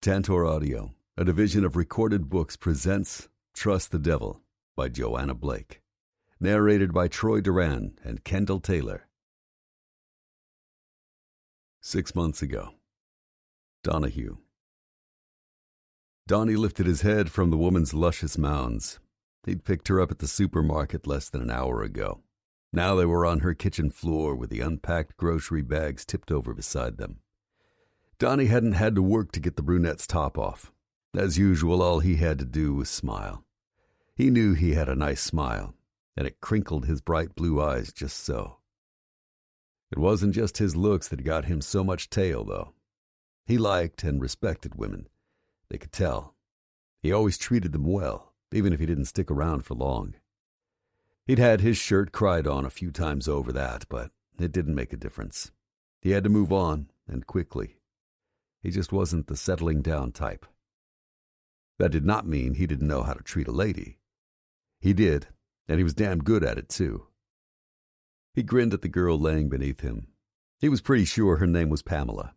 Tantor Audio, a division of Recorded Books, presents Trust the Devil by Joanna Blake. Narrated by Troy Duran and Kendall Taylor. 6 months ago. Donahue. Donnie lifted his head from the woman's luscious mounds. He'd picked her up at the supermarket less than an hour ago. Now they were on her kitchen floor with the unpacked grocery bags tipped over beside them. Donnie hadn't had to work to get the brunette's top off. As usual, all he had to do was smile. He knew he had a nice smile, and it crinkled his bright blue eyes just so. It wasn't just his looks that got him so much tail, though. He liked and respected women. They could tell. He always treated them well, even if he didn't stick around for long. He'd had his shirt cried on a few times over that, but it didn't make a difference. He had to move on, and quickly. He just wasn't the settling down type. That did not mean he didn't know how to treat a lady. He did, and he was damn good at it, too. He grinned at the girl laying beneath him. He was pretty sure her name was Pamela.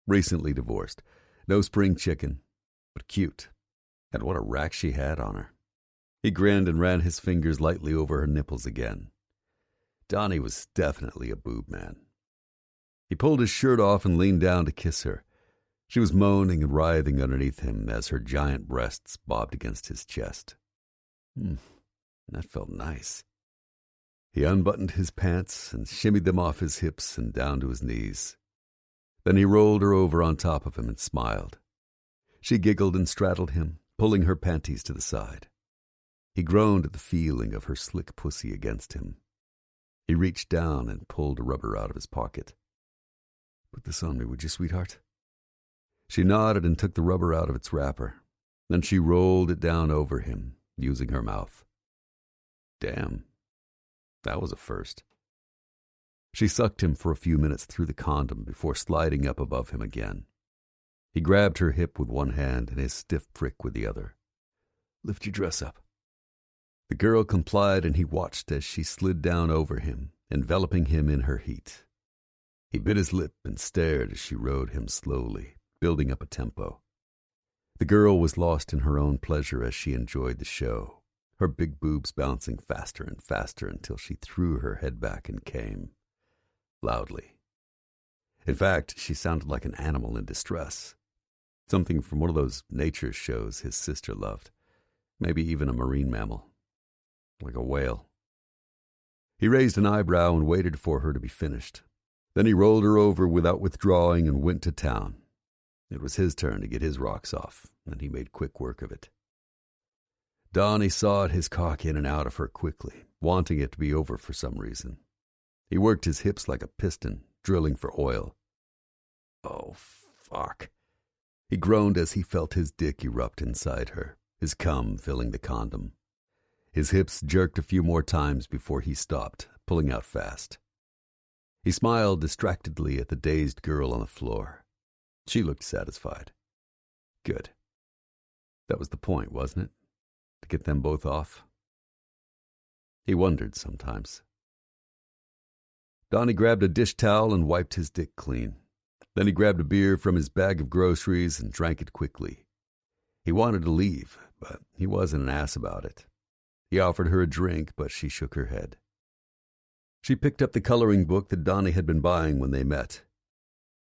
Recently divorced. No spring chicken, but cute. And what a rack she had on her. He grinned and ran his fingers lightly over her nipples again. Donnie was definitely a boob man. He pulled his shirt off and leaned down to kiss her. She was moaning and writhing underneath him as her giant breasts bobbed against his chest. That felt nice. He unbuttoned his pants and shimmied them off his hips and down to his knees. Then he rolled her over on top of him and smiled. She giggled and straddled him, pulling her panties to the side. He groaned at the feeling of her slick pussy against him. He reached down and pulled a rubber out of his pocket. "Put this on me, would you, sweetheart?" She nodded and took the rubber out of its wrapper. Then she rolled it down over him, using her mouth. Damn, that was a first. She sucked him for a few minutes through the condom before sliding up above him again. He grabbed her hip with one hand and his stiff prick with the other. "Lift your dress up." The girl complied, and he watched as she slid down over him, enveloping him in her heat. He bit his lip and stared as she rode him slowly, building up a tempo. The girl was lost in her own pleasure as she enjoyed the show, her big boobs bouncing faster and faster until she threw her head back and came, loudly. In fact, she sounded like an animal in distress, something from one of those nature shows his sister loved, maybe even a marine mammal, like a whale. He raised an eyebrow and waited for her to be finished. Then he rolled her over without withdrawing and went to town. It was his turn to get his rocks off, and he made quick work of it. Donnie sawed his cock in and out of her quickly, wanting it to be over for some reason. He worked his hips like a piston, drilling for oil. Oh, fuck. He groaned as he felt his dick erupt inside her, his cum filling the condom. His hips jerked a few more times before he stopped, pulling out fast. He smiled distractedly at the dazed girl on the floor. She looked satisfied. Good. That was the point, wasn't it? To get them both off? He wondered sometimes. Donnie grabbed a dish towel and wiped his dick clean. Then he grabbed a beer from his bag of groceries and drank it quickly. He wanted to leave, but he wasn't an ass about it. He offered her a drink, but she shook her head. She picked up the coloring book that Donnie had been buying when they met.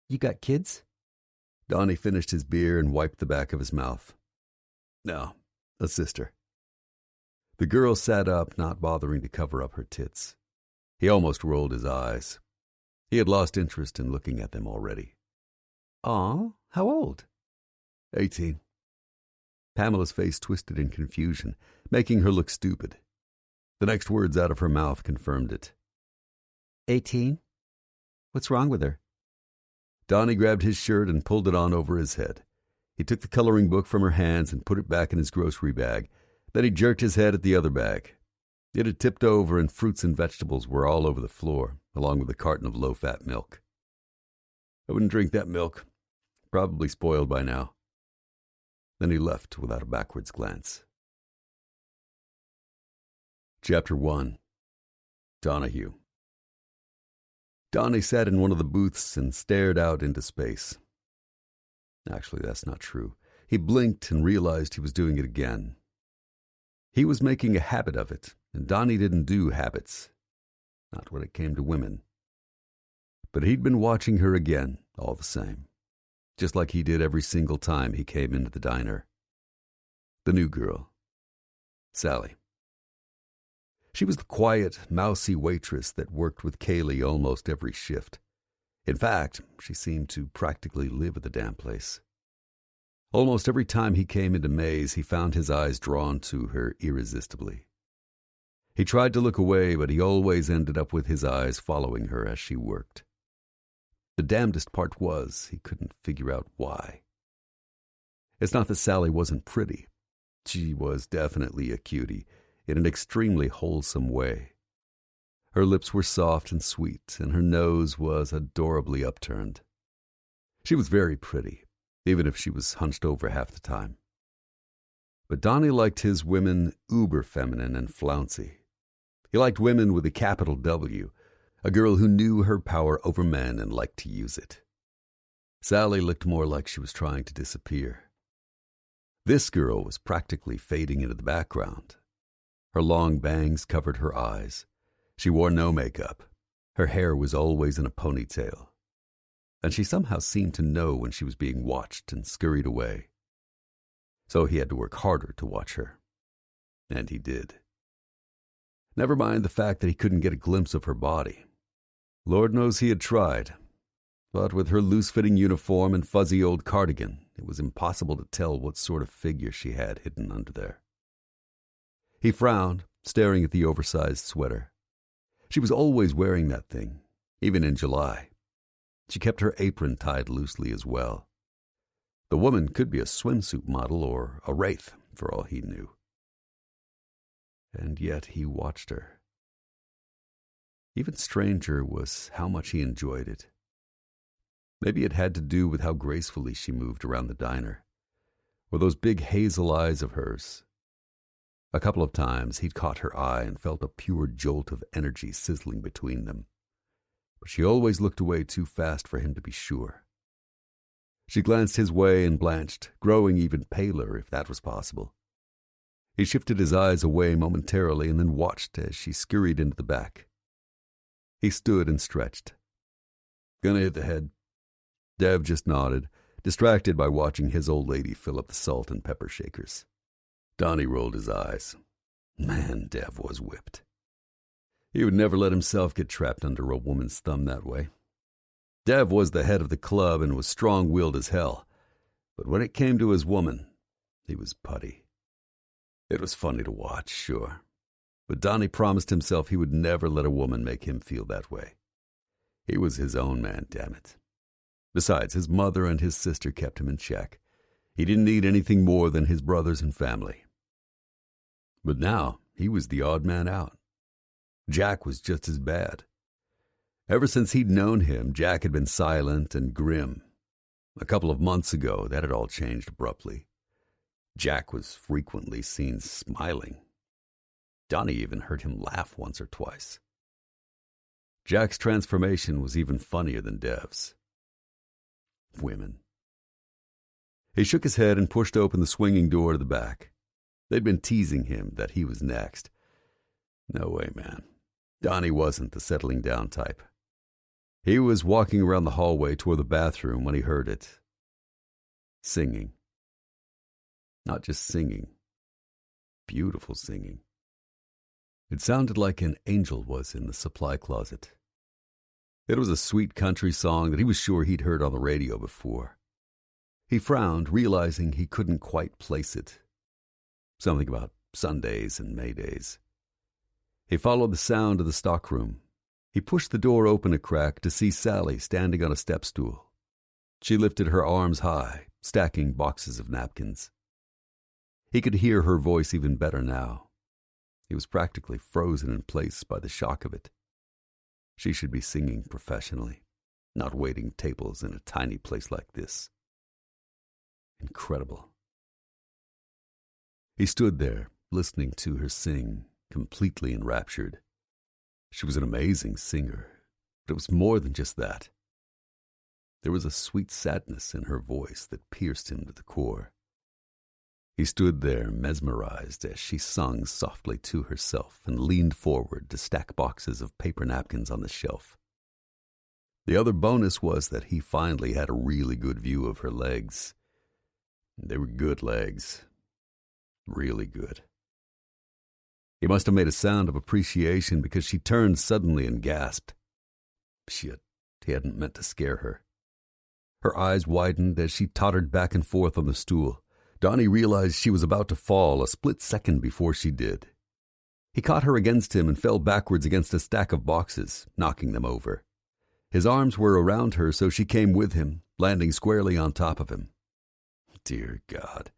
"You got kids?" Donnie finished his beer and wiped the back of his mouth. "No, a sister." The girl sat up, not bothering to cover up her tits. He almost rolled his eyes. He had lost interest in looking at them already. "Aw, how old?" 18. Pamela's face twisted in confusion, making her look stupid. The next words out of her mouth confirmed it. 18? What's wrong with her? Donnie grabbed his shirt and pulled it on over his head. He took the coloring book from her hands and put it back in his grocery bag. Then he jerked his head at the other bag. It had tipped over and fruits and vegetables were all over the floor, along with a carton of low-fat milk. "I wouldn't drink that milk. Probably spoiled by now." Then he left without a backwards glance. Chapter 1. Donahue. Donnie sat in one of the booths and stared out into space. Actually, that's not true. He blinked and realized he was doing it again. He was making a habit of it, and Donnie didn't do habits. Not when it came to women. But he'd been watching her again, all the same. Just like he did every single time he came into the diner. The new girl. Sally. She was the quiet, mousy waitress that worked with Kaylee almost every shift. In fact, she seemed to practically live at the damn place. Almost every time he came into May's, he found his eyes drawn to her irresistibly. He tried to look away, but he always ended up with his eyes following her as she worked. The damnedest part was, he couldn't figure out why. It's not that Sally wasn't pretty. She was definitely a cutie, in an extremely wholesome way. Her lips were soft and sweet, and her nose was adorably upturned. She was very pretty, even if she was hunched over half the time. But Donnie liked his women uber-feminine and flouncy. He liked women with a capital W, a girl who knew her power over men and liked to use it. Sally looked more like she was trying to disappear. This girl was practically fading into the background. Her long bangs covered her eyes. She wore no makeup. Her hair was always in a ponytail. And she somehow seemed to know when she was being watched and scurried away. So he had to work harder to watch her. And he did. Never mind the fact that he couldn't get a glimpse of her body. Lord knows he had tried. But with her loose-fitting uniform and fuzzy old cardigan, it was impossible to tell what sort of figure she had hidden under there. He frowned, staring at the oversized sweater. She was always wearing that thing, even in July. She kept her apron tied loosely as well. The woman could be a swimsuit model or a wraith, for all he knew. And yet he watched her. Even stranger was how much he enjoyed it. Maybe it had to do with how gracefully she moved around the diner, or those big hazel eyes of hers. A couple of times he'd caught her eye and felt a pure jolt of energy sizzling between them. But she always looked away too fast for him to be sure. She glanced his way and blanched, growing even paler if that was possible. He shifted his eyes away momentarily and then watched as she scurried into the back. He stood and stretched. "Gonna hit the head." Dev just nodded, distracted by watching his old lady fill up the salt and pepper shakers. Donnie rolled his eyes. Man, Dev was whipped. He would never let himself get trapped under a woman's thumb that way. Dev was the head of the club and was strong-willed as hell, but when it came to his woman, he was putty. It was funny to watch, sure, but Donnie promised himself he would never let a woman make him feel that way. He was his own man, damn it. Besides, his mother and his sister kept him in check. He didn't need anything more than his brothers and family. But now, he was the odd man out. Jack was just as bad. Ever since he'd known him, Jack had been silent and grim. A couple of months ago, that had all changed abruptly. Jack was frequently seen smiling. Donnie even heard him laugh once or twice. Jack's transformation was even funnier than Dev's. Women. He shook his head and pushed open the swinging door to the back. They'd been teasing him that he was next. No way, man. Donnie wasn't the settling down type. He was walking around the hallway toward the bathroom when he heard it. Singing. Not just singing. Beautiful singing. It sounded like an angel was in the supply closet. It was a sweet country song that he was sure he'd heard on the radio before. He frowned, realizing he couldn't quite place it. Something about Sundays and Maydays. He followed the sound to the stockroom. He pushed the door open a crack to see Sally standing on a step stool. She lifted her arms high, stacking boxes of napkins. He could hear her voice even better now. He was practically frozen in place by the shock of it. She should be singing professionally, not waiting tables in a tiny place like this. Incredible. He stood there, listening to her sing, completely enraptured. She was an amazing singer, but it was more than just that. There was a sweet sadness in her voice that pierced him to the core. He stood there mesmerized as she sung softly to herself and leaned forward to stack boxes of paper napkins on the shelf. The other bonus was that he finally had a really good view of her legs. They were good legs. Really good. He must have made a sound of appreciation because she turned suddenly and gasped. Shit, he hadn't meant to scare her. Her eyes widened as she tottered back and forth on the stool. Donnie realized she was about to fall a split second before she did. He caught her against him and fell backwards against a stack of boxes, knocking them over. His arms were around her, so she came with him, landing squarely on top of him. Dear God.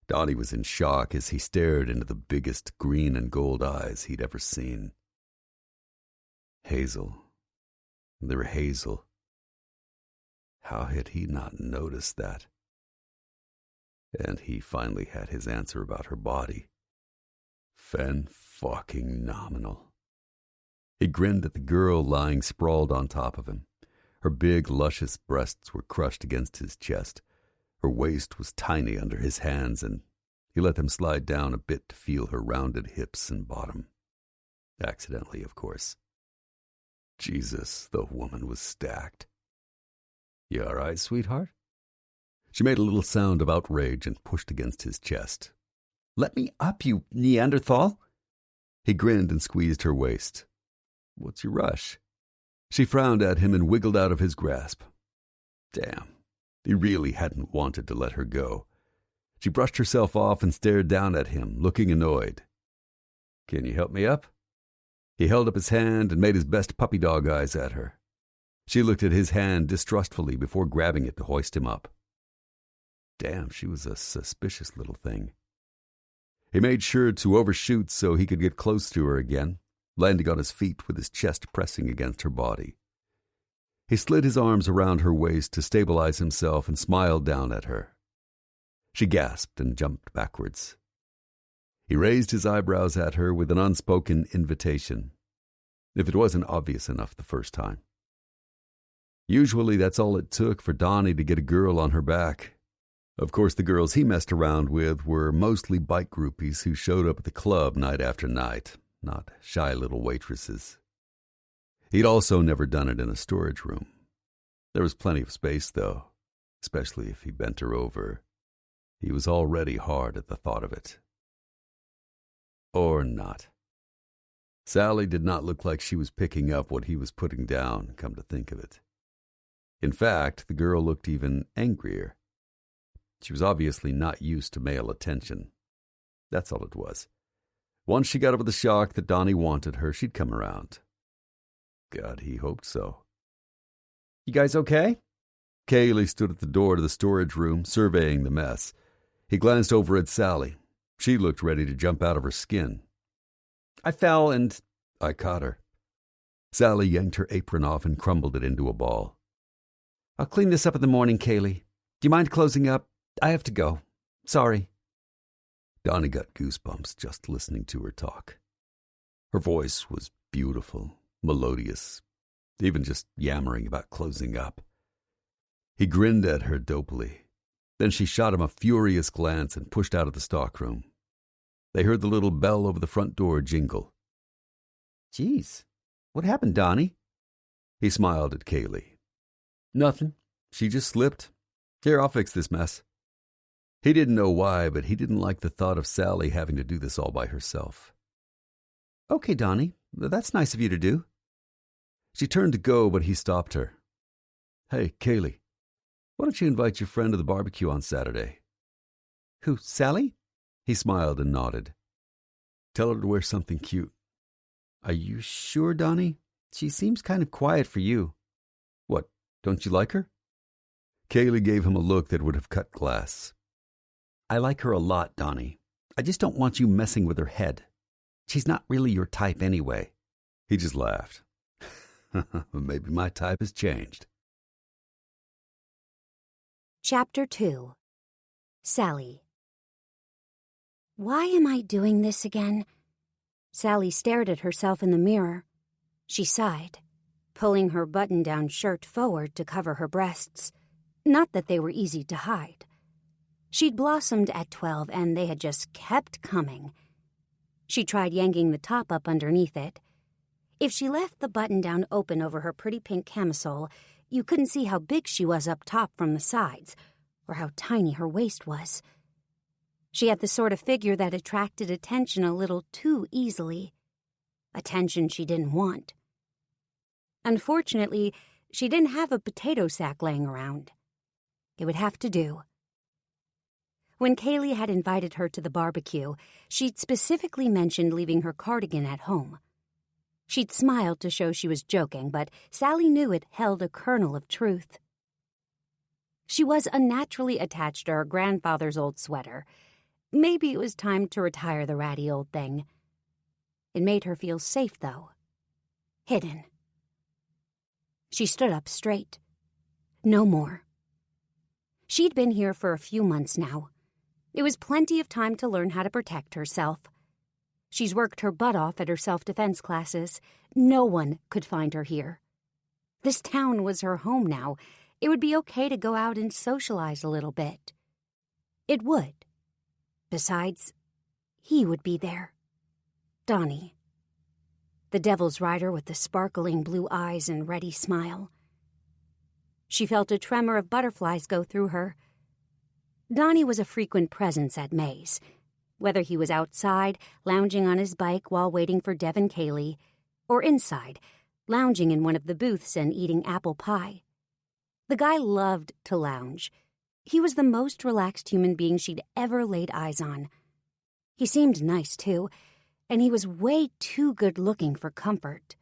Donnie was in shock as he stared into the biggest green and gold eyes he'd ever seen. Hazel. They were hazel. How had he not noticed that? And he finally had his answer about her body. Fan-fucking-nominal. He grinned at the girl lying sprawled on top of him. Her big, luscious breasts were crushed against his chest. Her waist was tiny under his hands, and he let them slide down a bit to feel her rounded hips and bottom. Accidentally, of course. Jesus, the woman was stacked. You all right, sweetheart? She made a little sound of outrage and pushed against his chest. Let me up, you Neanderthal! He grinned and squeezed her waist. What's your rush? She frowned at him and wiggled out of his grasp. Damn, he really hadn't wanted to let her go. She brushed herself off and stared down at him, looking annoyed. Can you help me up? He held up his hand and made his best puppy dog eyes at her. She looked at his hand distrustfully before grabbing it to hoist him up. Damn, she was a suspicious little thing. He made sure to overshoot so he could get close to her again, landing on his feet with his chest pressing against her body. He slid his arms around her waist to stabilize himself and smiled down at her. She gasped and jumped backwards. He raised his eyebrows at her with an unspoken invitation, if it wasn't obvious enough the first time. Usually that's all it took for Donnie to get a girl on her back. Of course, the girls he messed around with were mostly bike groupies who showed up at the club night after night, not shy little waitresses. He'd also never done it in a storage room. There was plenty of space, though, especially if he bent her over. He was already hard at the thought of it. Or not. Sally did not look like she was picking up what he was putting down, come to think of it. In fact, the girl looked even angrier. She was obviously not used to male attention. That's all it was. Once she got over the shock that Donnie wanted her, she'd come around. God, he hoped so. You guys okay? Kaylee stood at the door to the storage room, surveying the mess. He glanced over at Sally. She looked ready to jump out of her skin. I fell and... I caught her. Sally yanked her apron off and crumbled it into a ball. I'll clean this up in the morning, Kaylee. Do you mind closing up? I have to go. Sorry. Donnie got goosebumps just listening to her talk. Her voice was beautiful, melodious, even just yammering about closing up. He grinned at her dopily. Then she shot him a furious glance and pushed out of the stockroom. They heard the little bell over the front door jingle. Jeez, what happened, Donnie? He smiled at Kaylee. Nothing. She just slipped. Here, I'll fix this mess. He didn't know why, but he didn't like the thought of Sally having to do this all by herself. Okay, Donnie, that's nice of you to do. She turned to go, but he stopped her. Hey, Kaylee, why don't you invite your friend to the barbecue on Saturday? Who, Sally? He smiled and nodded. Tell her to wear something cute. Are you sure, Donnie? She seems kind of quiet for you. What, don't you like her? Kaylee gave him a look that would have cut glass. I like her a lot, Donnie. I just don't want you messing with her head. She's not really your type anyway. He just laughed. Maybe my type has changed. Chapter 2. Sally. Why am I doing this again? Sally stared at herself in the mirror. She sighed. pulling her button-down shirt forward to cover her breasts. Not that they were easy to hide. She'd blossomed at 12, and they had just kept coming. She tried yanking the top up underneath it. If she left the button-down open over her pretty pink camisole, you couldn't see how big she was up top from the sides, or how tiny her waist was. She had the sort of figure that attracted attention a little too easily. Attention she didn't want. Unfortunately, she didn't have a potato sack laying around. It would have to do. When Kaylee had invited her to the barbecue, she'd specifically mentioned leaving her cardigan at home. She'd smiled to show she was joking, but Sally knew it held a kernel of truth. She was unnaturally attached to her grandfather's old sweater. Maybe it was time to retire the ratty old thing. It made her feel safe, though. Hidden. She stood up straight. No more. She'd been here for a few months now. It was plenty of time to learn how to protect herself. She's worked her butt off at her self-defense classes. No one could find her here. This town was her home now. It would be okay to go out and socialize a little bit. It would. Besides, he would be there. Donnie. The devil's rider with the sparkling blue eyes and ready smile. She felt a tremor of butterflies go through her. Donnie was a frequent presence at May's, whether he was outside, lounging on his bike while waiting for Dev and Kaylee, or inside, lounging in one of the booths and eating apple pie. The guy loved to lounge. He was the most relaxed human being she'd ever laid eyes on. He seemed nice, too, and he was way too good-looking for comfort.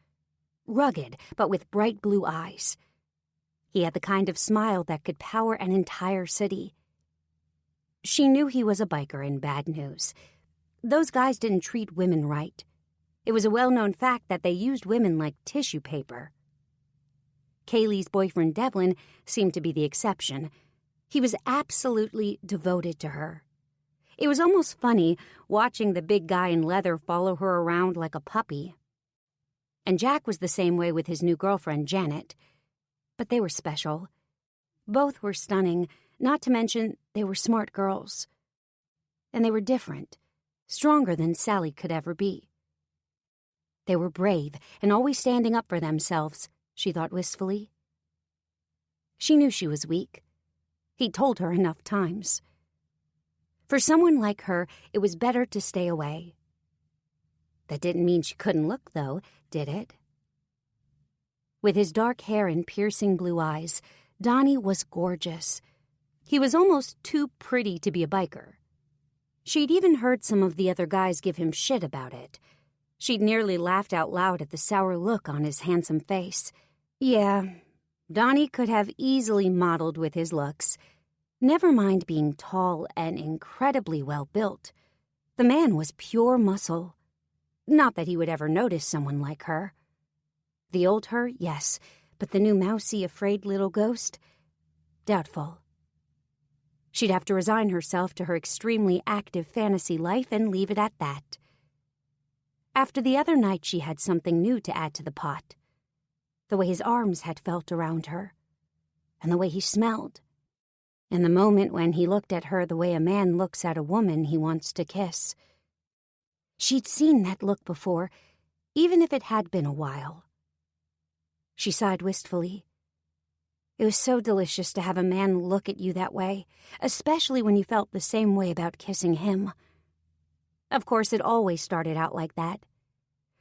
Rugged, but with bright blue eyes. He had the kind of smile that could power an entire city. She knew he was a biker in bad news. Those guys didn't treat women right. It was a well-known fact that they used women like tissue paper. Kaylee's boyfriend Devlin seemed to be the exception. He was absolutely devoted to her. It was almost funny watching the big guy in leather follow her around like a puppy. And Jack was the same way with his new girlfriend, Janet. But they were special. Both were stunning, not to mention they were smart girls. And they were different, stronger than Sally could ever be. They were brave and always standing up for themselves, she thought wistfully. She knew she was weak. He'd told her enough times. For someone like her, it was better to stay away. That didn't mean she couldn't look, though, did it? With his dark hair and piercing blue eyes, Donnie was gorgeous. He was almost too pretty to be a biker. She'd even heard some of the other guys give him shit about it. She'd nearly laughed out loud at the sour look on his handsome face. Yeah, Donnie could have easily modeled with his looks. Never mind being tall and incredibly well-built. The man was pure muscle. Not that he would ever notice someone like her. The old her, yes, but the new mousy, afraid little ghost? Doubtful. She'd have to resign herself to her extremely active fantasy life and leave it at that. After the other night, she had something new to add to the pot. The way his arms had felt around her, and the way he smelled. And the moment when he looked at her the way a man looks at a woman he wants to kiss. She'd seen that look before, even if it had been a while. She sighed wistfully. It was so delicious to have a man look at you that way, especially when you felt the same way about kissing him. Of course, it always started out like that.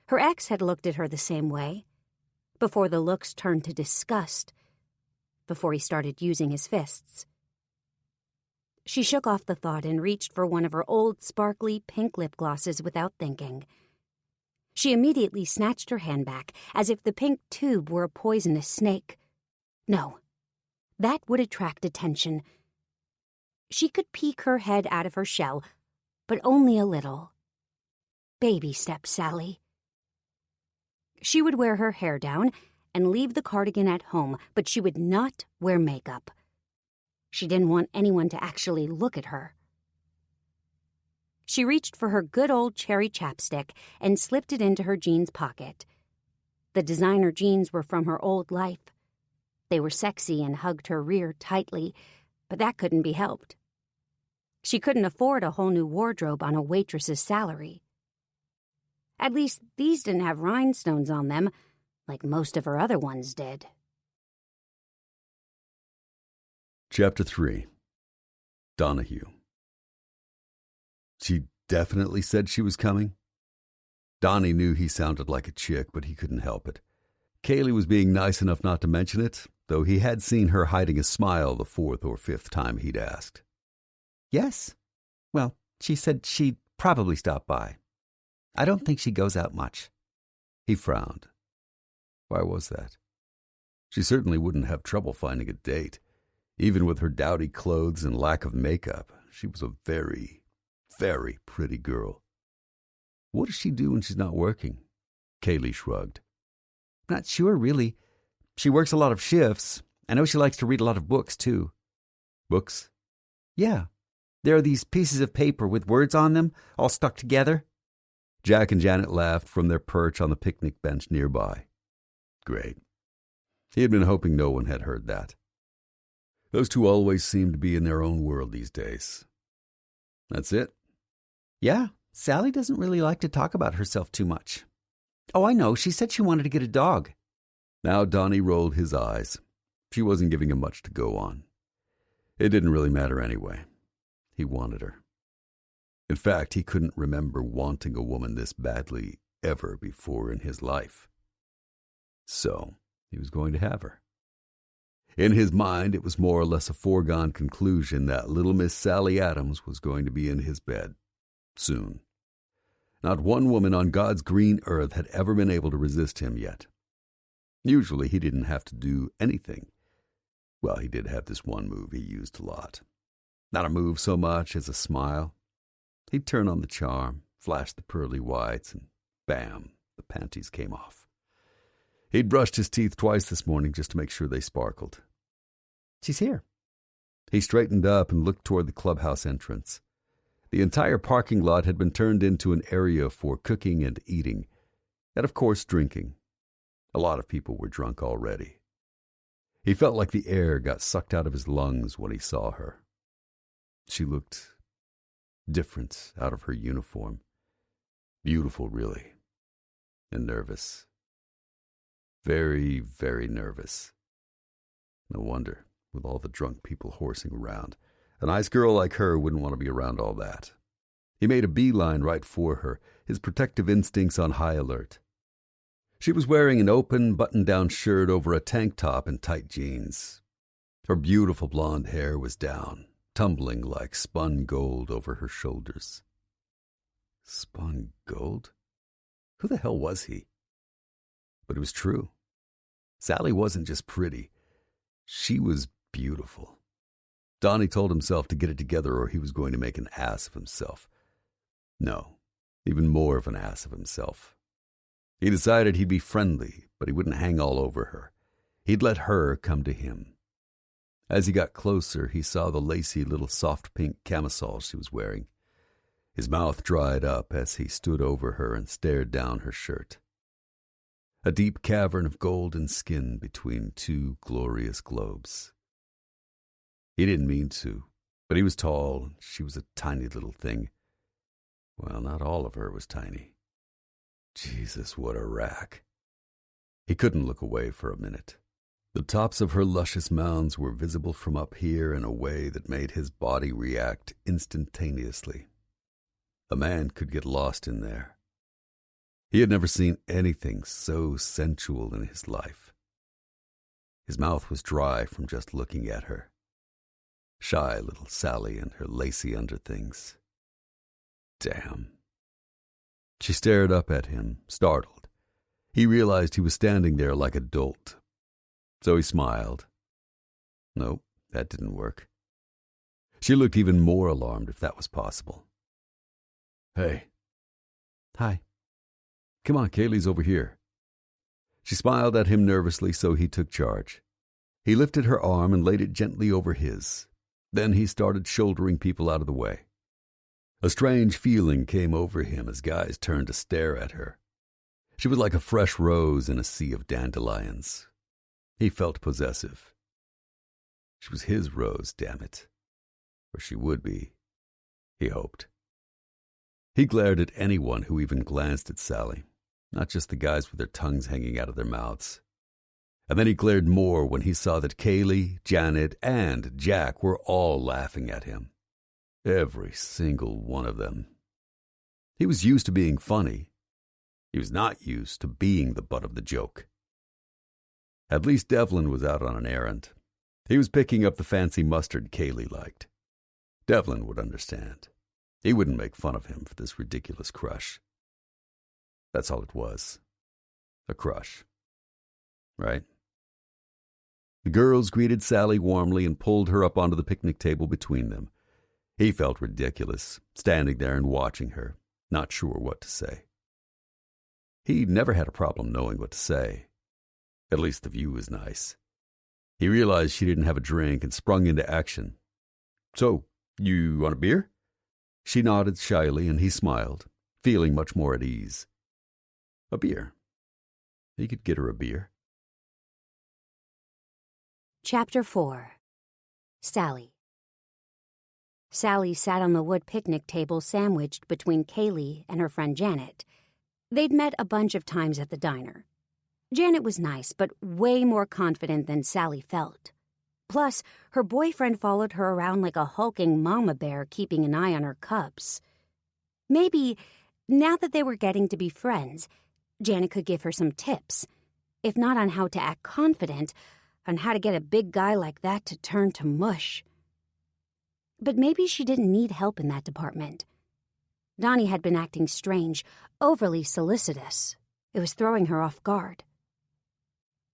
Her ex had looked at her the same way, before the looks turned to disgust, before he started using his fists. She shook off the thought and reached for one of her old, sparkly pink lip glosses without thinking. She immediately snatched her hand back, as if the pink tube were a poisonous snake. No, that would attract attention. She could peek her head out of her shell, but only a little. Baby steps, Sally. She would wear her hair down and leave the cardigan at home, but she would not wear makeup. She didn't want anyone to actually look at her. She reached for her good old cherry chapstick and slipped it into her jeans pocket. The designer jeans were from her old life. They were sexy and hugged her rear tightly, but that couldn't be helped. She couldn't afford a whole new wardrobe on a waitress's salary. At least these didn't have rhinestones on them, like most of her other ones did. Chapter 3. Donahue. She definitely said she was coming. Donnie knew he sounded like a chick, but he couldn't help it. Kaylee was being nice enough not to mention it, though he had seen her hiding a smile the fourth or fifth time he'd asked. Yes? Well, she said she'd probably stop by. I don't think she goes out much. He frowned. Why was that? She certainly wouldn't have trouble finding a date. Even with her dowdy clothes and lack of makeup, she was a very, very pretty girl. What does she do when she's not working? Kaylee shrugged. Not sure, really. She works a lot of shifts. I know she likes to read a lot of books, too. Books? Yeah. There are these pieces of paper with words on them, all stuck together. Jack and Janet laughed from their perch on the picnic bench nearby. Great. He had been hoping no one had heard that. Those two always seemed to be in their own world these days. That's it? Yeah, Sally doesn't really like to talk about herself too much. Oh, I know. She said she wanted to get a dog. Now Donnie rolled his eyes. She wasn't giving him much to go on. It didn't really matter anyway. He wanted her. In fact, he couldn't remember wanting a woman this badly ever before in his life. So, he was going to have her. In his mind, it was more or less a foregone conclusion that little Miss Sally Adams was going to be in his bed soon. Not one woman on God's green earth had ever been able to resist him yet. Usually, he didn't have to do anything. Well, he did have this one move he used a lot. Not a move so much as a smile. He'd turn on the charm, flash the pearly whites, and bam, the panties came off. He'd brushed his teeth twice this morning just to make sure they sparkled. She's here. He straightened up and looked toward the clubhouse entrance. The entire parking lot had been turned into an area for cooking and eating, and of course drinking. A lot of people were drunk already. He felt like the air got sucked out of his lungs when he saw her. She looked different out of her uniform. Beautiful, really. And nervous. Very, very nervous. No wonder, with all the drunk people horsing around. A nice girl like her wouldn't want to be around all that. He made a beeline right for her, his protective instincts on high alert. She was wearing an open, button-down shirt over a tank top and tight jeans. Her beautiful blonde hair was down, tumbling like spun gold over her shoulders. Spun gold? Who the hell was he? But it was true. Sally wasn't just pretty. She was beautiful. Donnie told himself to get it together or he was going to make an ass of himself. No, even more of an ass of himself. He decided he'd be friendly, but he wouldn't hang all over her. He'd let her come to him. As he got closer, he saw the lacy little soft pink camisole she was wearing. His mouth dried up as he stood over her and stared down her shirt. A deep cavern of golden skin between two glorious globes. He didn't mean to, but he was tall, and she was a tiny little thing. Well, not all of her was tiny. Jesus, what a rack. He couldn't look away for a minute. The tops of her luscious mounds were visible from up here in a way that made his body react instantaneously. A man could get lost in there. He had never seen anything so sensual in his life. His mouth was dry from just looking at her. Shy little Sally and her lacy underthings. Damn. She stared up at him, startled. He realized he was standing there like a dolt. So he smiled. Nope, that didn't work. She looked even more alarmed, if that was possible. Hey. Hi. Come on, Kaylee's over here. She smiled at him nervously, so he took charge. He lifted her arm and laid it gently over his. Then he started shouldering people out of the way. A strange feeling came over him as guys turned to stare at her. She was like a fresh rose in a sea of dandelions. He felt possessive. She was his rose, damn it. Or she would be, he hoped. He glared at anyone who even glanced at Sally, not just the guys with their tongues hanging out of their mouths. And then he glared more when he saw that Kaylee, Janet, and Jack were all laughing at him. Every single one of them. He was used to being funny. He was not used to being the butt of the joke. At least Devlin was out on an errand. He was picking up the fancy mustard Kaylee liked. Devlin would understand. He wouldn't make fun of him for this ridiculous crush. That's all it was. A crush. Right? The girls greeted Sally warmly and pulled her up onto the picnic table between them. He felt ridiculous, standing there and watching her, not sure what to say. He never had a problem knowing what to say. At least the view was nice. He realized she didn't have a drink and sprung into action. "So, you want a beer?" She nodded shyly and he smiled, feeling much more at ease. A beer. He could get her a beer. Chapter 4. Sally. Sally sat on the wood picnic table sandwiched between Kaylee and her friend Janet. They'd met a bunch of times at the diner. Janet was nice, but way more confident than Sally felt. Plus, her boyfriend followed her around like a hulking mama bear keeping an eye on her cubs. Maybe, now that they were getting to be friends, Janet could give her some tips, if not on how to act confident, on how to get a big guy like that to turn to mush. But maybe she didn't need help in that department. Donnie had been acting strange, overly solicitous. It was throwing her off guard.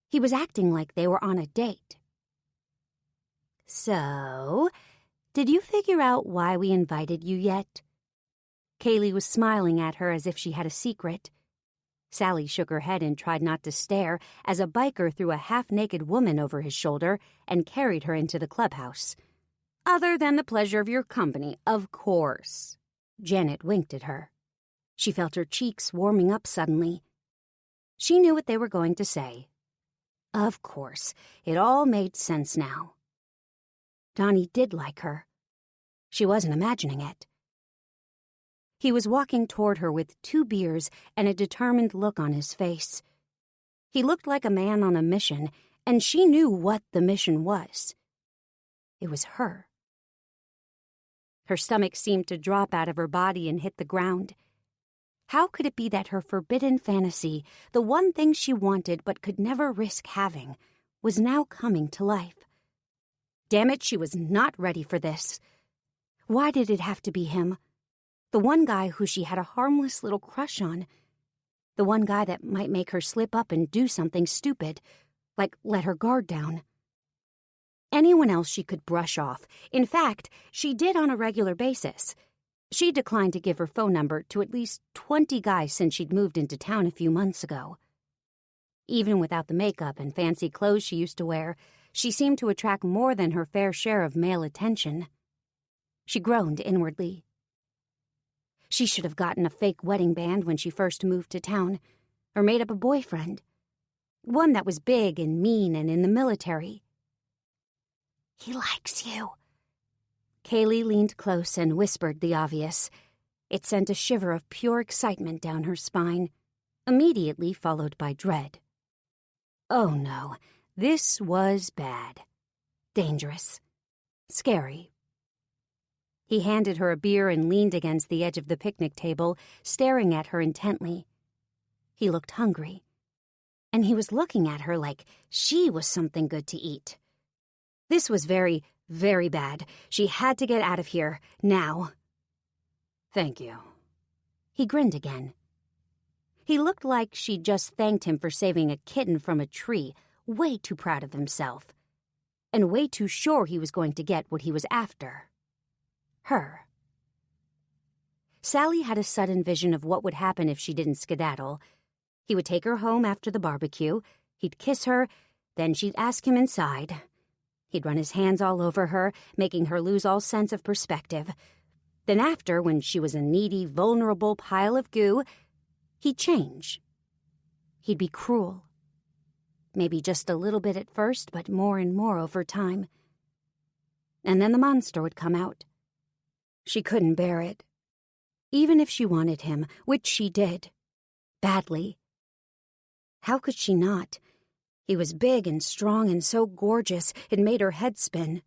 He was acting like they were on a date. "So, did you figure out why we invited you yet?" Kaylee was smiling at her as if she had a secret. Sally shook her head and tried not to stare as a biker threw a half-naked woman over his shoulder and carried her into the clubhouse. "Other than the pleasure of your company, of course." Janet winked at her. She felt her cheeks warming up suddenly. She knew what they were going to say. Of course, it all made sense now. Donnie did like her. She wasn't imagining it. He was walking toward her with 2 beers and a determined look on his face. He looked like a man on a mission, and she knew what the mission was. It was her. Her stomach seemed to drop out of her body and hit the ground. How could it be that her forbidden fantasy, the one thing she wanted but could never risk having, was now coming to life? Damn it, she was not ready for this. Why did it have to be him? The one guy who she had a harmless little crush on. The one guy that might make her slip up and do something stupid, like let her guard down. Anyone else she could brush off. In fact, she did on a regular basis. She declined to give her phone number to at least 20 guys since she'd moved into town a few months ago. Even without the makeup and fancy clothes she used to wear, she seemed to attract more than her fair share of male attention. She groaned inwardly. She should have gotten a fake wedding band when she first moved to town, or made up a boyfriend. One that was big and mean and in the military. "He likes you." Kaylee leaned close and whispered the obvious. It sent a shiver of pure excitement down her spine, immediately followed by dread. Oh no, this was bad. Dangerous. Scary. He handed her a beer and leaned against the edge of the picnic table, staring at her intently. He looked hungry. And he was looking at her like she was something good to eat. This was very, very bad. She had to get out of here, now. "Thank you." He grinned again. He looked like she'd just thanked him for saving a kitten from a tree, way too proud of himself. And way too sure he was going to get what he was after. Her. Sally had a sudden vision of what would happen if she didn't skedaddle. He would take her home after the barbecue, he'd kiss her, then she'd ask him inside. He'd run his hands all over her, making her lose all sense of perspective. Then after, when she was a needy, vulnerable pile of goo, he'd change. he'd be cruel. Maybe just a little bit at first, but more and more over time. And then the monster would come out. She couldn't bear it. Even if she wanted him, which she did. Badly. How could she not? He was big and strong and so gorgeous it made her head spin.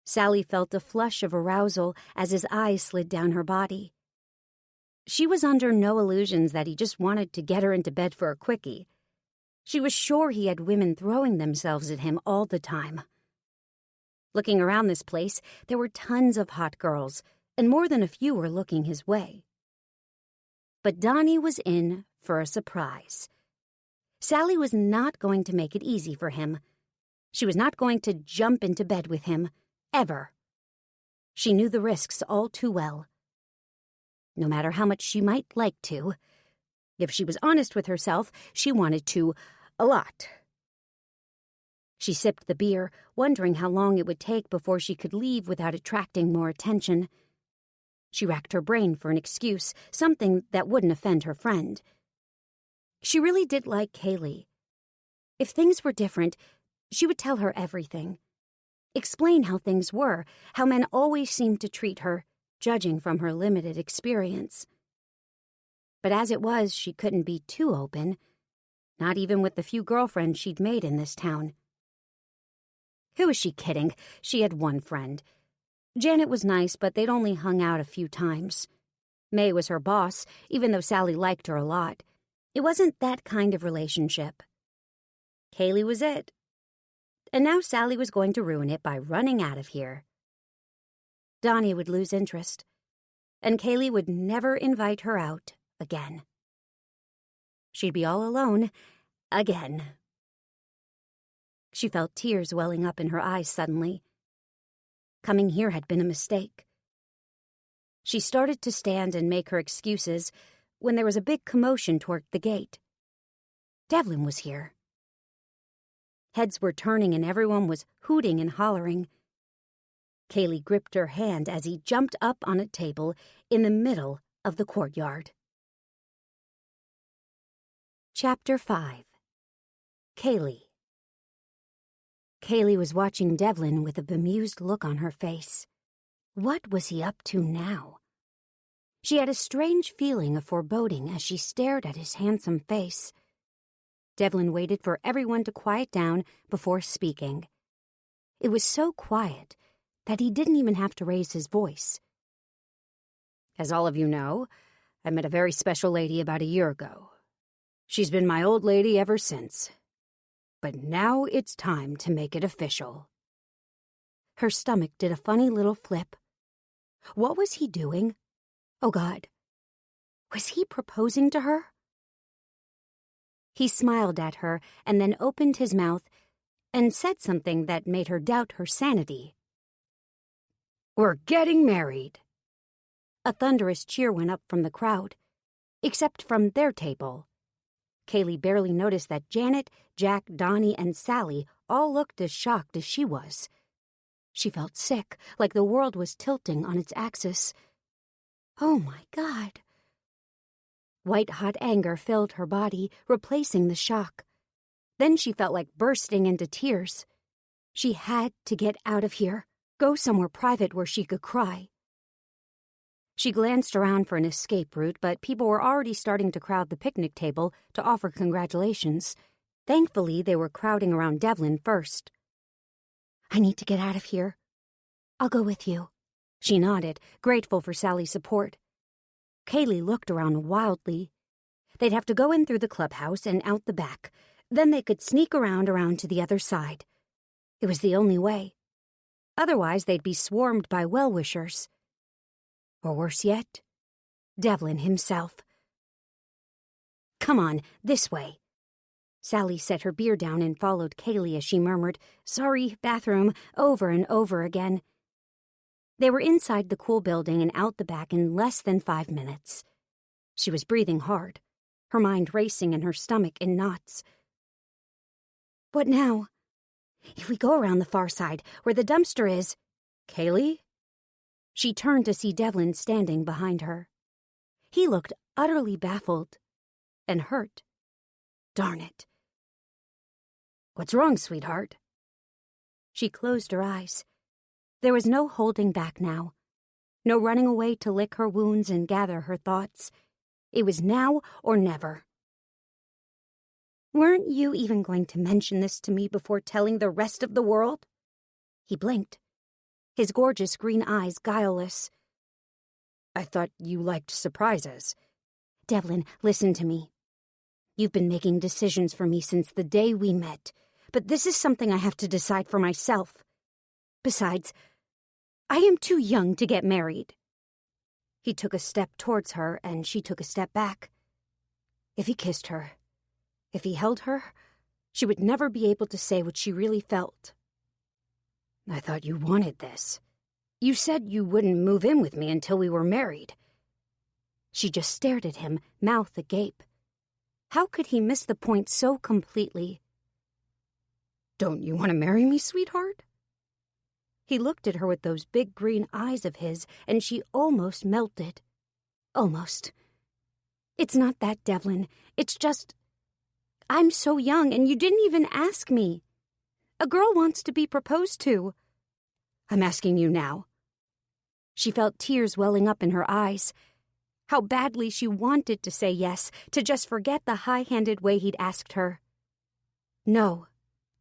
Sally felt a flush of arousal as his eyes slid down her body. She was under no illusions that he just wanted to get her into bed for a quickie. She was sure he had women throwing themselves at him all the time. Looking around this place, there were tons of hot girls, and more than a few were looking his way. But Donnie was in for a surprise. Sally was not going to make it easy for him. She was not going to jump into bed with him, ever. She knew the risks all too well. No matter how much she might like to, if she was honest with herself, she wanted to a lot. She sipped the beer, wondering how long it would take before she could leave without attracting more attention. She racked her brain for an excuse, something that wouldn't offend her friend. She really did like Kaylee. If things were different, she would tell her everything. Explain how things were, how men always seemed to treat her, judging from her limited experience. But as it was, she couldn't be too open, not even with the few girlfriends she'd made in this town. Who was she kidding? She had one friend. Janet was nice, but they'd only hung out a few times. May was her boss, even though Sally liked her a lot. It wasn't that kind of relationship. Kaylee was it. And now Sally was going to ruin it by running out of here. Donnie would lose interest, and Kaylee would never invite her out again. She'd be all alone again. She felt tears welling up in her eyes suddenly. Coming here had been a mistake. She started to stand and make her excuses when there was a big commotion toward the gate. Devlin was here. Heads were turning and everyone was hooting and hollering. Kaylee gripped her hand as he jumped up on a table in the middle of the courtyard. Chapter 5. Kaylee. Kaylee was watching Devlin with a bemused look on her face. What was he up to now? She had a strange feeling of foreboding as she stared at his handsome face. Devlin waited for everyone to quiet down before speaking. It was so quiet that he didn't even have to raise his voice. As all of you know, I met a very special lady about a year ago. She's been my old lady ever since. But now it's time to make it official. Her stomach did a funny little flip. What was he doing? Oh, God. Was he proposing to her? He smiled at her and then opened his mouth and said something that made her doubt her sanity. "We're getting married." A thunderous cheer went up from the crowd, except from their table. Kaylee barely noticed that Janet, Jack, Donnie, and Sally all looked as shocked as she was. She felt sick, like the world was tilting on its axis. Oh, my God. White-hot anger filled her body, replacing the shock. Then she felt like bursting into tears. She had to get out of here, go somewhere private where she could cry. She glanced around for an escape route, but people were already starting to crowd the picnic table to offer congratulations. Thankfully, they were crowding around Devlin first. "I need to get out of here. I'll go with you." She nodded, grateful for Sally's support. Kaylee looked around wildly. They'd have to go in through the clubhouse and out the back. Then they could sneak around to the other side. It was the only way. Otherwise, they'd be swarmed by well-wishers. Or worse yet, Devlin himself. "Come on, this way." Sally set her beer down and followed Kaylee as she murmured, "Sorry, bathroom," over and over again. They were inside the cool building and out the back in less than 5 minutes. She was breathing hard, her mind racing and her stomach in knots. "What now?" "If we go around the far side, where the dumpster is—" "Kaylee?" She turned to see Devlin standing behind her. He looked utterly baffled and hurt. Darn it. What's wrong, sweetheart? She closed her eyes. There was no holding back now. No running away to lick her wounds and gather her thoughts. It was now or never. Weren't you even going to mention this to me before telling the rest of the world? He blinked, his gorgeous green eyes guileless. I thought you liked surprises. Devlin, listen to me. You've been making decisions for me since the day we met, but this is something I have to decide for myself. Besides, I am too young to get married. He took a step towards her, and she took a step back. If he kissed her, if he held her, she would never be able to say what she really felt. I thought you wanted this. You said you wouldn't move in with me until we were married. She just stared at him, mouth agape. How could he miss the point so completely? Don't you want to marry me, sweetheart? He looked at her with those big green eyes of his, and she almost melted. Almost. It's not that, Devlin. It's just... I'm so young, and you didn't even ask me. A girl wants to be proposed to. I'm asking you now. She felt tears welling up in her eyes. How badly she wanted to say yes, to just forget the high-handed way he'd asked her. No,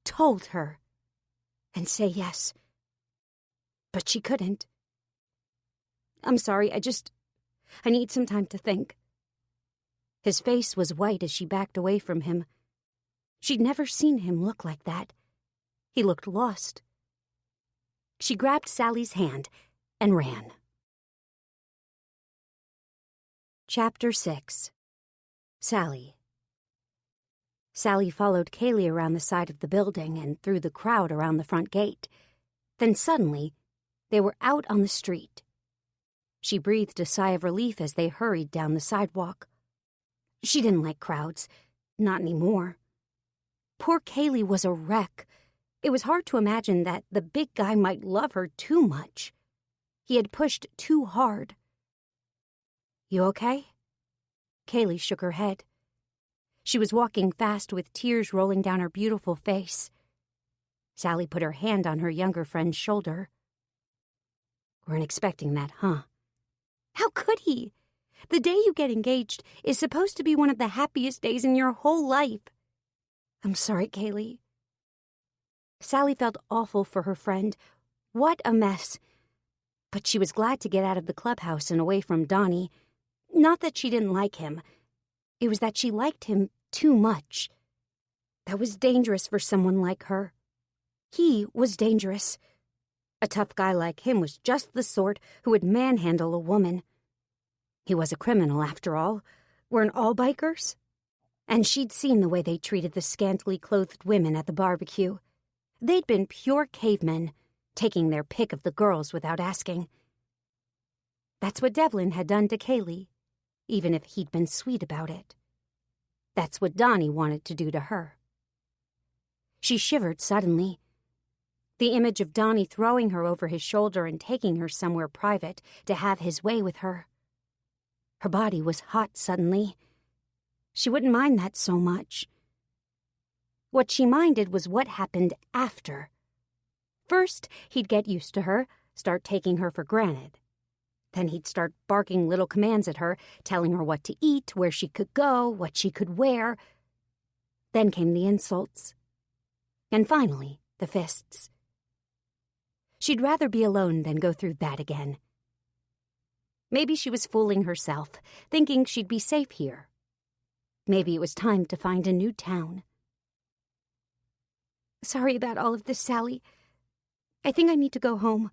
told her, and say yes. But she couldn't. I'm sorry, I need some time to think. His face was white as she backed away from him. She'd never seen him look like that. He looked lost. She grabbed Sally's hand and ran. Chapter 6. Sally. Sally followed Kaylee around the side of the building and through the crowd around the front gate. Then suddenly, they were out on the street. She breathed a sigh of relief as they hurried down the sidewalk. She didn't like crowds, not anymore. Poor Kaylee was a wreck. It was hard to imagine that the big guy might love her too much. He had pushed too hard. You okay? Kaylee shook her head. She was walking fast with tears rolling down her beautiful face. Sally put her hand on her younger friend's shoulder. Weren't expecting that, huh? How could he? The day you get engaged is supposed to be one of the happiest days in your whole life. I'm sorry, Kaylee. Sally felt awful for her friend. What a mess. But she was glad to get out of the clubhouse and away from Donnie. Not that she didn't like him. It was that she liked him too much. That was dangerous for someone like her. He was dangerous. A tough guy like him was just the sort who would manhandle a woman. He was a criminal, after all. Weren't all bikers? And she'd seen the way they treated the scantily clothed women at the barbecue. They'd been pure cavemen, taking their pick of the girls without asking. That's what Devlin had done to Kaylee, even if he'd been sweet about it. That's what Donnie wanted to do to her. She shivered suddenly. The image of Donnie throwing her over his shoulder and taking her somewhere private to have his way with her. Her body was hot suddenly. She wouldn't mind that so much. What she minded was what happened after. First, he'd get used to her, start taking her for granted. Then he'd start barking little commands at her, telling her what to eat, where she could go, what she could wear. Then came the insults. And finally, the fists. She'd rather be alone than go through that again. Maybe she was fooling herself, thinking she'd be safe here. Maybe it was time to find a new town. Sorry about all of this, Sally. I think I need to go home.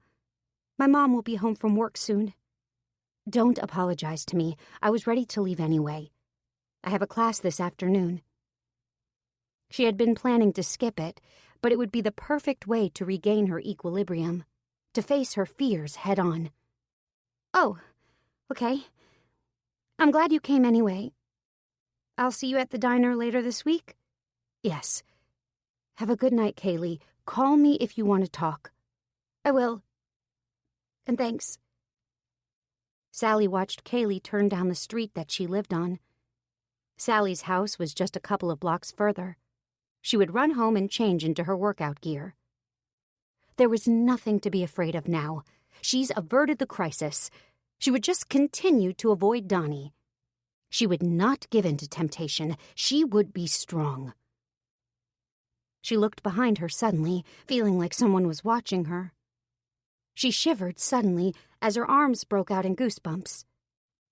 My mom will be home from work soon. Don't apologize to me. I was ready to leave anyway. I have a class this afternoon. She had been planning to skip it, but it would be the perfect way to regain her equilibrium, to face her fears head on. Oh, okay. I'm glad you came anyway. I'll see you at the diner later this week? Yes. Have a good night, Kaylee. Call me if you want to talk. I will. And thanks. Sally watched Kaylee turn down the street that she lived on. Sally's house was just a couple of blocks further. She would run home and change into her workout gear. There was nothing to be afraid of now. She's averted the crisis. She would just continue to avoid Donnie. She would not give in to temptation. She would be strong. She looked behind her suddenly, feeling like someone was watching her. She shivered suddenly as her arms broke out in goosebumps.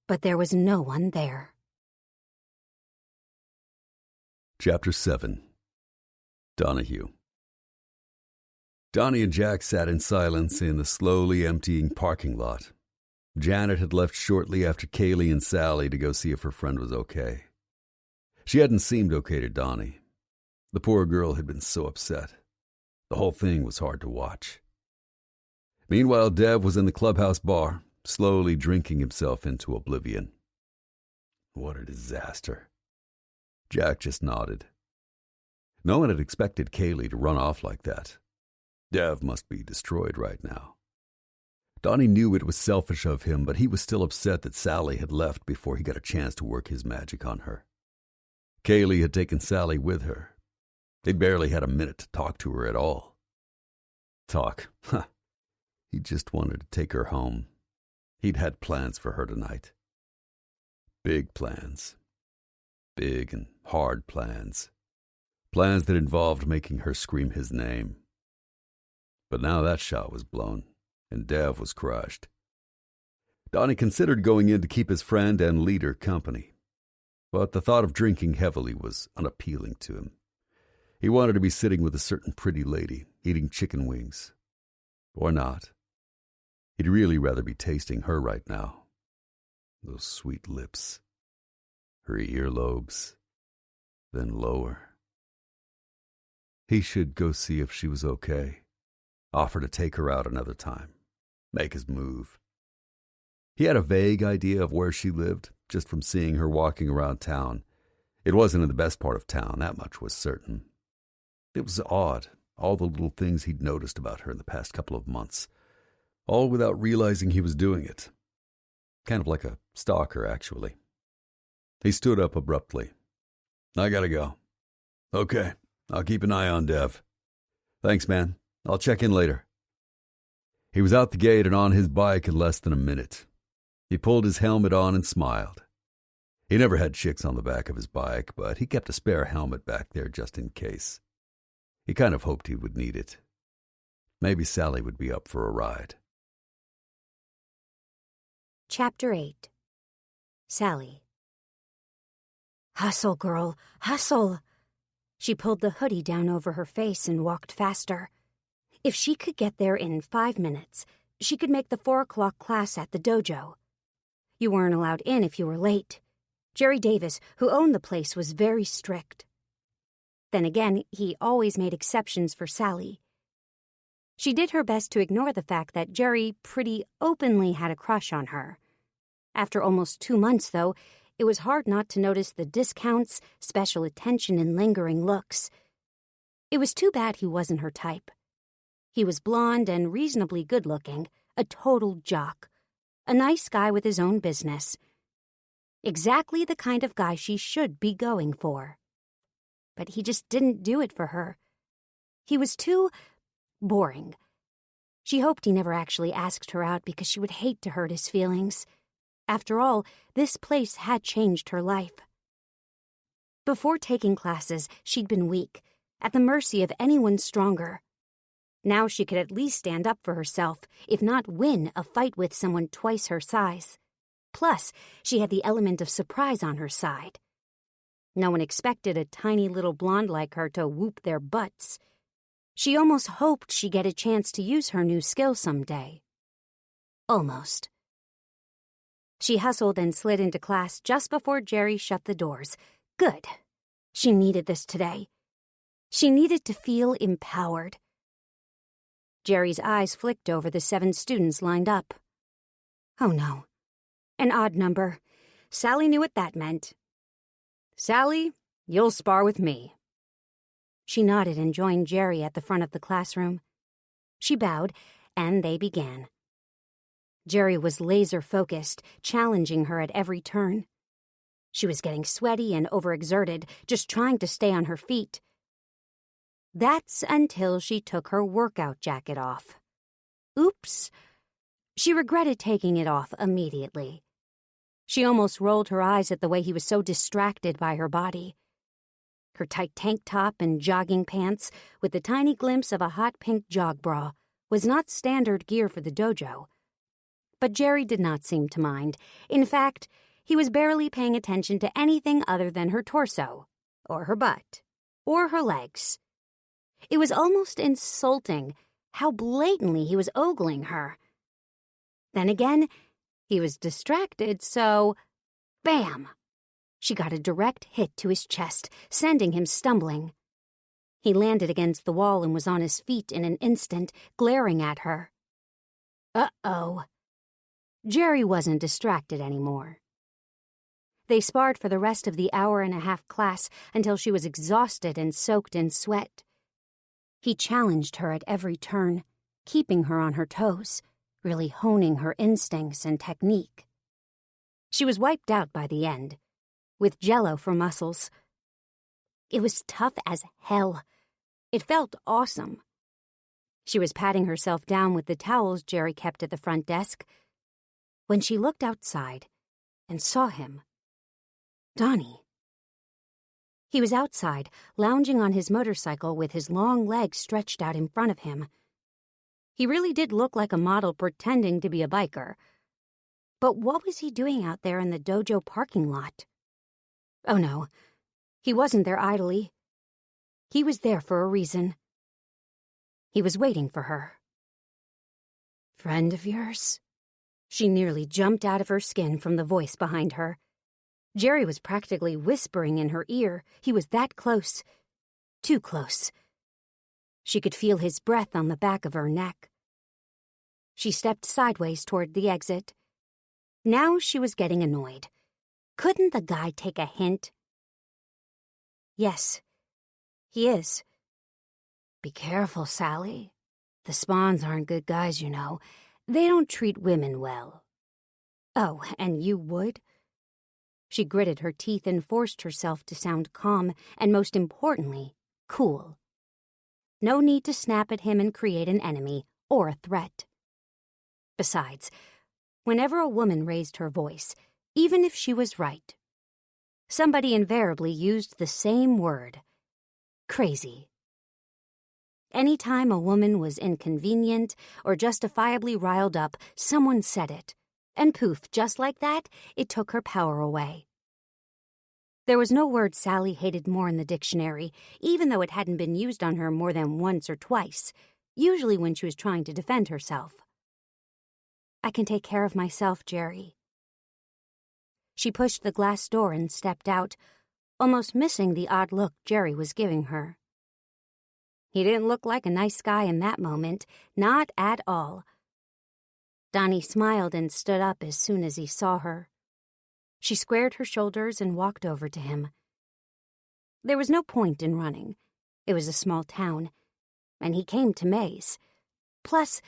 But there was no one there. Chapter 7. Donahue. Donnie and Jack sat in silence in the slowly emptying parking lot. Janet had left shortly after Kaylee and Sally to go see if her friend was okay. She hadn't seemed okay to Donnie. The poor girl had been so upset. The whole thing was hard to watch. Meanwhile, Dev was in the clubhouse bar, slowly drinking himself into oblivion. What a disaster. Jack just nodded. No one had expected Kaylee to run off like that. Dev must be destroyed right now. Donnie knew it was selfish of him, but he was still upset that Sally had left before he got a chance to work his magic on her. Kaylee had taken Sally with her. They'd barely had a minute to talk to her at all. Talk? Huh. He just wanted to take her home. He'd had plans for her tonight. Big plans. Big and hard plans. Plans that involved making her scream his name. But now that shot was blown, and Dev was crushed. Donnie considered going in to keep his friend and leader company, but the thought of drinking heavily was unappealing to him. He wanted to be sitting with a certain pretty lady, eating chicken wings. Or not. He'd really rather be tasting her right now. Those sweet lips. Her earlobes. Then lower. He should go see if she was okay. Offer to take her out another time. Make his move. He had a vague idea of where she lived, just from seeing her walking around town. It wasn't in the best part of town, that much was certain. It was odd, all the little things he'd noticed about her in the past couple of months, all without realizing he was doing it. Kind of like a stalker, actually. He stood up abruptly. I gotta go. Okay, I'll keep an eye on Dev. Thanks, man. I'll check in later. He was out the gate and on his bike in less than a minute. He pulled his helmet on and smiled. He never had chicks on the back of his bike, but he kept a spare helmet back there just in case. He kind of hoped he would need it. Maybe Sally would be up for a ride. Chapter 8. Sally. Hustle, girl, hustle. She pulled the hoodie down over her face and walked faster. If she could get there in 5 minutes, she could make the 4 o'clock class at the dojo. You weren't allowed in if you were late. Jerry Davis, who owned the place, was very strict. Then again, he always made exceptions for Sally. She did her best to ignore the fact that Jerry pretty openly had a crush on her. After almost 2 months, though, it was hard not to notice the discounts, special attention, and lingering looks. It was too bad he wasn't her type. He was blonde and reasonably good-looking, a total jock. A nice guy with his own business. Exactly the kind of guy she should be going for. But he just didn't do it for her. He was too boring. She hoped he never actually asked her out because she would hate to hurt his feelings. After all, this place had changed her life. Before taking classes, she'd been weak, at the mercy of anyone stronger. Now she could at least stand up for herself, if not win a fight with someone twice her size. Plus, she had the element of surprise on her side. No one expected a tiny little blonde like her to whoop their butts. She almost hoped she'd get a chance to use her new skill someday. Almost. She hustled and slid into class just before Jerry shut the doors. Good. She needed this today. She needed to feel empowered. Jerry's eyes flicked over the 7 students lined up. Oh no. An odd number. Sally knew what that meant. Sally, you'll spar with me. She nodded and joined Jerry at the front of the classroom. She bowed, and they began. Jerry was laser-focused, challenging her at every turn. She was getting sweaty and overexerted, just trying to stay on her feet. That's until she took her workout jacket off. Oops. She regretted taking it off immediately. She almost rolled her eyes at the way he was so distracted by her body. Her tight tank top and jogging pants, with the tiny glimpse of a hot pink jog bra, was not standard gear for the dojo. But Jerry did not seem to mind. In fact, he was barely paying attention to anything other than her torso, or her butt, or her legs. It was almost insulting how blatantly he was ogling her. Then again, he was distracted, so bam! She got a direct hit to his chest, sending him stumbling. He landed against the wall and was on his feet in an instant, glaring at her. Uh-oh. Jerry wasn't distracted anymore. They sparred for the rest of the hour-and-a-half class until she was exhausted and soaked in sweat. He challenged her at every turn, keeping her on her toes, really honing her instincts and technique. She was wiped out by the end, with jello for muscles. It was tough as hell. It felt awesome. She was patting herself down with the towels Jerry kept at the front desk when she looked outside and saw him. Donnie. He was outside, lounging on his motorcycle with his long legs stretched out in front of him. He really did look like a model pretending to be a biker. But what was he doing out there in the dojo parking lot? Oh no, he wasn't there idly. He was there for a reason. He was waiting for her. Friend of yours? She nearly jumped out of her skin from the voice behind her. Jerry was practically whispering in her ear. He was that close. Too close. She could feel his breath on the back of her neck. She stepped sideways toward the exit. Now she was getting annoyed. Couldn't the guy take a hint? Yes, he is. Be careful, Sally. The Spawns aren't good guys, you know. They don't treat women well. Oh, and you would? She gritted her teeth and forced herself to sound calm and, most importantly, cool. No need to snap at him and create an enemy or a threat. Besides, whenever a woman raised her voice, even if she was right, somebody invariably used the same word: crazy. Any time a woman was inconvenient or justifiably riled up, someone said it. And poof, just like that, it took her power away. There was no word Sally hated more in the dictionary, even though it hadn't been used on her more than once or twice, usually when she was trying to defend herself. I can take care of myself, Jerry. She pushed the glass door and stepped out, almost missing the odd look Jerry was giving her. He didn't look like a nice guy in that moment, not at all. Donnie smiled and stood up as soon as he saw her. She squared her shoulders and walked over to him. There was no point in running. It was a small town, and he came to May's. Plus,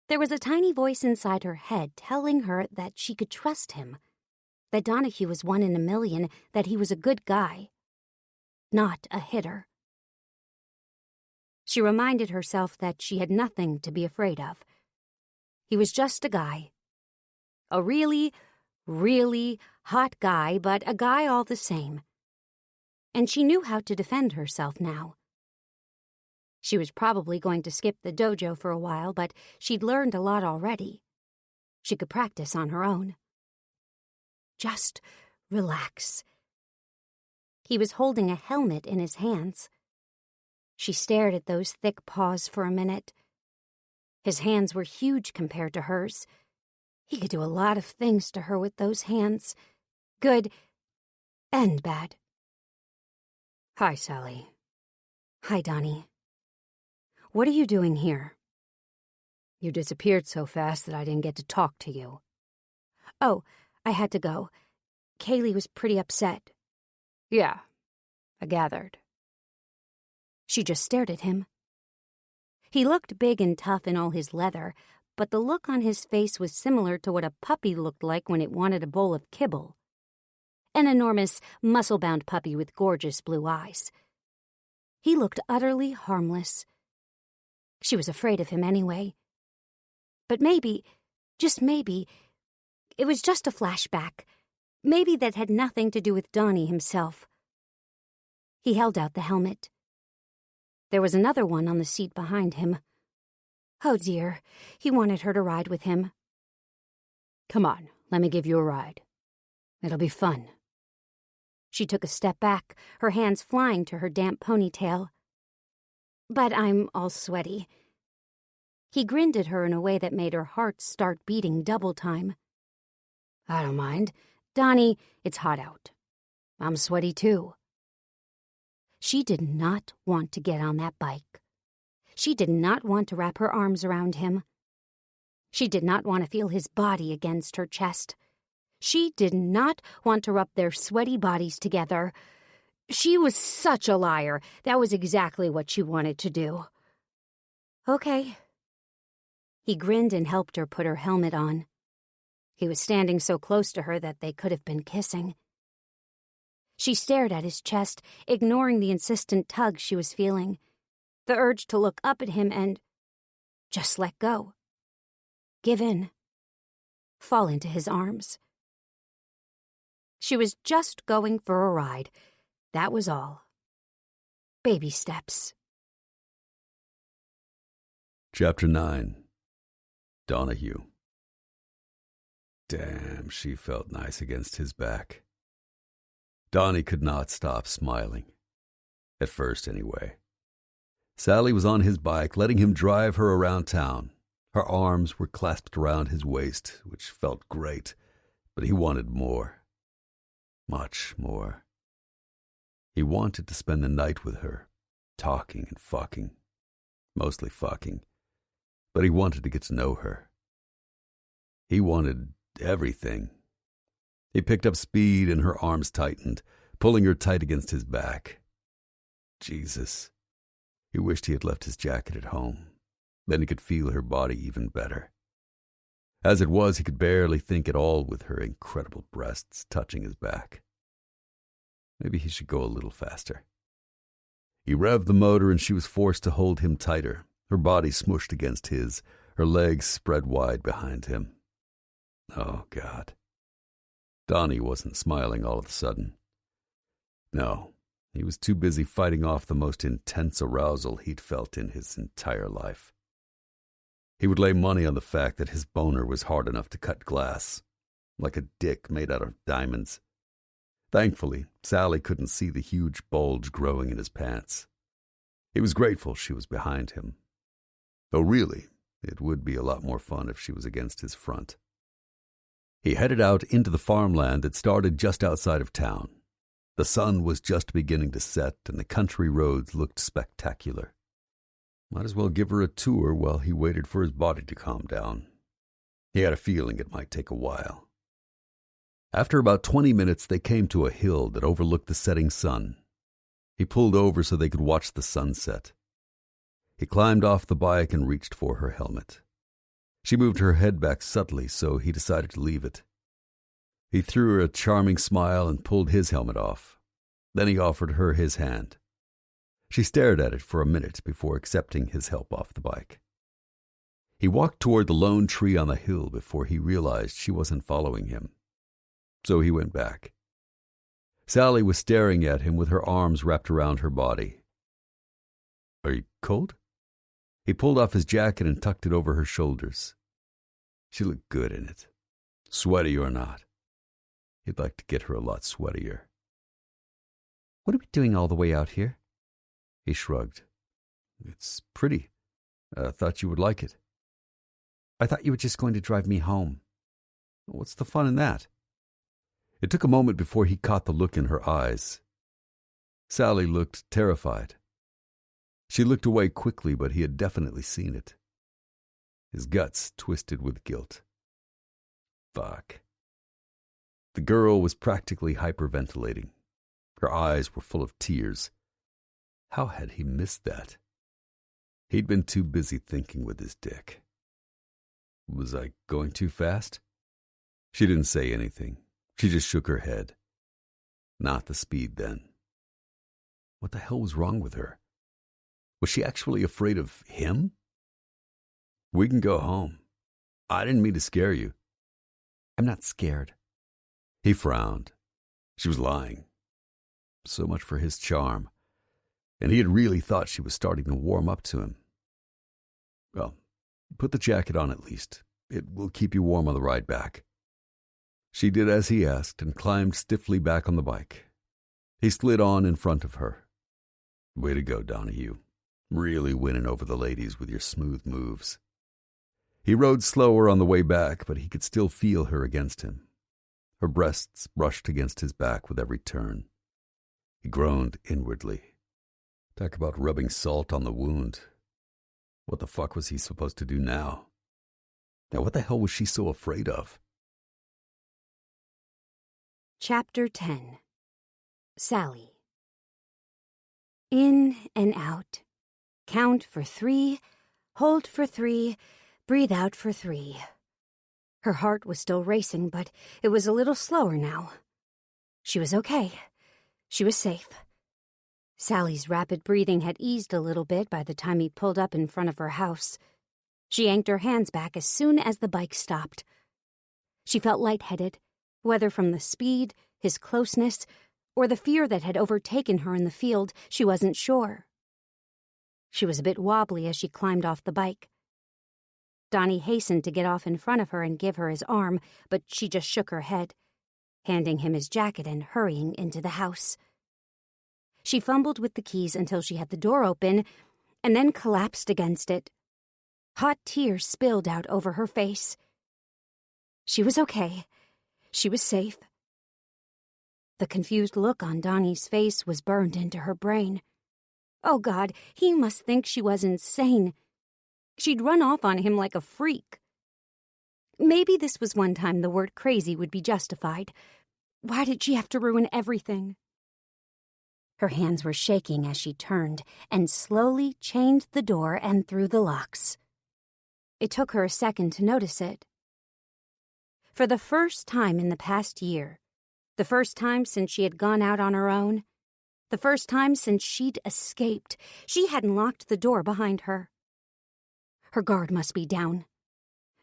there was a tiny voice inside her head telling her that she could trust him, that Donahue was 1 in a million, that he was a good guy, not a hitter. She reminded herself that she had nothing to be afraid of. He was just a guy. A really, really hot guy, but a guy all the same. And she knew how to defend herself now. She was probably going to skip the dojo for a while, but she'd learned a lot already. She could practice on her own. Just relax. He was holding a helmet in his hands. She stared at those thick paws for a minute. His hands were huge compared to hers. He could do a lot of things to her with those hands. Good and bad. Hi, Sally. Hi, Donnie. What are you doing here? You disappeared so fast that I didn't get to talk to you. Oh, I had to go. Kaylee was pretty upset. Yeah, I gathered. She just stared at him. He looked big and tough in all his leather, but the look on his face was similar to what a puppy looked like when it wanted a bowl of kibble. an enormous, muscle-bound puppy with gorgeous blue eyes. He looked utterly harmless. She was afraid of him anyway. But maybe, just maybe, it was just a flashback. Maybe that had nothing to do with Donnie himself. He held out the helmet. There was another one on the seat behind him. Oh dear, he wanted her to ride with him. "Come on, let me give you a ride. It'll be fun." She took a step back, her hands flying to her damp ponytail. "But I'm all sweaty." He grinned at her in a way that made her heart start beating double time. "I don't mind. Donnie, it's hot out. I'm sweaty too." She did not want to get on that bike. She did not want to wrap her arms around him. She did not want to feel his body against her chest. She did not want to rub their sweaty bodies together. She was such a liar. That was exactly what she wanted to do. "Okay." He grinned and helped her put her helmet on. He was standing so close to her that they could have been kissing. She stared at his chest, ignoring the insistent tug she was feeling, the urge to look up at him and just let go. Give in. Fall into his arms. She was just going for a ride. That was all. Baby steps. Chapter 9. Donahue. Damn, she felt nice against his back. Donnie could not stop smiling. At first, anyway. Sally was on his bike, letting him drive her around town. Her arms were clasped around his waist, which felt great, but he wanted more. Much more. He wanted to spend the night with her, talking and fucking. Mostly fucking. But he wanted to get to know her. He wanted everything. He picked up speed and her arms tightened, pulling her tight against his back. Jesus. He wished he had left his jacket at home. Then he could feel her body even better. As it was, he could barely think at all with her incredible breasts touching his back. Maybe he should go a little faster. He revved the motor and she was forced to hold him tighter, her body smushed against his, her legs spread wide behind him. Oh, God. Donnie wasn't smiling all of a sudden. No, he was too busy fighting off the most intense arousal he'd felt in his entire life. He would lay money on the fact that his boner was hard enough to cut glass, like a dick made out of diamonds. Thankfully, Sally couldn't see the huge bulge growing in his pants. He was grateful she was behind him. Though really, it would be a lot more fun if she was against his front. He headed out into the farmland that started just outside of town. The sun was just beginning to set, and the country roads looked spectacular. Might as well give her a tour while he waited for his body to calm down. He had a feeling it might take a while. After about 20 minutes, they came to a hill that overlooked the setting sun. He pulled over so they could watch the sunset. He climbed off the bike and reached for her helmet. She moved her head back subtly, so he decided to leave it. He threw her a charming smile and pulled his helmet off. Then he offered her his hand. She stared at it for a minute before accepting his help off the bike. He walked toward the lone tree on the hill before he realized she wasn't following him. So he went back. Sally was staring at him with her arms wrapped around her body. "Are you cold?" He pulled off his jacket and tucked it over her shoulders. She looked good in it, sweaty or not. He'd like to get her a lot sweatier. "What are we doing all the way out here?" He shrugged. "It's pretty. I thought you would like it." "I thought you were just going to drive me home." "What's the fun in that?" It took a moment before he caught the look in her eyes. Sally looked terrified. She looked away quickly, but he had definitely seen it. His guts twisted with guilt. Fuck. The girl was practically hyperventilating. Her eyes were full of tears. How had he missed that? He'd been too busy thinking with his dick. Was I going too fast? She didn't say anything. She just shook her head. Not the speed, then. What the hell was wrong with her? Was she actually afraid of him? We can go home. I didn't mean to scare you. I'm not scared. He frowned. She was lying. So much for his charm. And he had really thought she was starting to warm up to him. Well, put the jacket on at least. It will keep you warm on the ride back. She did as he asked and climbed stiffly back on the bike. He slid on in front of her. Way to go, Donahue. Really winning over the ladies with your smooth moves. He rode slower on the way back, but he could still feel her against him. Her breasts brushed against his back with every turn. He groaned inwardly. Talk about rubbing salt on the wound. What the fuck was he supposed to do now? Now what the hell was she so afraid of? Chapter 10. Sally. In and out. Count for 3, hold for 3, breathe out for 3. Her heart was still racing, but it was a little slower now. She was okay. She was safe. Sally's rapid breathing had eased a little bit by the time he pulled up in front of her house. She yanked her hands back as soon as the bike stopped. She felt lightheaded, whether from the speed, his closeness, or the fear that had overtaken her in the field, she wasn't sure. She was a bit wobbly as she climbed off the bike. Donnie hastened to get off in front of her and give her his arm, but she just shook her head, handing him his jacket and hurrying into the house. She fumbled with the keys until she had the door open, and then collapsed against it. Hot tears spilled out over her face. She was okay. She was safe. The confused look on Donnie's face was burned into her brain. Oh, God, he must think she was insane. She'd run off on him like a freak. Maybe this was one time the word crazy would be justified. Why did she have to ruin everything? Her hands were shaking as she turned and slowly chained the door and threw the locks. It took her a second to notice it. For the first time in the past year, the first time since she had gone out on her own, the first time since she'd escaped, she hadn't locked the door behind her. Her guard must be down.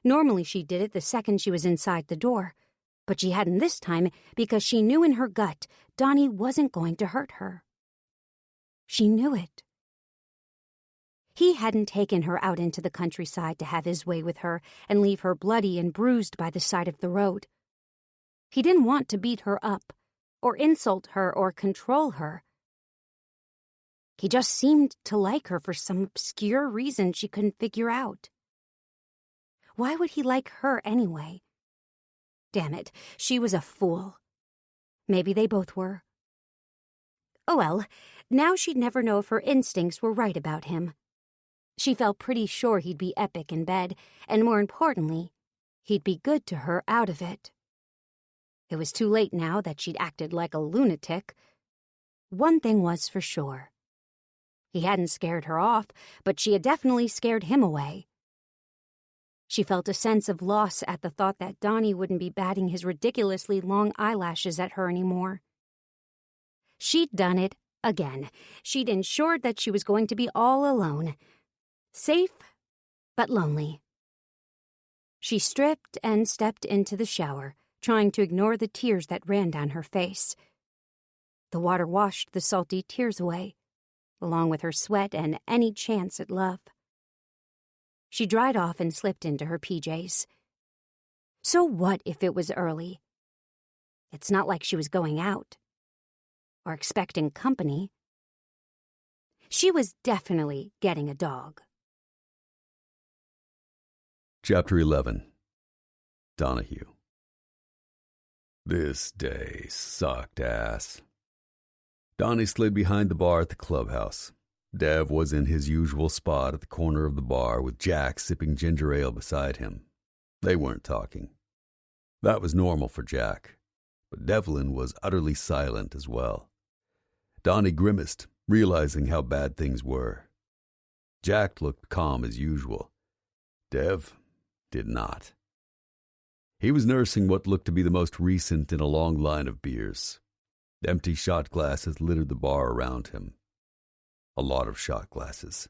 Normally she did it the second she was inside the door, but she hadn't this time because she knew in her gut Donnie wasn't going to hurt her. She knew it. He hadn't taken her out into the countryside to have his way with her and leave her bloody and bruised by the side of the road. He didn't want to beat her up, or insult her, or control her. He just seemed to like her for some obscure reason she couldn't figure out. Why would he like her anyway? Damn it, she was a fool. Maybe they both were. Oh well, now she'd never know if her instincts were right about him. She felt pretty sure he'd be epic in bed, and more importantly, he'd be good to her out of it. It was too late now that she'd acted like a lunatic. One thing was for sure. He hadn't scared her off, but she had definitely scared him away. She felt a sense of loss at the thought that Donnie wouldn't be batting his ridiculously long eyelashes at her anymore. She'd done it again. She'd ensured that she was going to be all alone. Safe, but lonely. She stripped and stepped into the shower, trying to ignore the tears that ran down her face. The water washed the salty tears away, along with her sweat and any chance at love. She dried off and slipped into her PJs. So what if it was early? It's not like she was going out or expecting company. She was definitely getting a dog. Chapter 11. Donahue. This day sucked ass. Donnie slid behind the bar at the clubhouse. Dev was in his usual spot at the corner of the bar with Jack sipping ginger ale beside him. They weren't talking. That was normal for Jack, but Devlin was utterly silent as well. Donnie grimaced, realizing how bad things were. Jack looked calm as usual. Dev did not. He was nursing what looked to be the most recent in a long line of beers. Empty shot glasses littered the bar around him. A lot of shot glasses.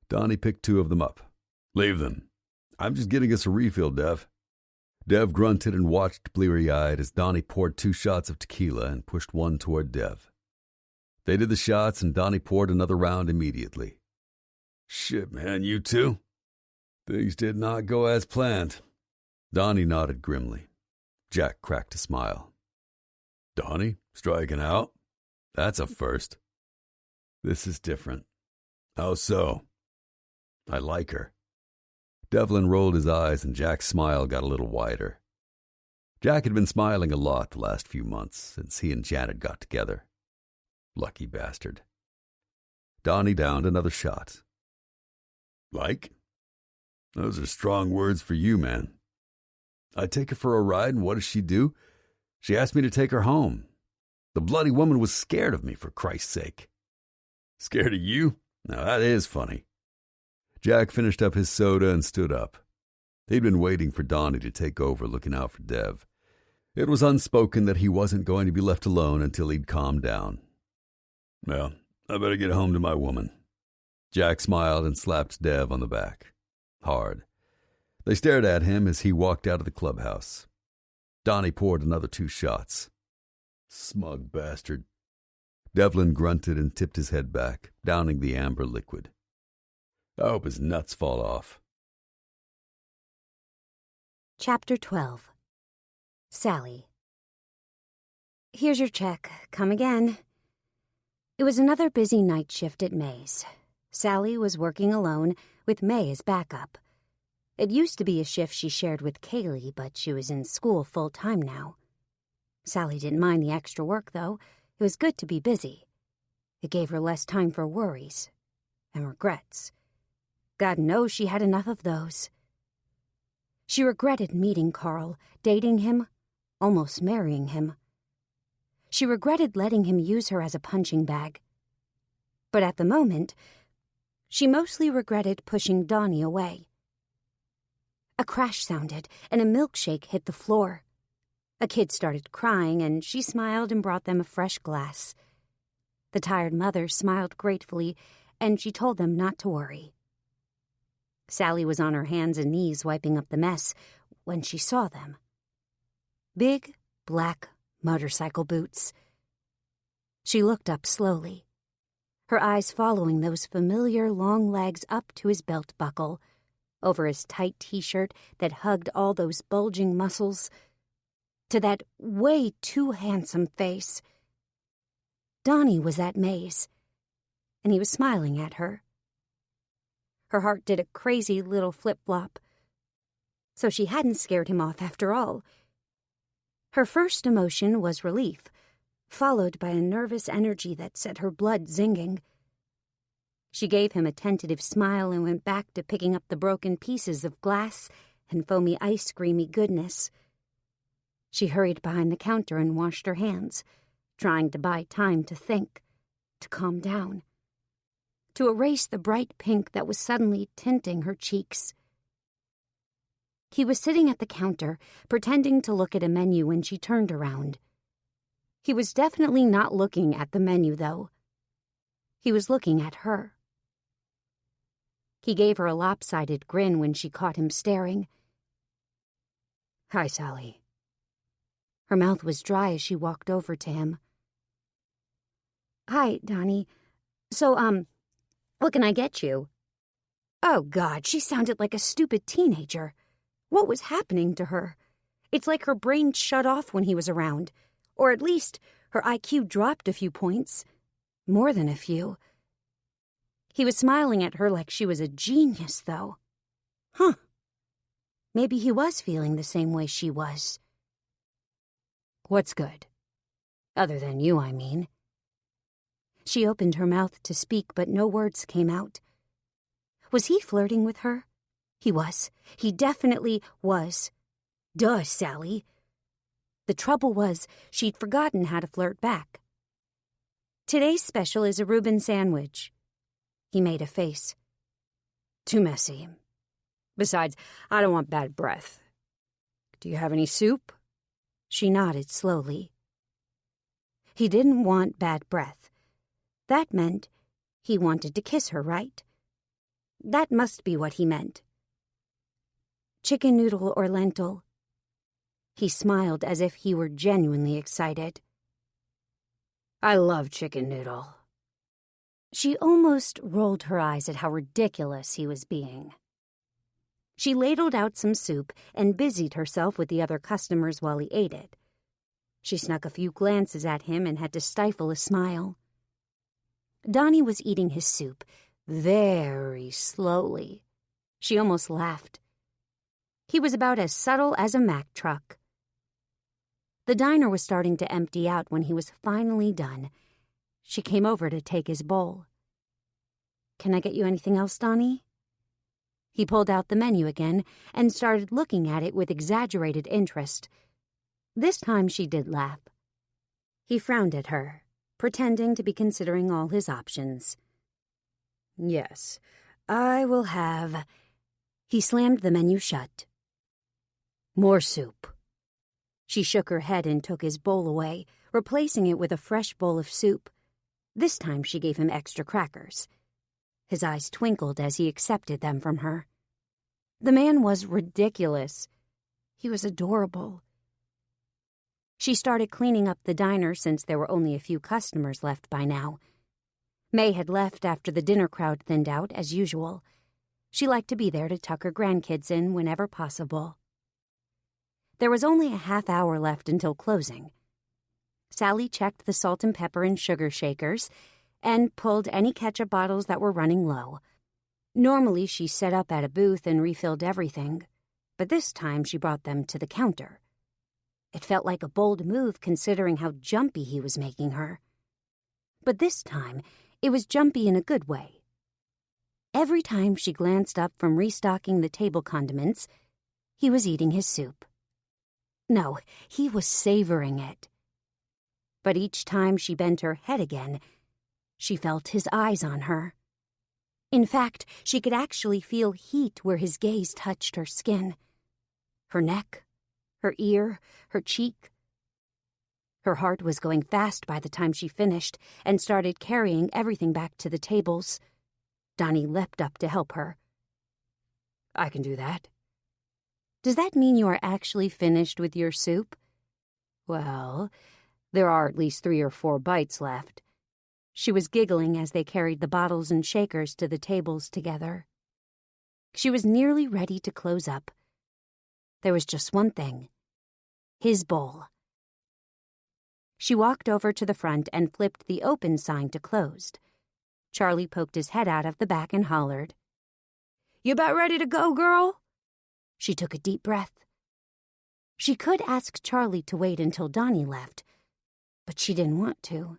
Donnie picked 2 of them up. "Leave them. I'm just getting us a refill, Dev." Dev grunted and watched bleary-eyed as Donnie poured 2 shots of tequila and pushed one toward Dev. They did the shots, and Donnie poured another round immediately. "Shit, man, you too?" "Things did not go as planned." Donnie nodded grimly. Jack cracked a smile. "Donnie, striking out? That's a first." "This is different." "How so?" "I like her." Devlin rolled his eyes, and Jack's smile got a little wider. Jack had been smiling a lot the last few months since he and Janet got together. Lucky bastard. Donnie downed another shot. "Like? Those are strong words for you, man." "I take her for a ride, and what does she do? She asked me to take her home. The bloody woman was scared of me, for Christ's sake." "Scared of you? Now that is funny." Jack finished up his soda and stood up. He'd been waiting for Donnie to take over looking out for Dev. It was unspoken that he wasn't going to be left alone until he'd calmed down. "Well, I better get home to my woman." Jack smiled and slapped Dev on the back. Hard. They stared at him as he walked out of the clubhouse. Donnie poured another 2 shots. "Smug bastard." Devlin grunted and tipped his head back, downing the amber liquid. "I hope his nuts fall off." Chapter 12. Sally. "Here's your check. Come again." It was another busy night shift at May's. Sally was working alone, with May as backup. It used to be a shift she shared with Kaylee, but she was in school full-time now. Sally didn't mind the extra work, though. It was good to be busy. It gave her less time for worries and regrets. God knows she had enough of those. She regretted meeting Carl, dating him, almost marrying him. She regretted letting him use her as a punching bag. But at the moment, she mostly regretted pushing Donnie away. A crash sounded, and a milkshake hit the floor. A kid started crying, and she smiled and brought them a fresh glass. The tired mother smiled gratefully, and she told them not to worry. Sally was on her hands and knees wiping up the mess when she saw them. Big, black motorcycle boots. She looked up slowly, her eyes following those familiar long legs up to his belt buckle, over his tight T-shirt that hugged all those bulging muscles, to that way too handsome face. Donnie was at May's, and he was smiling at her. Her heart did a crazy little flip-flop. So she hadn't scared him off after all. Her first emotion was relief, followed by a nervous energy that set her blood zinging. She gave him a tentative smile and went back to picking up the broken pieces of glass and foamy ice creamy goodness. She hurried behind the counter and washed her hands, trying to buy time to think, to calm down, to erase the bright pink that was suddenly tinting her cheeks. He was sitting at the counter, pretending to look at a menu when she turned around. He was definitely not looking at the menu, though. He was looking at her. He gave her a lopsided grin when she caught him staring. "Hi, Sally." Her mouth was dry as she walked over to him. "Hi, Donnie. So, what can I get you?" Oh, God, she sounded like a stupid teenager. What was happening to her? It's like her brain shut off when he was around. Or at least, her IQ dropped a few points. More than a few. He was smiling at her like she was a genius, though. Huh. Maybe he was feeling the same way she was. "What's good? Other than you, I mean." She opened her mouth to speak, but no words came out. Was he flirting with her? He was. He definitely was. Duh, Sally. The trouble was, she'd forgotten how to flirt back. "Today's special is a Reuben sandwich." He made a face. "Too messy. Besides, I don't want bad breath. Do you have any soup?" She nodded slowly. He didn't want bad breath. That meant he wanted to kiss her, right? That must be what he meant. Chicken noodle or lentil? He smiled as if he were genuinely excited. I love chicken noodle. She almost rolled her eyes at how ridiculous he was being. She ladled out some soup and busied herself with the other customers while he ate it. She snuck a few glances at him and had to stifle a smile. Donnie was eating his soup very slowly. She almost laughed. He was about as subtle as a Mack truck. The diner was starting to empty out when he was finally done. She came over to take his bowl. Can I get you anything else, Donnie? He pulled out the menu again and started looking at it with exaggerated interest. This time she did laugh. He frowned at her, pretending to be considering all his options. Yes, I will have... He slammed the menu shut. More soup. She shook her head and took his bowl away, replacing it with a fresh bowl of soup. This time she gave him extra crackers. His eyes twinkled as he accepted them from her. The man was ridiculous. He was adorable. She started cleaning up the diner since there were only a few customers left by now. May had left after the dinner crowd thinned out, as usual. She liked to be there to tuck her grandkids in whenever possible. There was only a half hour left until closing. Sally checked the salt and pepper and sugar shakers and pulled any ketchup bottles that were running low. Normally, she set up at a booth and refilled everything, but this time she brought them to the counter. It felt like a bold move considering how jumpy he was making her. But this time, it was jumpy in a good way. Every time she glanced up from restocking the table condiments, he was eating his soup. No, he was savoring it. But each time she bent her head again, she felt his eyes on her. In fact, she could actually feel heat where his gaze touched her skin. Her neck, her ear, her cheek. Her heart was going fast by the time she finished and started carrying everything back to the tables. Donnie leapt up to help her. I can do that. Does that mean you are actually finished with your soup? Well, there are at least 3 or 4 bites left. She was giggling as they carried the bottles and shakers to the tables together. She was nearly ready to close up. There was just one thing. His bowl. She walked over to the front and flipped the open sign to closed. Charlie poked his head out of the back and hollered. You about ready to go, girl? She took a deep breath. She could ask Charlie to wait until Donnie left, but she didn't want to.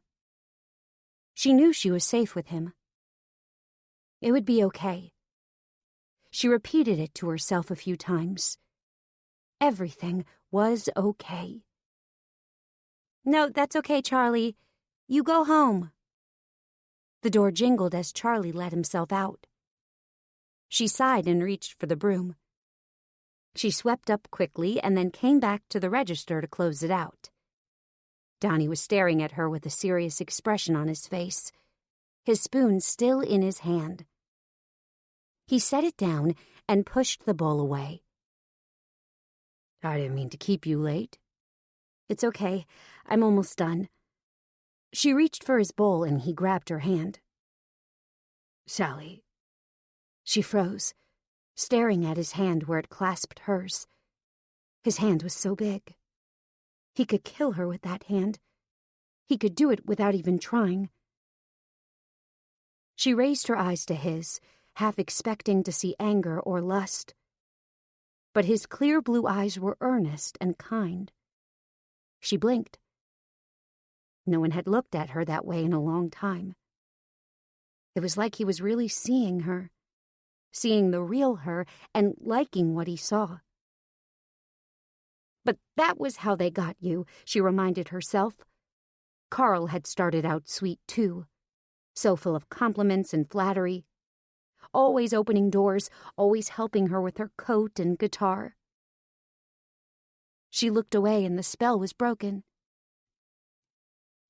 She knew she was safe with him. It would be okay. She repeated it to herself a few times. Everything was okay. No, that's okay, Charlie. You go home. The door jingled as Charlie let himself out. She sighed and reached for the broom. She swept up quickly and then came back to the register to close it out. Donnie was staring at her with a serious expression on his face, his spoon still in his hand. He set it down and pushed the bowl away. I didn't mean to keep you late. It's okay. I'm almost done. She reached for his bowl and he grabbed her hand. Sally. She froze, staring at his hand where it clasped hers. His hand was so big. He could kill her with that hand. He could do it without even trying. She raised her eyes to his, half expecting to see anger or lust. But his clear blue eyes were earnest and kind. She blinked. No one had looked at her that way in a long time. It was like he was really seeing her, seeing the real her and liking what he saw. But that was how they got you, she reminded herself. Carl had started out sweet too, so full of compliments and flattery, always opening doors, always helping her with her coat and guitar. She looked away and the spell was broken.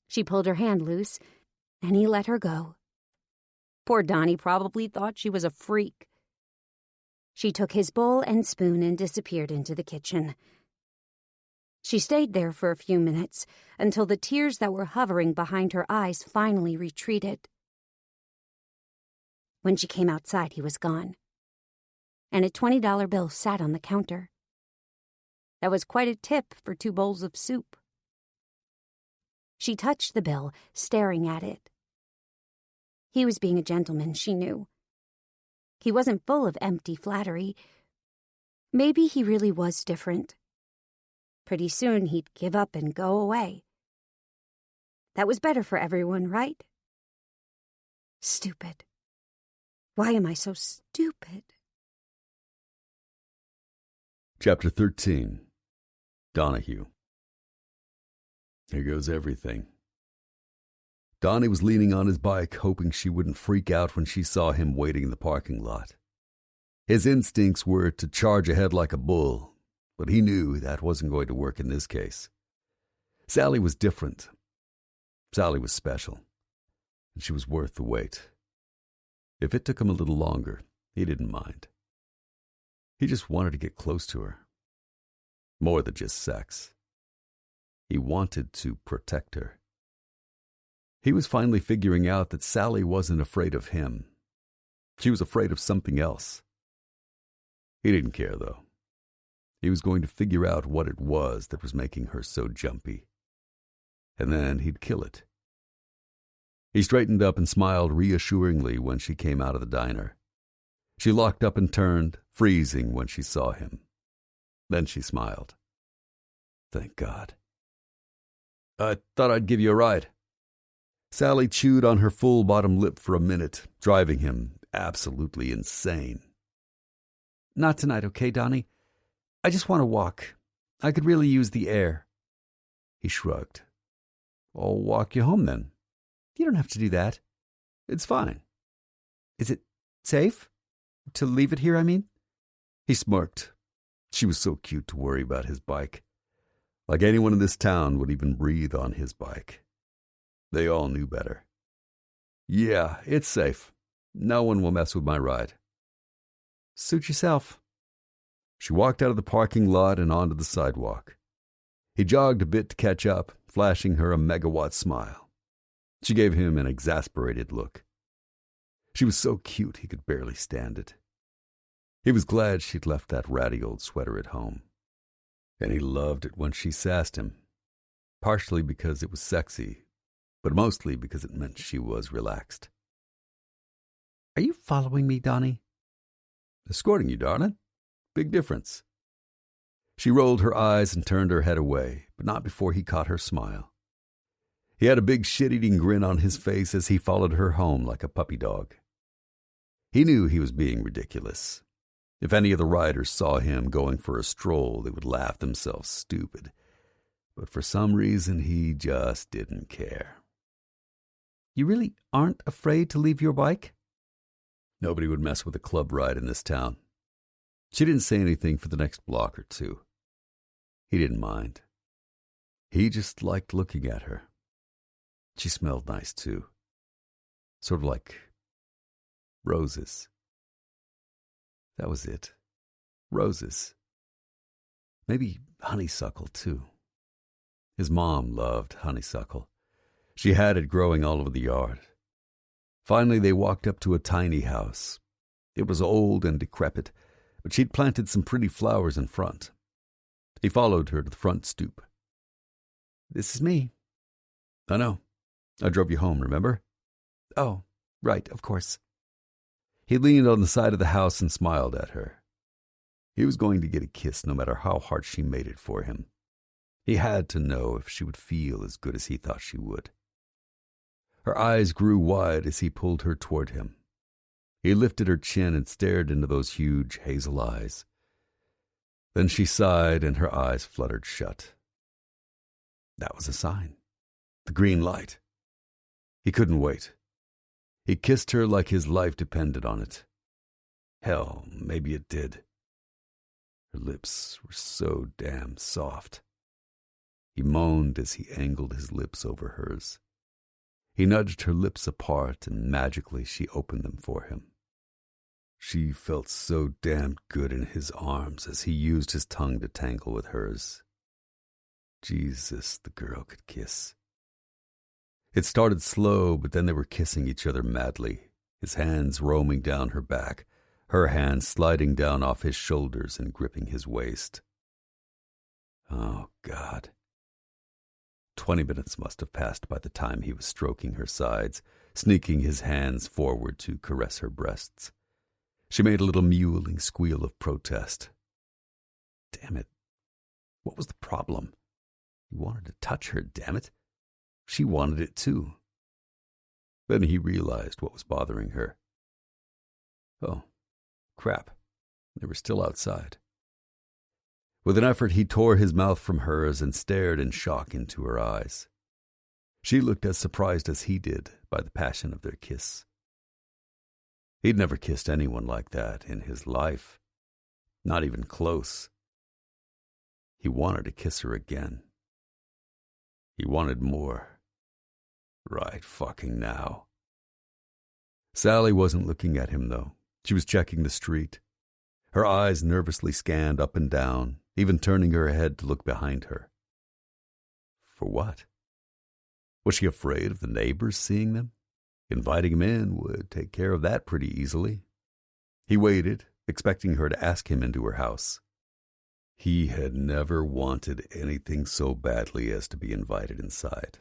She pulled her hand loose, and he let her go. Poor Donnie probably thought she was a freak. She took his bowl and spoon and disappeared into the kitchen. She stayed there for a few minutes until the tears that were hovering behind her eyes finally retreated. When she came outside, he was gone, and a $20 bill sat on the counter. That was quite a tip for 2 bowls of soup. She touched the bill, staring at it. He was being a gentleman, she knew. He wasn't full of empty flattery. Maybe he really was different. Pretty soon he'd give up and go away. That was better for everyone, right? Stupid. Why am I so stupid? Chapter 13. Donahue. Here goes everything. Donnie was leaning on his bike, hoping she wouldn't freak out when she saw him waiting in the parking lot. His instincts were to charge ahead like a bull, but he knew that wasn't going to work in this case. Sally was different. Sally was special, and she was worth the wait. If it took him a little longer, he didn't mind. He just wanted to get close to her. More than just sex. He wanted to protect her. He was finally figuring out that Sally wasn't afraid of him. She was afraid of something else. He didn't care, though. He was going to figure out what it was that was making her so jumpy. And then he'd kill it. He straightened up and smiled reassuringly when she came out of the diner. She locked up and turned, freezing when she saw him. Then she smiled. Thank God. I thought I'd give you a ride. Sally chewed on her full bottom lip for a minute, driving him absolutely insane. Not tonight, okay, Donnie? I just want to walk. I could really use the air. He shrugged. I'll walk you home then. You don't have to do that. It's fine. Is it safe? To leave it here, I mean? He smirked. She was so cute to worry about his bike. Like anyone in this town would even breathe on his bike. They all knew better. Yeah, it's safe. No one will mess with my ride. Suit yourself. She walked out of the parking lot and onto the sidewalk. He jogged a bit to catch up, flashing her a megawatt smile. She gave him an exasperated look. She was so cute he could barely stand it. He was glad she'd left that ratty old sweater at home. And he loved it when she sassed him, partially because it was sexy, but mostly because it meant she was relaxed. Are you following me, Donnie? Escorting you, darling. Big difference. She rolled her eyes and turned her head away, but not before he caught her smile. He had a big shit-eating grin on his face as he followed her home like a puppy dog. He knew he was being ridiculous. If any of the riders saw him going for a stroll, they would laugh themselves stupid. But for some reason, he just didn't care. You really aren't afraid to leave your bike? Nobody would mess with a club ride in this town. She didn't say anything for the next block or two. He didn't mind. He just liked looking at her. She smelled nice, too. Sort of like roses. That was it. Roses. Maybe honeysuckle, too. His mom loved honeysuckle. She had it growing all over the yard. Finally, they walked up to a tiny house. It was old and decrepit, but she'd planted some pretty flowers in front. He followed her to the front stoop. This is me. I know. I drove you home, remember? Oh, right, of course. He leaned on the side of the house and smiled at her. He was going to get a kiss no matter how hard she made it for him. He had to know if she would feel as good as he thought she would. Her eyes grew wide as he pulled her toward him. He lifted her chin and stared into those huge hazel eyes. Then she sighed and her eyes fluttered shut. That was a sign. The green light. He couldn't wait. He kissed her like his life depended on it. Hell, maybe it did. Her lips were so damn soft. He moaned as he angled his lips over hers. He nudged her lips apart, and magically she opened them for him. She felt so damned good in his arms as he used his tongue to tangle with hers. Jesus, the girl could kiss. It started slow, but then they were kissing each other madly, his hands roaming down her back, her hands sliding down off his shoulders and gripping his waist. Oh, God. 20 minutes must have passed by the time he was stroking her sides, sneaking his hands forward to caress her breasts. She made a little mewling squeal of protest. Damn it. What was the problem? He wanted to touch her, damn it. She wanted it too. Then he realized what was bothering her. Oh, crap. They were still outside. With an effort, he tore his mouth from hers and stared in shock into her eyes. She looked as surprised as he did by the passion of their kiss. He'd never kissed anyone like that in his life, not even close. He wanted to kiss her again. He wanted more. Right fucking now. Sally wasn't looking at him, though. She was checking the street. Her eyes nervously scanned up and down, even turning her head to look behind her. For what? Was she afraid of the neighbors seeing them? Inviting him in would take care of that pretty easily. He waited, expecting her to ask him into her house. He had never wanted anything so badly as to be invited inside,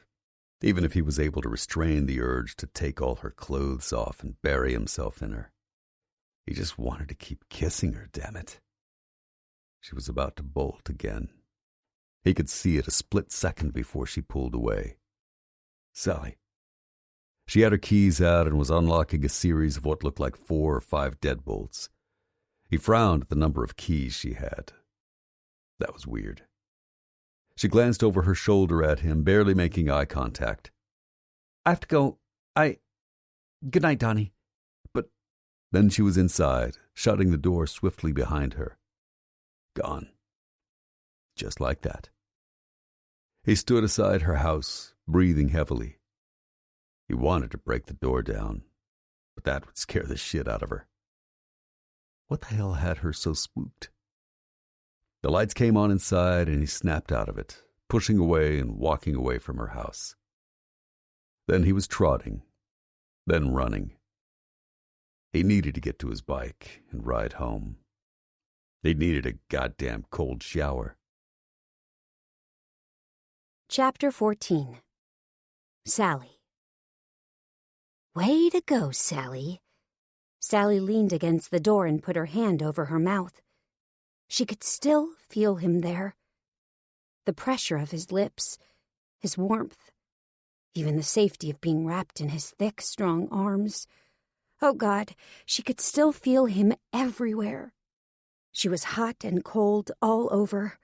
even if he was able to restrain the urge to take all her clothes off and bury himself in her. He just wanted to keep kissing her, damn it. She was about to bolt again. He could see it a split second before she pulled away. Sally. She had her keys out and was unlocking a series of what looked like 4 or 5 deadbolts. He frowned at the number of keys she had. That was weird. She glanced over her shoulder at him, barely making eye contact. I have to go. Good night, Donnie. But then she was inside, shutting the door swiftly behind her. Gone. Just like that. He stood aside her house, breathing heavily. He wanted to break the door down, but that would scare the shit out of her. What the hell had her so spooked? The lights came on inside, and he snapped out of it, pushing away and walking away from her house. Then he was trotting, then running. He needed to get to his bike and ride home. He needed a goddamn cold shower. Chapter 14. Sally. Way to go, Sally. Sally leaned against the door and put her hand over her mouth. She could still feel him there. The pressure of his lips, his warmth, even the safety of being wrapped in his thick, strong arms. Oh, God, she could still feel him everywhere. She was hot and cold all over.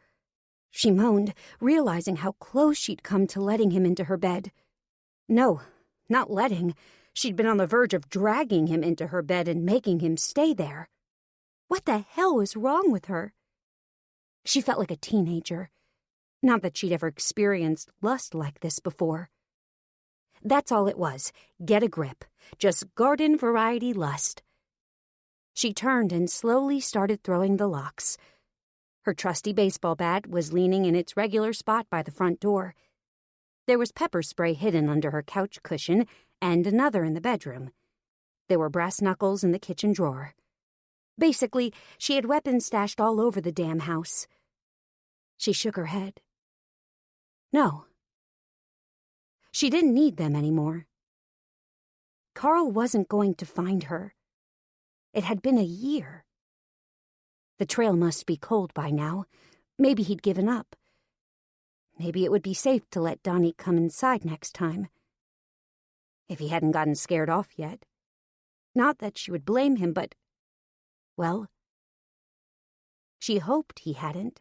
She moaned, realizing how close she'd come to letting him into her bed. No, not letting. She'd been on the verge of dragging him into her bed and making him stay there. What the hell was wrong with her? She felt like a teenager. Not that she'd ever experienced lust like this before. That's all it was. Get a grip. Just garden variety lust. She turned and slowly started throwing the locks. Her trusty baseball bat was leaning in its regular spot by the front door. There was pepper spray hidden under her couch cushion and another in the bedroom. There were brass knuckles in the kitchen drawer. Basically, she had weapons stashed all over the damn house. She shook her head. No. She didn't need them anymore. Carl wasn't going to find her. It had been a year. The trail must be cold by now. Maybe he'd given up. Maybe it would be safe to let Donnie come inside next time. If he hadn't gotten scared off yet. Not that she would blame him, but, well, she hoped he hadn't.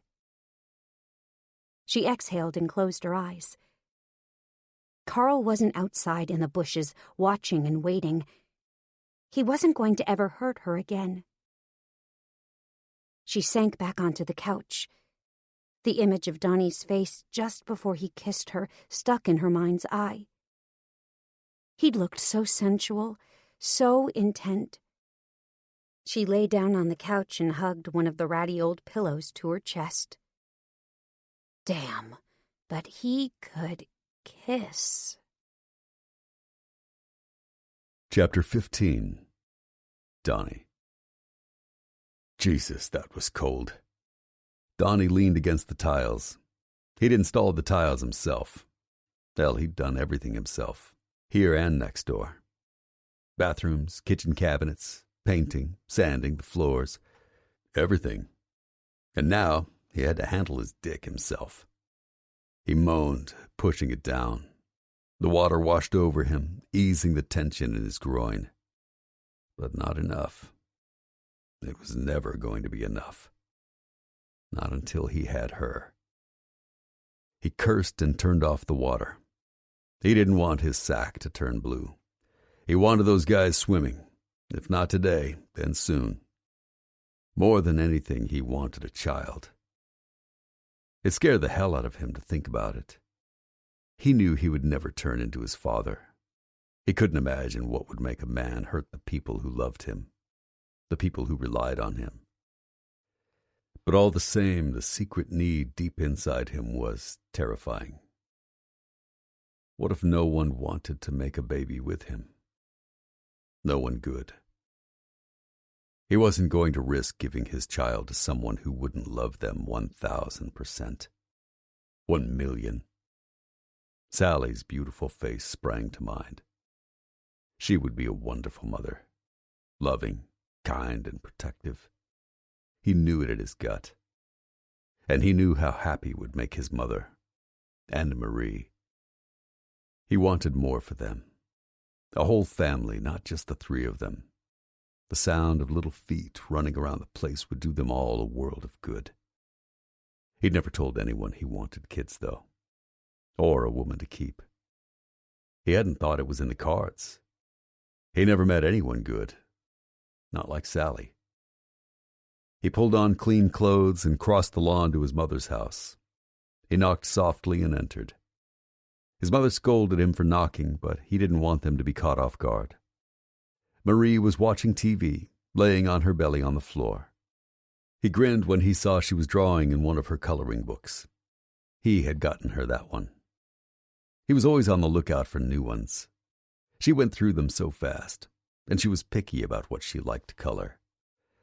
She exhaled and closed her eyes. Carl wasn't outside in the bushes, watching and waiting. He wasn't going to ever hurt her again. She sank back onto the couch. the image of Donnie's face just before he kissed her stuck in her mind's eye. He'd looked so sensual, so intent. She lay down on the couch and hugged one of the ratty old pillows to her chest. Damn, but he could kiss. Chapter 15. Donnie. Jesus, that was cold. Donnie leaned against the tiles. He'd installed the tiles himself. Hell, he'd done everything himself, here and next door. Bathrooms, kitchen cabinets, painting, sanding the floors, everything. And now he had to handle his dick himself. He moaned, pushing it down. The water washed over him, easing the tension in his groin. But not enough. It was never going to be enough. Not until he had her. He cursed and turned off the water. He didn't want his sack to turn blue. He wanted those guys swimming. If not today, then soon. More than anything, he wanted a child. It scared the hell out of him to think about it. He knew he would never turn into his father. He couldn't imagine what would make a man hurt the people who loved him, the people who relied on him. But all the same, the secret need deep inside him was terrifying. What if no one wanted to make a baby with him? No one good. He wasn't going to risk giving his child to someone who wouldn't love them 1,000%. 1,000,000. Sally's beautiful face sprang to mind. She would be a wonderful mother, loving, kind, and protective. He knew it in his gut. And he knew how happy would make his mother, and Marie. He wanted more for them. A whole family, not just the three of them. The sound of little feet running around the place would do them all a world of good. He'd never told anyone he wanted kids, though. Or a woman to keep. He hadn't thought it was in the cards. He never met anyone good. Not like Sally. He pulled on clean clothes and crossed the lawn to his mother's house. He knocked softly and entered. His mother scolded him for knocking, but he didn't want them to be caught off guard. Marie was watching TV, laying on her belly on the floor. He grinned when he saw she was drawing in one of her coloring books. He had gotten her that one. He was always on the lookout for new ones. She went through them so fast, and she was picky about what she liked to color.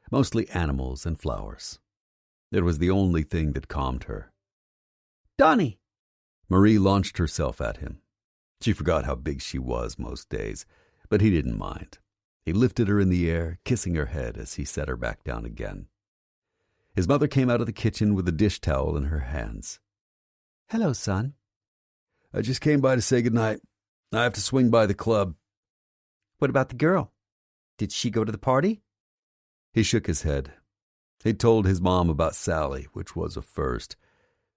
Mostly animals and flowers. It was the only thing that calmed her. Donnie! Marie launched herself at him. She forgot how big she was most days, but he didn't mind. He lifted her in the air, kissing her head as he set her back down again. His mother came out of the kitchen with a dish towel in her hands. Hello, son. I just came by to say goodnight. I have to swing by the club. What about the girl? Did she go to the party? He shook his head. He'd told his mom about Sally, which was a first.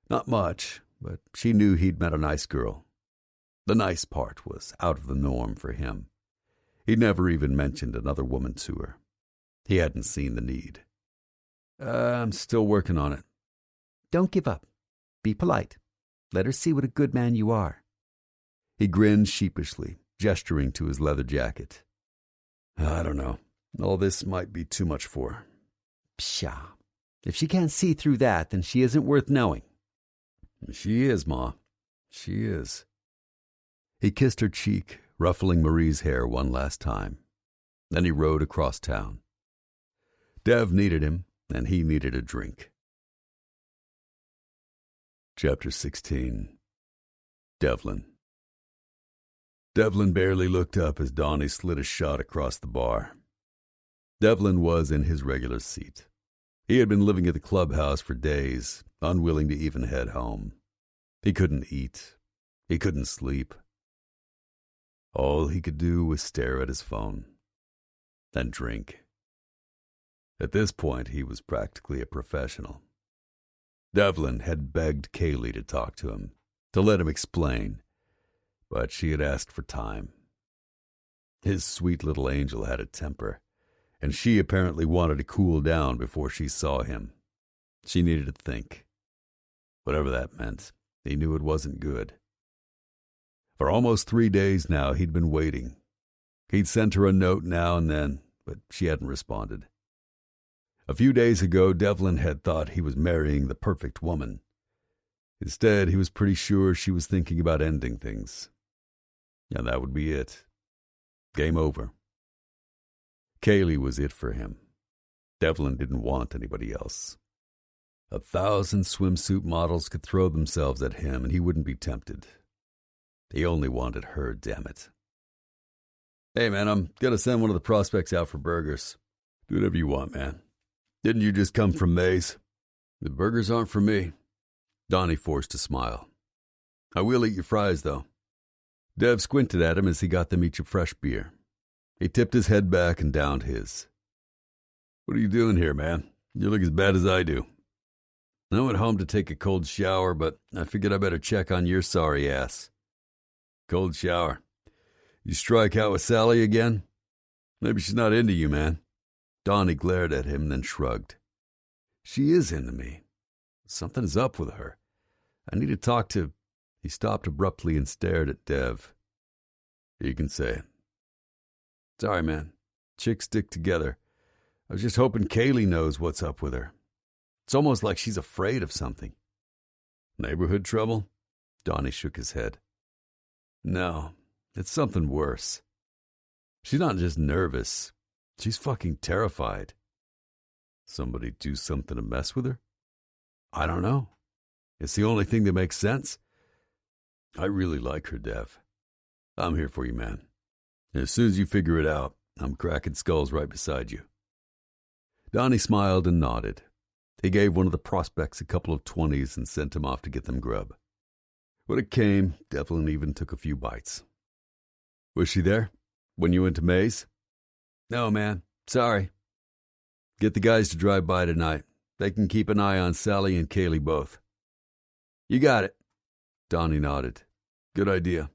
Not much, but she knew he'd met a nice girl. The nice part was out of the norm for him. He'd never even mentioned another woman to her. He hadn't seen the need. I'm still working on it. Don't give up. Be polite. Let her see what a good man you are. He grinned sheepishly, gesturing to his leather jacket. I don't know. All this might be too much for her. Pshaw. If she can't see through that, then she isn't worth knowing. She is, Ma. She is. He kissed her cheek, ruffling Marie's hair one last time. Then he rode across town. Dev needed him, and he needed a drink. Chapter 16. Devlin. Devlin barely looked up as Donnie slid a shot across the bar. Devlin was in his regular seat. He had been living at the clubhouse for days, unwilling to even head home. He couldn't eat. He couldn't sleep. All he could do was stare at his phone and drink. At this point, he was practically a professional. Devlin had begged Kaylee to talk to him, to let him explain, but she had asked for time. His sweet little angel had a temper, and she apparently wanted to cool down before she saw him. She needed to think. Whatever that meant, he knew it wasn't good. For almost 3 days now, he'd been waiting. He'd sent her a note now and then, but she hadn't responded. A few days ago, Devlin had thought he was marrying the perfect woman. Instead, he was pretty sure she was thinking about ending things. And that would be it. Game over. Kaylee was it for him. Devlin didn't want anybody else. 1,000 swimsuit models could throw themselves at him and he wouldn't be tempted. He only wanted her, damn it. Hey, man, I'm gonna send one of the prospects out for burgers. Do whatever you want, man. Didn't you just come from Maze? The burgers aren't for me. Donnie forced a smile. I will eat your fries, though. Dev squinted at him as he got them each a fresh beer. He tipped his head back and downed his. What are you doing here, man? You look as bad as I do. I went home to take a cold shower, but I figured I better check on your sorry ass. Cold shower. You strike out with Sally again? Maybe she's not into you, man. Donnie glared at him, then shrugged. She is into me. Something's up with her. I need to talk to... He stopped abruptly and stared at Dev. You can say it. Sorry, man. Chicks stick together. I was just hoping Kaylee knows what's up with her. It's almost like she's afraid of something. Neighborhood trouble? Donnie shook his head. No, it's something worse. She's not just nervous. She's fucking terrified. Somebody do something to mess with her? I don't know. It's the only thing that makes sense. I really like her, Dev. I'm here for you, man. And as soon as you figure it out, I'm cracking skulls right beside you. Donnie smiled and nodded. He gave one of the prospects a couple of 20s and sent him off to get them grub. When it came, Devlin even took a few bites. Was she there when you went to Maze? No, man. Sorry. Get the guys to drive by tonight. They can keep an eye on Sally and Kaylee both. You got it. Donnie nodded. Good idea.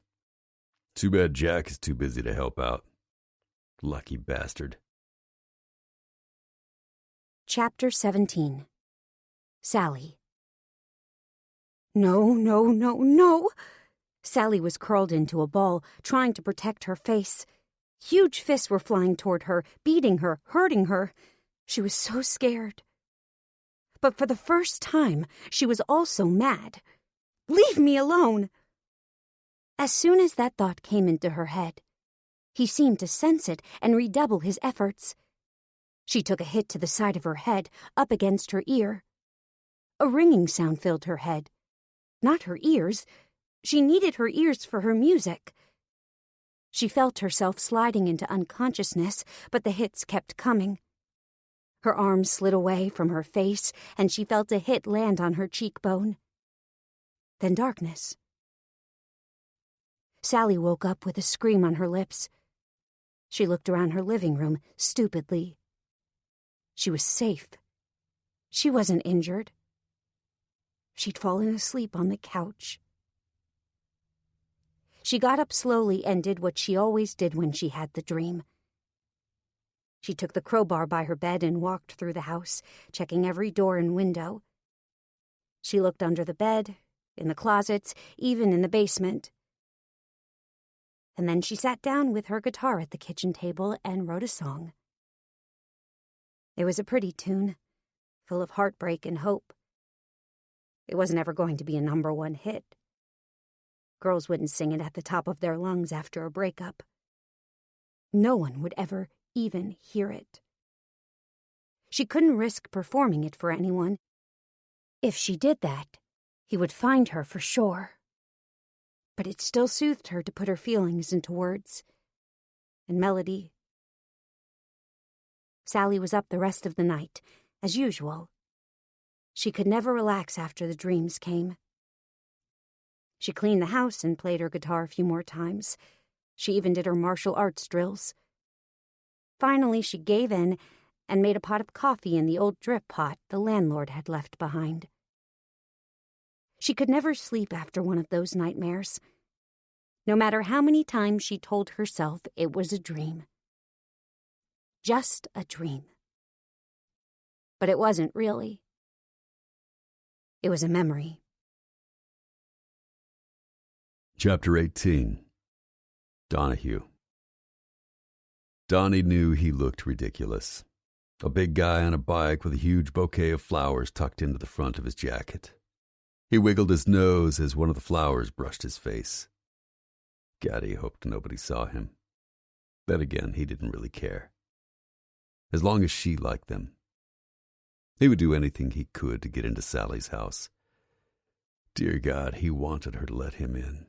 Too bad Jack is too busy to help out. Lucky bastard. Chapter 17. Sally. No, no, no, no! Sally was curled into a ball, trying to protect her face. Huge fists were flying toward her, beating her, hurting her. She was so scared. But for the first time, she was also mad. Leave me alone! As soon as that thought came into her head, he seemed to sense it and redouble his efforts. She took a hit to the side of her head, up against her ear. A ringing sound filled her head. Not her ears. She needed her ears for her music. She felt herself sliding into unconsciousness, but the hits kept coming. Her arms slid away from her face, and she felt a hit land on her cheekbone. Then darkness. Sally woke up with a scream on her lips. She looked around her living room, stupidly. She was safe. She wasn't injured. She'd fallen asleep on the couch. She got up slowly and did what she always did when she had the dream. She took the crowbar by her bed and walked through the house, checking every door and window. She looked under the bed, in the closets, even in the basement. And then she sat down with her guitar at the kitchen table and wrote a song. It was a pretty tune, full of heartbreak and hope. It wasn't ever going to be a #1 hit. Girls wouldn't sing it at the top of their lungs after a breakup. No one would ever even hear it. She couldn't risk performing it for anyone. If she did that, he would find her for sure. But it still soothed her to put her feelings into words and melody. Sally was up the rest of the night, as usual. She could never relax after the dreams came. She cleaned the house and played her guitar a few more times. She even did her martial arts drills. Finally, she gave in and made a pot of coffee in the old drip pot the landlord had left behind. She could never sleep after one of those nightmares, no matter how many times she told herself it was a dream. Just a dream. But it wasn't really. It was a memory Chapter 18. Donahue. Donnie knew he looked ridiculous. A big guy on a bike with a huge bouquet of flowers tucked into the front of his jacket. He wiggled his nose as one of the flowers brushed his face. Gaddy hoped nobody saw him. Then again, he didn't really care. As long as she liked them. He would do anything he could to get into Sally's house. Dear God, he wanted her to let him in.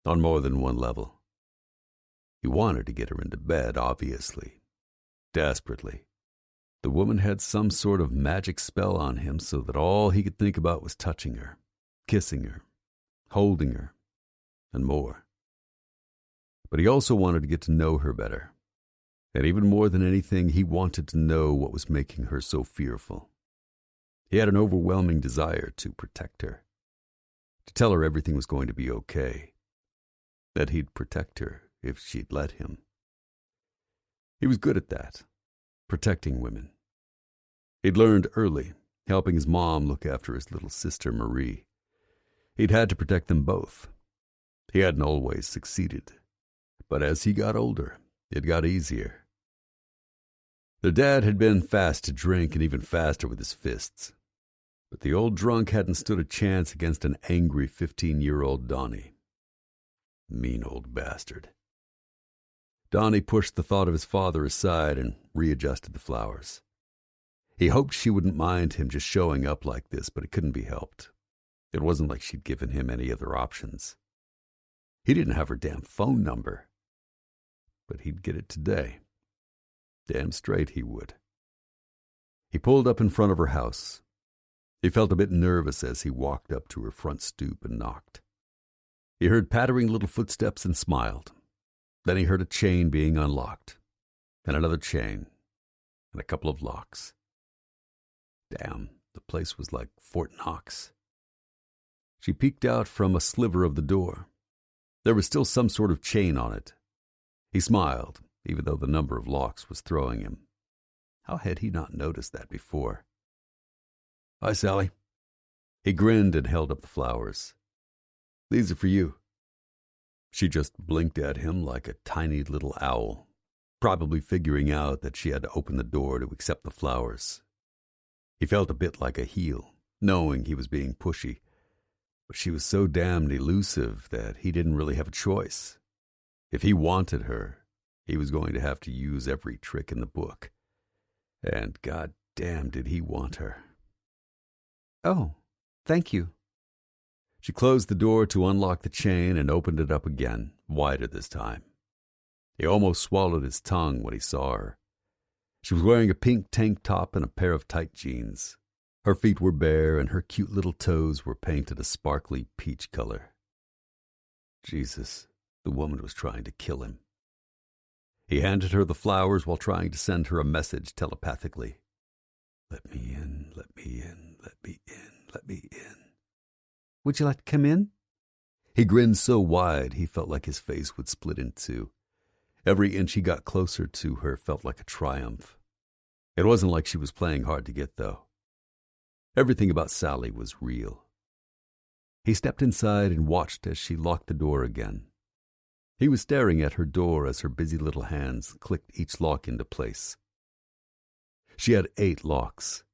On more than one level. He wanted to get her into bed, obviously. Desperately. The woman had some sort of magic spell on him so that all he could think about was touching her, kissing her, holding her, and more. But he also wanted to get to know her better. And even more than anything, he wanted to know what was making her so fearful. He had an overwhelming desire to protect her. To tell her everything was going to be okay. That he'd protect her if she'd let him. He was good at that. Protecting women. He'd learned early, helping his mom look after his little sister Marie. He'd had to protect them both. He hadn't always succeeded. But as he got older, it got easier. Their dad had been fast to drink and even faster with his fists. But the old drunk hadn't stood a chance against an angry 15-year-old Donnie. Mean old bastard. Donnie pushed the thought of his father aside and readjusted the flowers. He hoped she wouldn't mind him just showing up like this, but it couldn't be helped. It wasn't like she'd given him any other options. He didn't have her damn phone number. But he'd get it today. Damn straight he would. He pulled up in front of her house. He felt a bit nervous as he walked up to her front stoop and knocked. He heard pattering little footsteps and smiled. Then he heard a chain being unlocked, and another chain, and a couple of locks. Damn, the place was like Fort Knox. She peeked out from a sliver of the door. There was still some sort of chain on it. He smiled, even though the number of locks was throwing him. How had he not noticed that before? "Hi, Sally." He grinned and held up the flowers. "These are for you." She just blinked at him like a tiny little owl, probably figuring out that she had to open the door to accept the flowers. He felt a bit like a heel, knowing he was being pushy, but she was so damned elusive that he didn't really have a choice. If he wanted her, he was going to have to use every trick in the book. And god damn did he want her. "Oh, thank you." She closed the door to unlock the chain and opened it up again, wider this time. He almost swallowed his tongue when he saw her. She was wearing a pink tank top and a pair of tight jeans. Her feet were bare and her cute little toes were painted a sparkly peach color. Jesus, the woman was trying to kill him. He handed her the flowers while trying to send her a message telepathically. "Let me in, let me in, let me in, let me in." "Would you like to come in?" He grinned so wide he felt like his face would split in two. Every inch he got closer to her felt like a triumph. It wasn't like she was playing hard to get, though. Everything about Sally was real. He stepped inside and watched as she locked the door again. He was staring at her door as her busy little hands clicked each lock into place. She had 8 locks.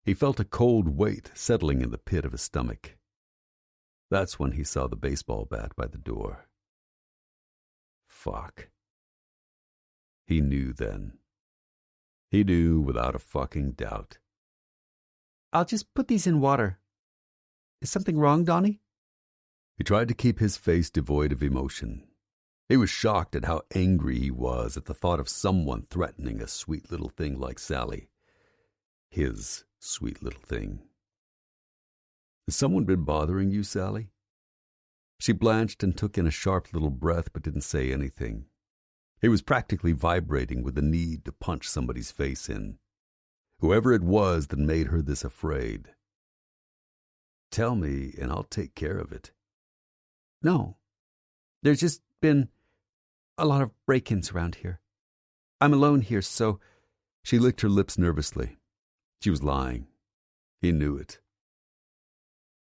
He felt a cold weight settling in the pit of his stomach. That's when he saw the baseball bat by the door. Fuck. He knew then. He knew without a fucking doubt. "I'll just put these in water. Is something wrong, Donnie?" He tried to keep his face devoid of emotion. He was shocked at how angry he was at the thought of someone threatening a sweet little thing like Sally. His sweet little thing. "Has someone been bothering you, Sally?" She blanched and took in a sharp little breath but didn't say anything. He was practically vibrating with the need to punch somebody's face in. Whoever it was that made her this afraid. "Tell me and I'll take care of it." "No. There's just been a lot of break-ins around here. I'm alone here, so..." She licked her lips nervously. She was lying. He knew it.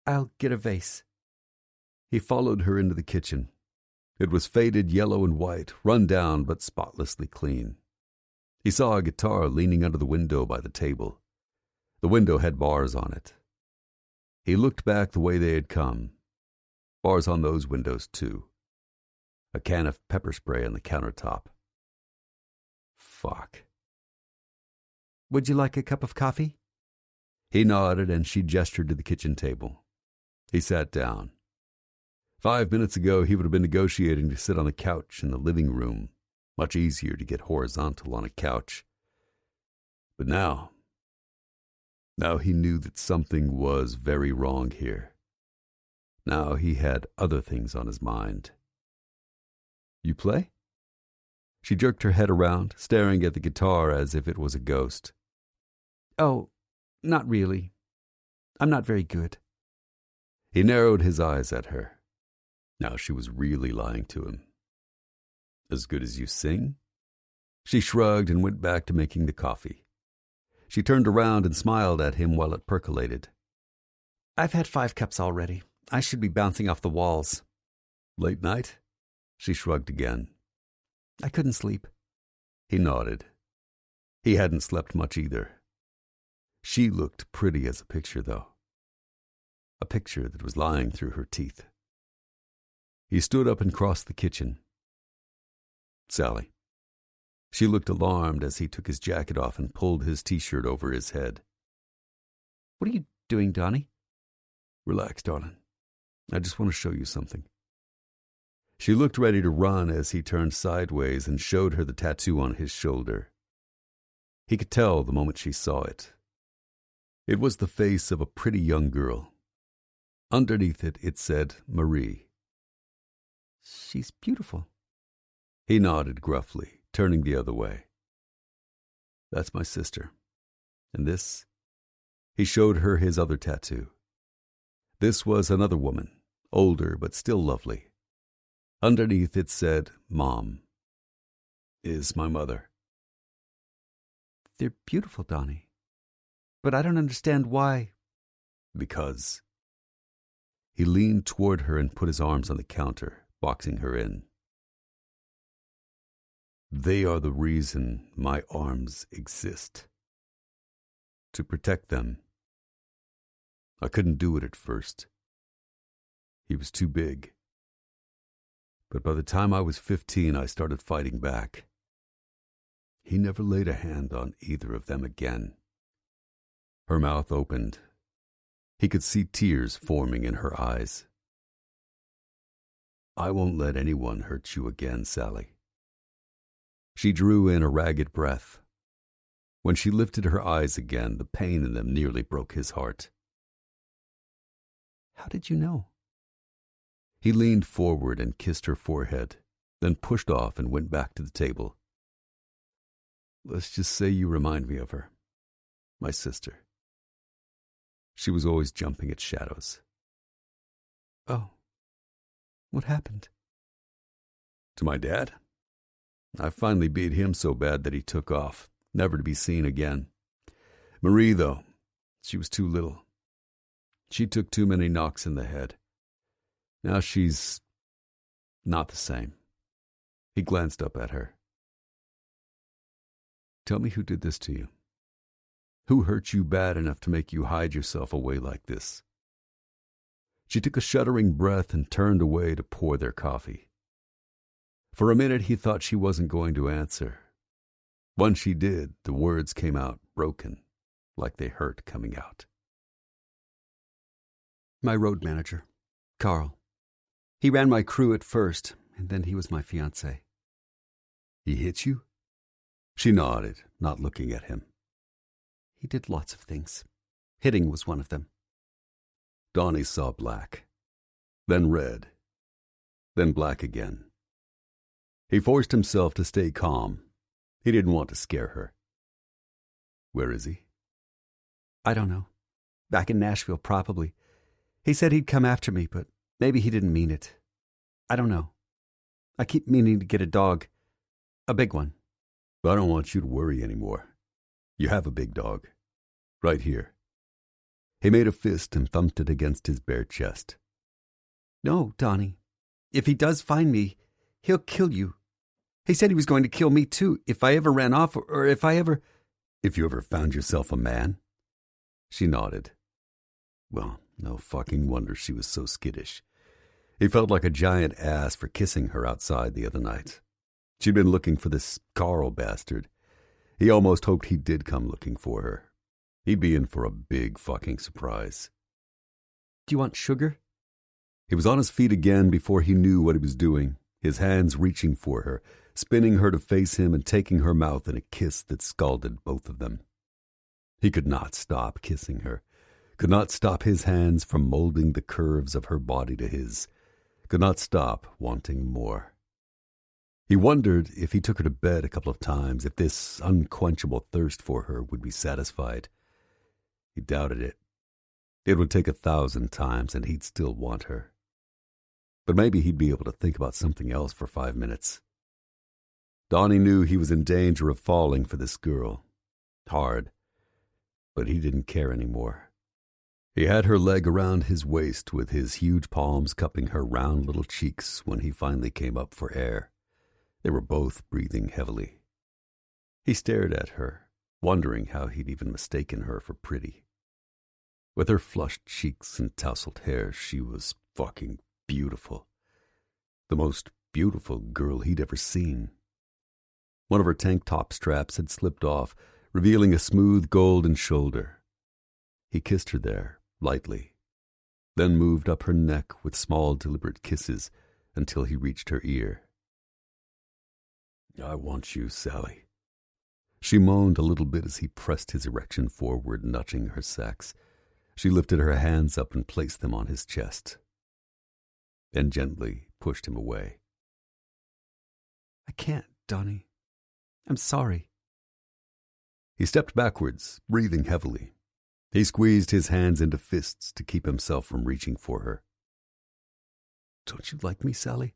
"I'll get a vase." He followed her into the kitchen. It was faded yellow and white, run down but spotlessly clean. He saw a guitar leaning under the window by the table. The window had bars on it. He looked back the way they had come. Bars on those windows, too. A can of pepper spray on the countertop. Fuck. Would you like a cup of coffee? He nodded and she gestured to the kitchen table. He sat down. 5 minutes ago, he would have been negotiating to sit on the couch in the living room. Much easier to get horizontal on a couch. But now he knew that something was very wrong here. Now he had other things on his mind. You play? She jerked her head around, staring at the guitar as if it was a ghost. Oh, not really. I'm not very good. He narrowed his eyes at her. Now she was really lying to him. As good as you sing? She shrugged and went back to making the coffee. She turned around and smiled at him while it percolated. I've had 5 cups already. I should be bouncing off the walls. Late night? She shrugged again. I couldn't sleep. He nodded. He hadn't slept much either. She looked pretty as a picture, though. A picture that was lying through her teeth. He stood up and crossed the kitchen. Sally. She looked alarmed as he took his jacket off and pulled his T-shirt over his head. What are you doing, Donnie? Relax, darling. I just want to show you something. She looked ready to run as he turned sideways and showed her the tattoo on his shoulder. He could tell the moment she saw it. It was the face of a pretty young girl. Underneath it, it said Marie. She's beautiful. He nodded gruffly, turning the other way. That's my sister. And this? He showed her his other tattoo. This was another woman, older but still lovely. Underneath it said, Mom. Is my mother. They're beautiful, Donnie. But I don't understand why. Because. He leaned toward her and put his arms on the counter, boxing her in. They are the reason my arms exist. To protect them. I couldn't do it at first. He was too big. But by the time I was 15, I started fighting back. He never laid a hand on either of them again. Her mouth opened. He could see tears forming in her eyes. I won't let anyone hurt you again, Sally. She drew in a ragged breath. When she lifted her eyes again, the pain in them nearly broke his heart. How did you know? He leaned forward and kissed her forehead, then pushed off and went back to the table. Let's just say you remind me of her. My sister. She was always jumping at shadows. Oh. What happened? To my dad? I finally beat him so bad that he took off, never to be seen again. Marie, though, she was too little. She took too many knocks in the head. Now she's not the same. He glanced up at her. Tell me who did this to you. Who hurt you bad enough to make you hide yourself away like this? She took a shuddering breath and turned away to pour their coffee. For a minute he thought she wasn't going to answer. When she did, the words came out broken, like they hurt coming out. My road manager, Carl. He ran my crew at first, and then he was my fiancé. He hit you? She nodded, not looking at him. He did lots of things. Hitting was one of them. Donnie saw black, then red, then black again. He forced himself to stay calm. He didn't want to scare her. Where is he? I don't know. Back in Nashville, probably. He said he'd come after me, but maybe he didn't mean it. I don't know. I keep meaning to get a dog. A big one. I don't want you to worry anymore. You have a big dog. Right here. He made a fist and thumped it against his bare chest. No, Donnie. If he does find me, he'll kill you. He said he was going to kill me, too, if I ever ran off or if I ever... If you ever found yourself a man? She nodded. Well, no fucking wonder she was so skittish. He felt like a giant ass for kissing her outside the other night. She'd been looking for this Carl bastard. He almost hoped he did come looking for her. He'd be in for a big fucking surprise. Do you want sugar? He was on his feet again before he knew what he was doing, his hands reaching for her, spinning her to face him and taking her mouth in a kiss that scalded both of them. He could not stop kissing her, could not stop his hands from molding the curves of her body to his, could not stop wanting more. He wondered if he took her to bed a couple of times, if this unquenchable thirst for her would be satisfied. He doubted it. It would take 1,000 times and he'd still want her. But maybe he'd be able to think about something else for 5 minutes. Donnie knew he was in danger of falling for this girl. Hard. But he didn't care anymore. He had her leg around his waist with his huge palms cupping her round little cheeks when he finally came up for air. They were both breathing heavily. He stared at her, wondering how he'd even mistaken her for pretty. With her flushed cheeks and tousled hair, she was fucking beautiful. The most beautiful girl he'd ever seen. One of her tank top straps had slipped off, revealing a smooth golden shoulder. He kissed her there, lightly, then moved up her neck with small, deliberate kisses until he reached her ear. "I want you, Sally." She moaned a little bit as he pressed his erection forward, nudging her sex. She lifted her hands up and placed them on his chest, then gently pushed him away. I can't, Donnie. I'm sorry. He stepped backwards, breathing heavily. He squeezed his hands into fists to keep himself from reaching for her. "Don't you like me, Sally?"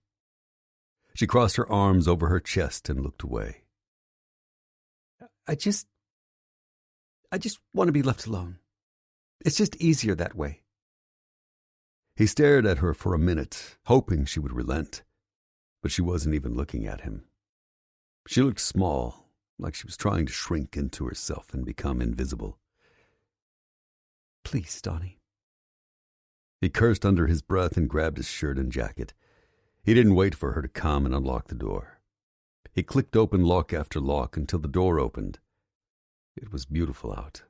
She crossed her arms over her chest and looked away. I just want to be left alone. It's just easier that way. He stared at her for a minute, hoping she would relent, but she wasn't even looking at him. She looked small, like she was trying to shrink into herself and become invisible. Please, Donnie. He cursed under his breath and grabbed his shirt and jacket. He didn't wait for her to come and unlock the door. He clicked open lock after lock until the door opened. It was beautiful out.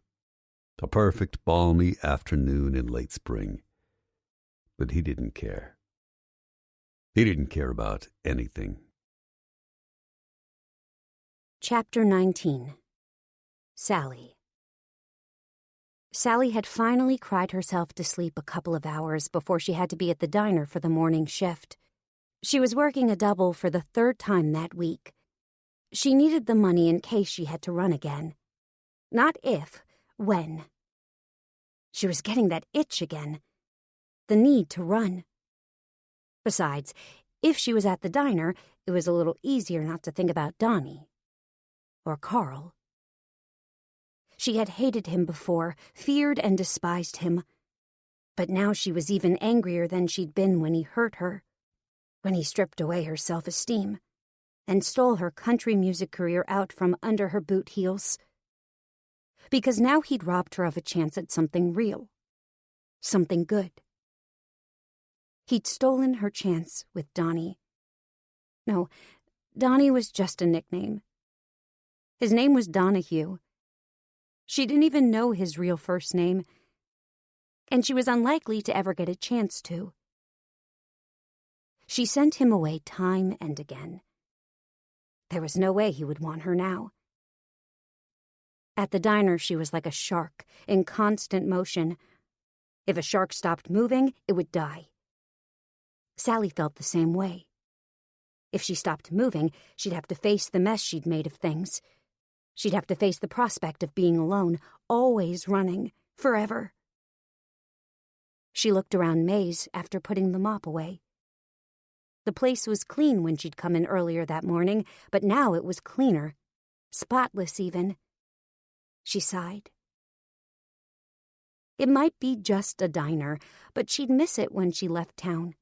A perfect, balmy afternoon in late spring. But he didn't care. He didn't care about anything. Chapter 19. Sally. Sally had finally cried herself to sleep a couple of hours before she had to be at the diner for the morning shift. She was working a double for the 3rd time that week. She needed the money in case she had to run again. Not if, when. She was getting that itch again. The need to run. Besides, if she was at the diner, it was a little easier not to think about Donnie. Or Carl. She had hated him before, feared and despised him. But now she was even angrier than she'd been when he hurt her. When he stripped away her self-esteem and stole her country music career out from under her boot heels. Because now he'd robbed her of a chance at something real. Something good. He'd stolen her chance with Donnie. No, Donnie was just a nickname. His name was Donahue. She didn't even know his real first name, and she was unlikely to ever get a chance to. She sent him away time and again. There was no way he would want her now. At the diner, she was like a shark, in constant motion. If a shark stopped moving, it would die. Sally felt the same way. If she stopped moving, she'd have to face the mess she'd made of things. She'd have to face the prospect of being alone, always running, forever. She looked around Maze after putting the mop away. The place was clean when she'd come in earlier that morning, but now it was cleaner, spotless even. She sighed. It might be just a diner, but she'd miss it when she left town.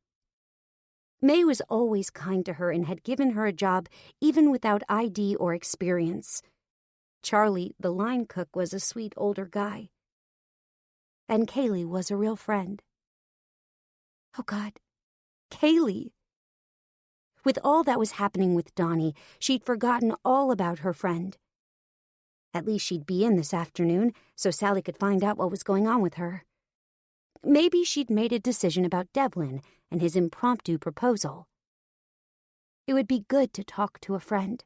May was always kind to her and had given her a job even without ID or experience. Charlie, the line cook, was a sweet older guy. And Kaylee was a real friend. Oh, God. Kaylee. With all that was happening with Donnie, she'd forgotten all about her friend. At least she'd be in this afternoon, so Sally could find out what was going on with her. Maybe she'd made a decision about Devlin and his impromptu proposal. It would be good to talk to a friend.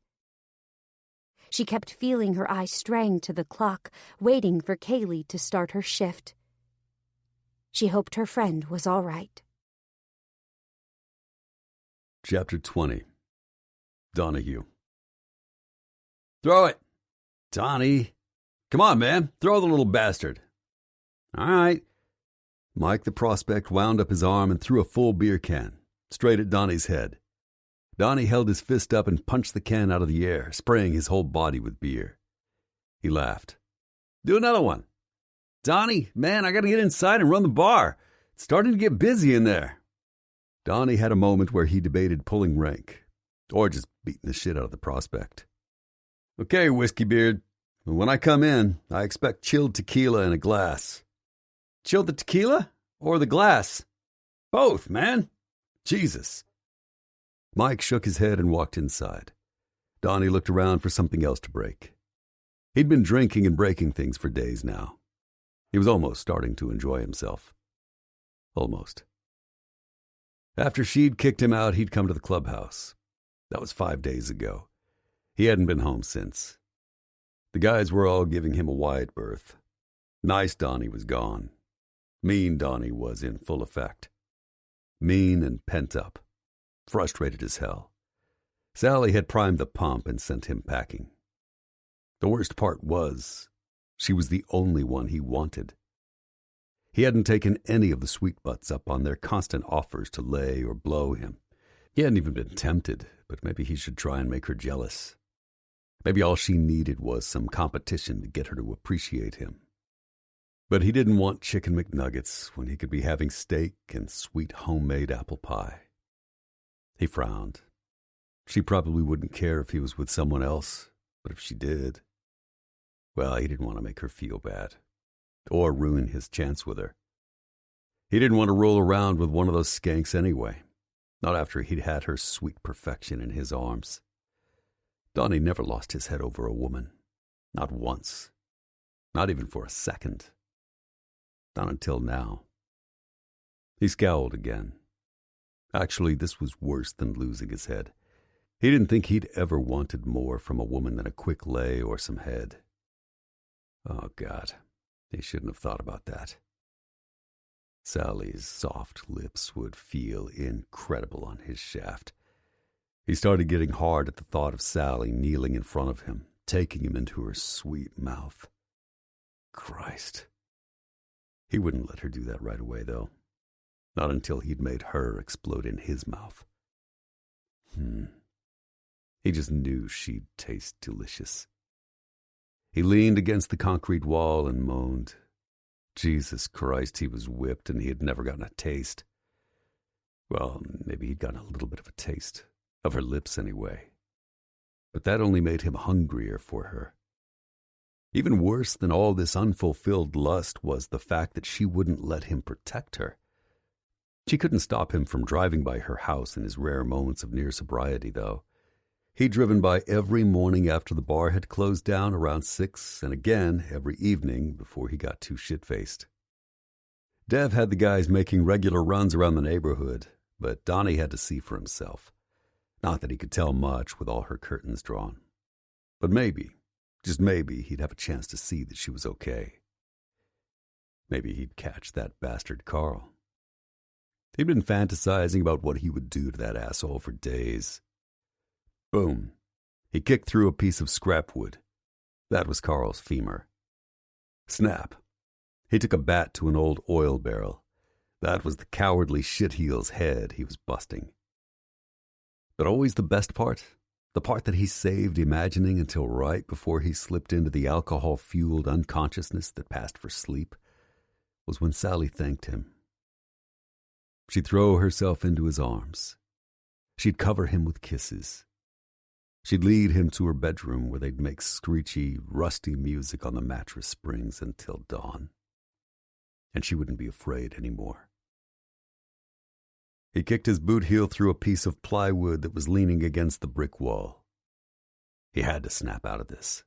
She kept feeling her eyes straying to the clock, waiting for Kaylee to start her shift. She hoped her friend was all right. Chapter 20. Donahue. Throw it! Donnie! Come on, man, throw the little bastard. All right. Mike the prospect wound up his arm and threw a full beer can, straight at Donnie's head. Donnie held his fist up and punched the can out of the air, spraying his whole body with beer. He laughed. Do another one. Donnie, man, I gotta get inside and run the bar. It's starting to get busy in there. Donnie had a moment where he debated pulling rank, or just beating the shit out of the prospect. Okay, Whiskey Beard, when I come in, I expect chilled tequila in a glass. Chilled the tequila or the glass? Both, man. Jesus. Mike shook his head and walked inside. Donnie looked around for something else to break. He'd been drinking and breaking things for days now. He was almost starting to enjoy himself. Almost. After she'd kicked him out, he'd come to the clubhouse. That was 5 days ago. He hadn't been home since. The guys were all giving him a wide berth. Nice Donnie was gone. Mean Donnie was in full effect. Mean and pent up. Frustrated as hell. Sally had primed the pump and sent him packing. The worst part was, she was the only one he wanted. He hadn't taken any of the sweet butts up on their constant offers to lay or blow him. He hadn't even been tempted, but maybe he should try and make her jealous. Maybe all she needed was some competition to get her to appreciate him. But he didn't want chicken McNuggets when he could be having steak and sweet homemade apple pie. He frowned. She probably wouldn't care if he was with someone else, but if she did, well, he didn't want to make her feel bad, or ruin his chance with her. He didn't want to roll around with one of those skanks anyway, not after he'd had her sweet perfection in his arms. Donnie never lost his head over a woman, not once, not even for a second. Not until now. He scowled again. Actually, this was worse than losing his head. He didn't think he'd ever wanted more from a woman than a quick lay or some head. Oh, God, he shouldn't have thought about that. Sally's soft lips would feel incredible on his shaft. He started getting hard at the thought of Sally kneeling in front of him, taking him into her sweet mouth. Christ. He wouldn't let her do that right away, though. Not until he'd made her explode in his mouth. He just knew she'd taste delicious. He leaned against the concrete wall and moaned. Jesus Christ, he was whipped and he had never gotten a taste. Well, maybe he'd gotten a little bit of a taste. Of her lips, anyway. But that only made him hungrier for her. Even worse than all this unfulfilled lust was the fact that she wouldn't let him protect her. She couldn't stop him from driving by her house in his rare moments of near sobriety, though. He'd driven by every morning after the bar had closed down around 6, and again every evening before he got too shit-faced. Dev had the guys making regular runs around the neighborhood, but Donnie had to see for himself. Not that he could tell much with all her curtains drawn. But maybe, just maybe, he'd have a chance to see that she was okay. Maybe he'd catch that bastard Carl. He'd been fantasizing about what he would do to that asshole for days. Boom. He kicked through a piece of scrap wood. That was Carl's femur. Snap. He took a bat to an old oil barrel. That was the cowardly shitheel's head he was busting. But always the best part, the part that he saved imagining until right before he slipped into the alcohol-fueled unconsciousness that passed for sleep, was when Sally thanked him. She'd throw herself into his arms, She'd cover him with kisses. She'd lead him to her bedroom where they'd make screechy, rusty music on the mattress springs until dawn. And she wouldn't be afraid anymore. He kicked his boot heel through a piece of plywood that was leaning against the brick wall. He had to snap out of this.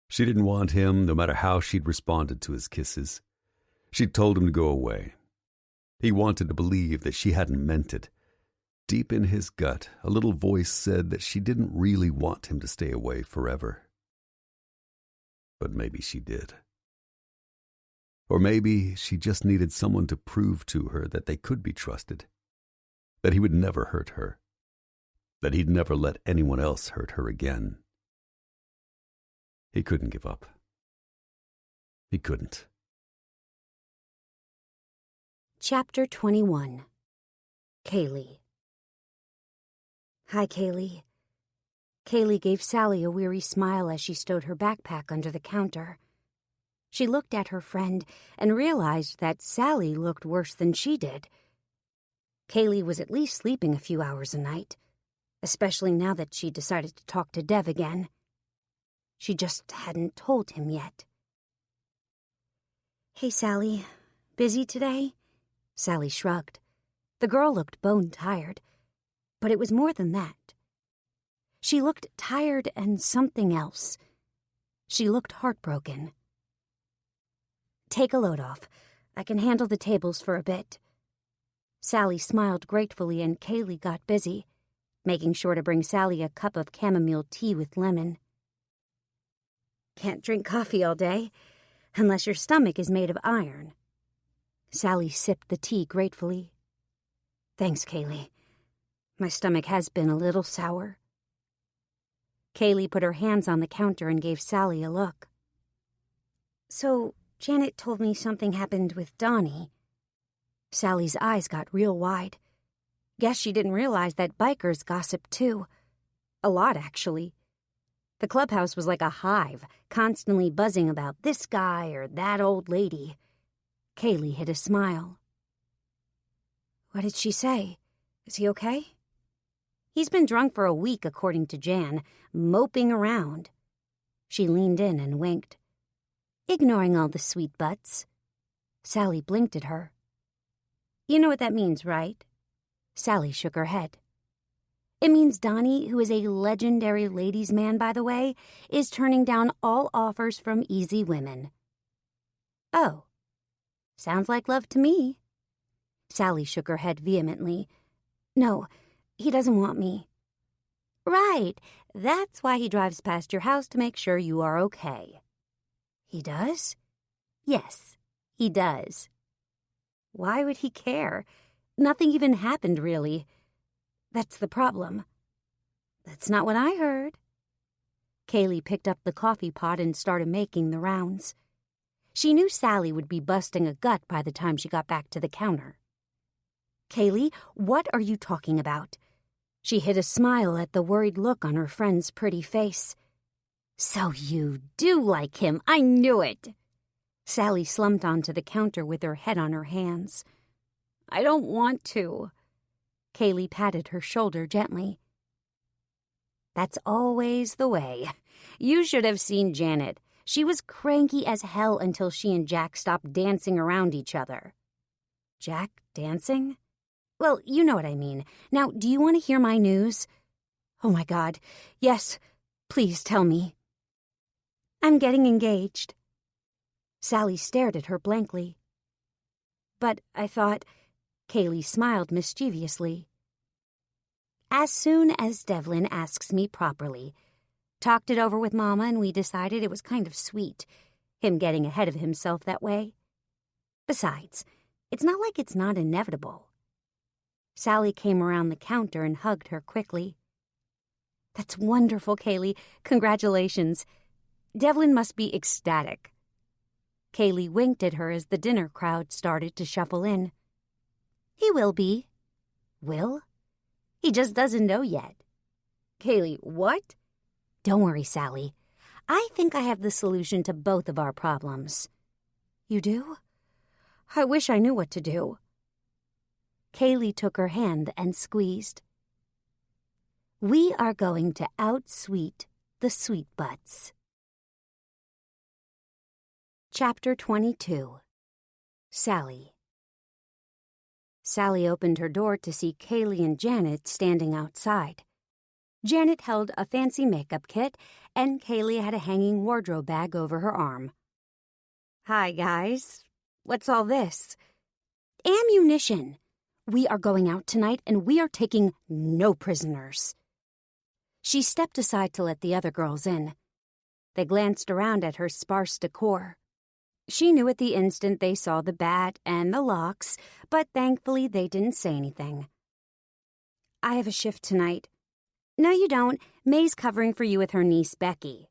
She didn't want him, no matter how she'd responded to his kisses. She'd told him to go away. He wanted to believe that she hadn't meant it. Deep in his gut, a little voice said that she didn't really want him to stay away forever. But maybe she did. Or maybe she just needed someone to prove to her that they could be trusted, that he would never hurt her, that he'd never let anyone else hurt her again. He couldn't give up. He couldn't. Chapter 21. Kaylee. Hi, Kaylee. Kaylee gave Sally a weary smile as she stowed her backpack under the counter. She looked at her friend and realized that Sally looked worse than she did. Kaylee was at least sleeping a few hours a night, especially now that she decided to talk to Dev again. She just hadn't told him yet. Hey, Sally. Busy today? Sally shrugged. The girl looked bone-tired, but it was more than that. She looked tired and something else. She looked heartbroken. Take a load off. I can handle the tables for a bit. Sally smiled gratefully and Kaylee got busy, making sure to bring Sally a cup of chamomile tea with lemon. Can't drink coffee all day, unless your stomach is made of iron. Sally sipped the tea gratefully. Thanks, Kaylee. My stomach has been a little sour. Kaylee put her hands on the counter and gave Sally a look. So, Janet told me something happened with Donnie. Sally's eyes got real wide. Guess she didn't realize that bikers gossip too. A lot, actually. The clubhouse was like a hive, constantly buzzing about this guy or that old lady. Kaylee hid a smile. What did she say? Is he okay? He's been drunk for a week, according to Jan, moping around. She leaned in and winked. Ignoring all the sweet butts. Sally blinked at her. You know what that means, right? Sally shook her head. It means Donnie, who is a legendary ladies' man, by the way, is turning down all offers from easy women. Oh. Sounds like love to me. Sally shook her head vehemently. No, he doesn't want me. Right. That's why he drives past your house to make sure you are okay. He does? Yes, he does. Why would he care? Nothing even happened, really. That's the problem. That's not what I heard. Kaylee picked up the coffee pot and started making the rounds. She knew Sally would be busting a gut by the time she got back to the counter. Kaylee, what are you talking about? She hid a smile at the worried look on her friend's pretty face. So you do like him, I knew it. Sally slumped onto the counter with her head on her hands. I don't want to. Kaylee patted her shoulder gently. That's always the way. You should have seen Janet. She was cranky as hell until she and Jack stopped dancing around each other. Jack dancing? Well, you know what I mean. Now, do you want to hear my news? Oh my God. Yes, please tell me. I'm getting engaged. Sally stared at her blankly. But I thought... Kaylee smiled mischievously. As soon as Devlin asks me properly. Talked it over with Mama and we decided it was kind of sweet, him getting ahead of himself that way. Besides, it's not like it's not inevitable. Sally came around the counter and hugged her quickly. That's wonderful, Kaylee. Congratulations. Devlin must be ecstatic. Kaylee winked at her as the dinner crowd started to shuffle in. He will be. Will? He just doesn't know yet. Kaylee, what? Don't worry, Sally. I think I have the solution to both of our problems. You do? I wish I knew what to do. Kaylee took her hand and squeezed. We are going to out-sweet the sweet butts. Chapter 22. Sally. Sally opened her door to see Kaylee and Janet standing outside. Janet held a fancy makeup kit, and Kaylee had a hanging wardrobe bag over her arm. "Hi, guys. What's all this?" "Ammunition. We are going out tonight, and we are taking no prisoners." She stepped aside to let the other girls in. They glanced around at her sparse decor. She knew at the instant they saw the bat and the locks, but thankfully they didn't say anything. "I have a shift tonight." "No, you don't. May's covering for you with her niece, Becky."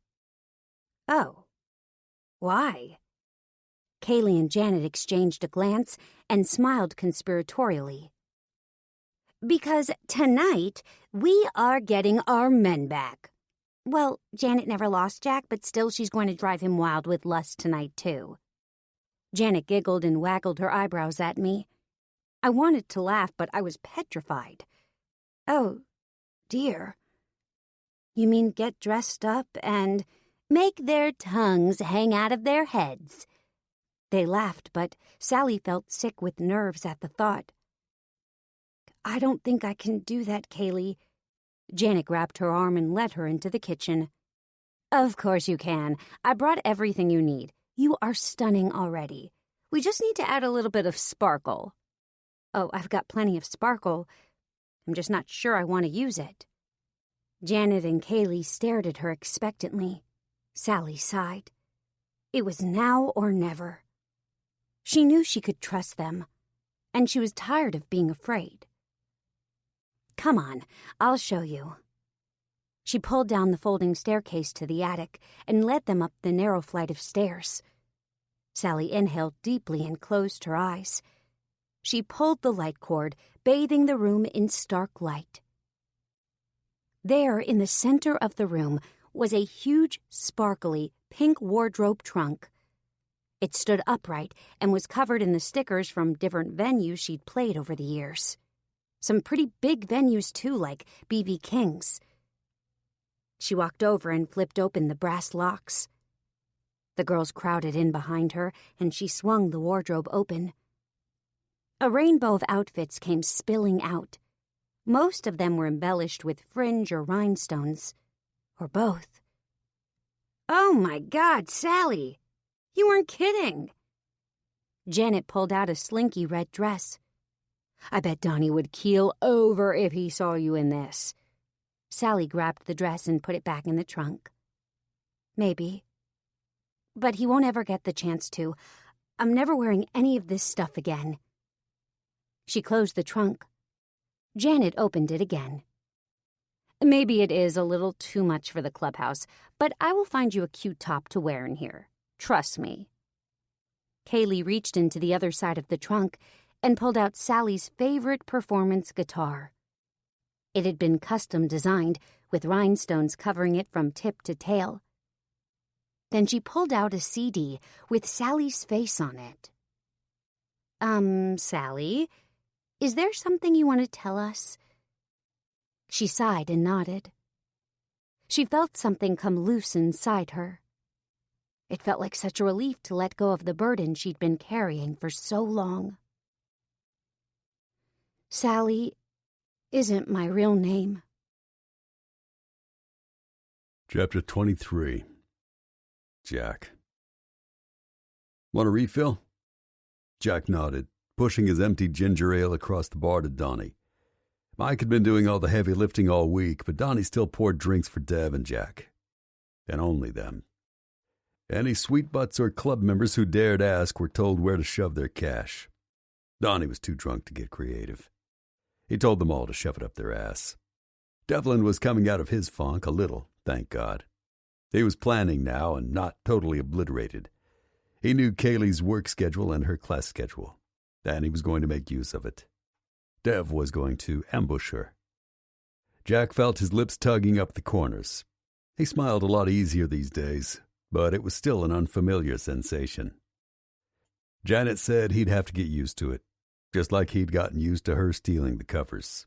"Oh. Why?" Kaylee and Janet exchanged a glance and smiled conspiratorially. "Because tonight we are getting our men back." "Well, Janet never lost Jack, but still she's going to drive him wild with lust tonight, too." Janet giggled and waggled her eyebrows at me. I wanted to laugh, but I was petrified. "Oh, dear. You mean get dressed up and make their tongues hang out of their heads?" They laughed, but Sally felt sick with nerves at the thought. "I don't think I can do that, Kaylee." Janet grabbed her arm and led her into the kitchen. "Of course you can. I brought everything you need. You are stunning already. We just need to add a little bit of sparkle." "Oh, I've got plenty of sparkle. I'm just not sure I want to use it." Janet and Kaylee stared at her expectantly. Sally sighed. It was now or never. She knew she could trust them, and she was tired of being afraid. "Come on, I'll show you." She pulled down the folding staircase to the attic and led them up the narrow flight of stairs. Sally inhaled deeply and closed her eyes. She pulled the light cord, bathing the room in stark light. There, in the center of the room, was a huge, sparkly, pink wardrobe trunk. It stood upright and was covered in the stickers from different venues she'd played over the years. Some pretty big venues, too, like B.B. King's. She walked over and flipped open the brass locks. The girls crowded in behind her, and she swung the wardrobe open. A rainbow of outfits came spilling out. Most of them were embellished with fringe or rhinestones, or both. "Oh, my God, Sally! You weren't kidding!" Janet pulled out a slinky red dress. "I bet Donnie would keel over if he saw you in this." Sally grabbed the dress and put it back in the trunk. "Maybe. But he won't ever get the chance to. I'm never wearing any of this stuff again." She closed the trunk. Janet opened it again. "Maybe it is a little too much for the clubhouse, but I will find you a cute top to wear in here. Trust me." Kaylee reached into the other side of the trunk and pulled out Sally's favorite performance guitar. It had been custom designed, with rhinestones covering it from tip to tail. Then she pulled out a CD with Sally's face on it. Sally, is there something you want to tell us?" She sighed and nodded. She felt something come loose inside her. It felt like such a relief to let go of the burden she'd been carrying for so long. "Sally isn't my real name." Chapter 23. Jack. "Want a refill?" Jack nodded, pushing his empty ginger ale across the bar to Donnie. Mike had been doing all the heavy lifting all week, but Donnie still poured drinks for Dev and Jack. And only them. Any sweet butts or club members who dared ask were told where to shove their cash. Donnie was too drunk to get creative. He told them all to shove it up their ass. Devlin was coming out of his funk a little, thank God. He was planning now and not totally obliterated. He knew Kaylee's work schedule and her class schedule, and he was going to make use of it. Dev was going to ambush her. Jack felt his lips tugging up the corners. He smiled a lot easier these days, but it was still an unfamiliar sensation. Janet said he'd have to get used to it, just like he'd gotten used to her stealing the covers.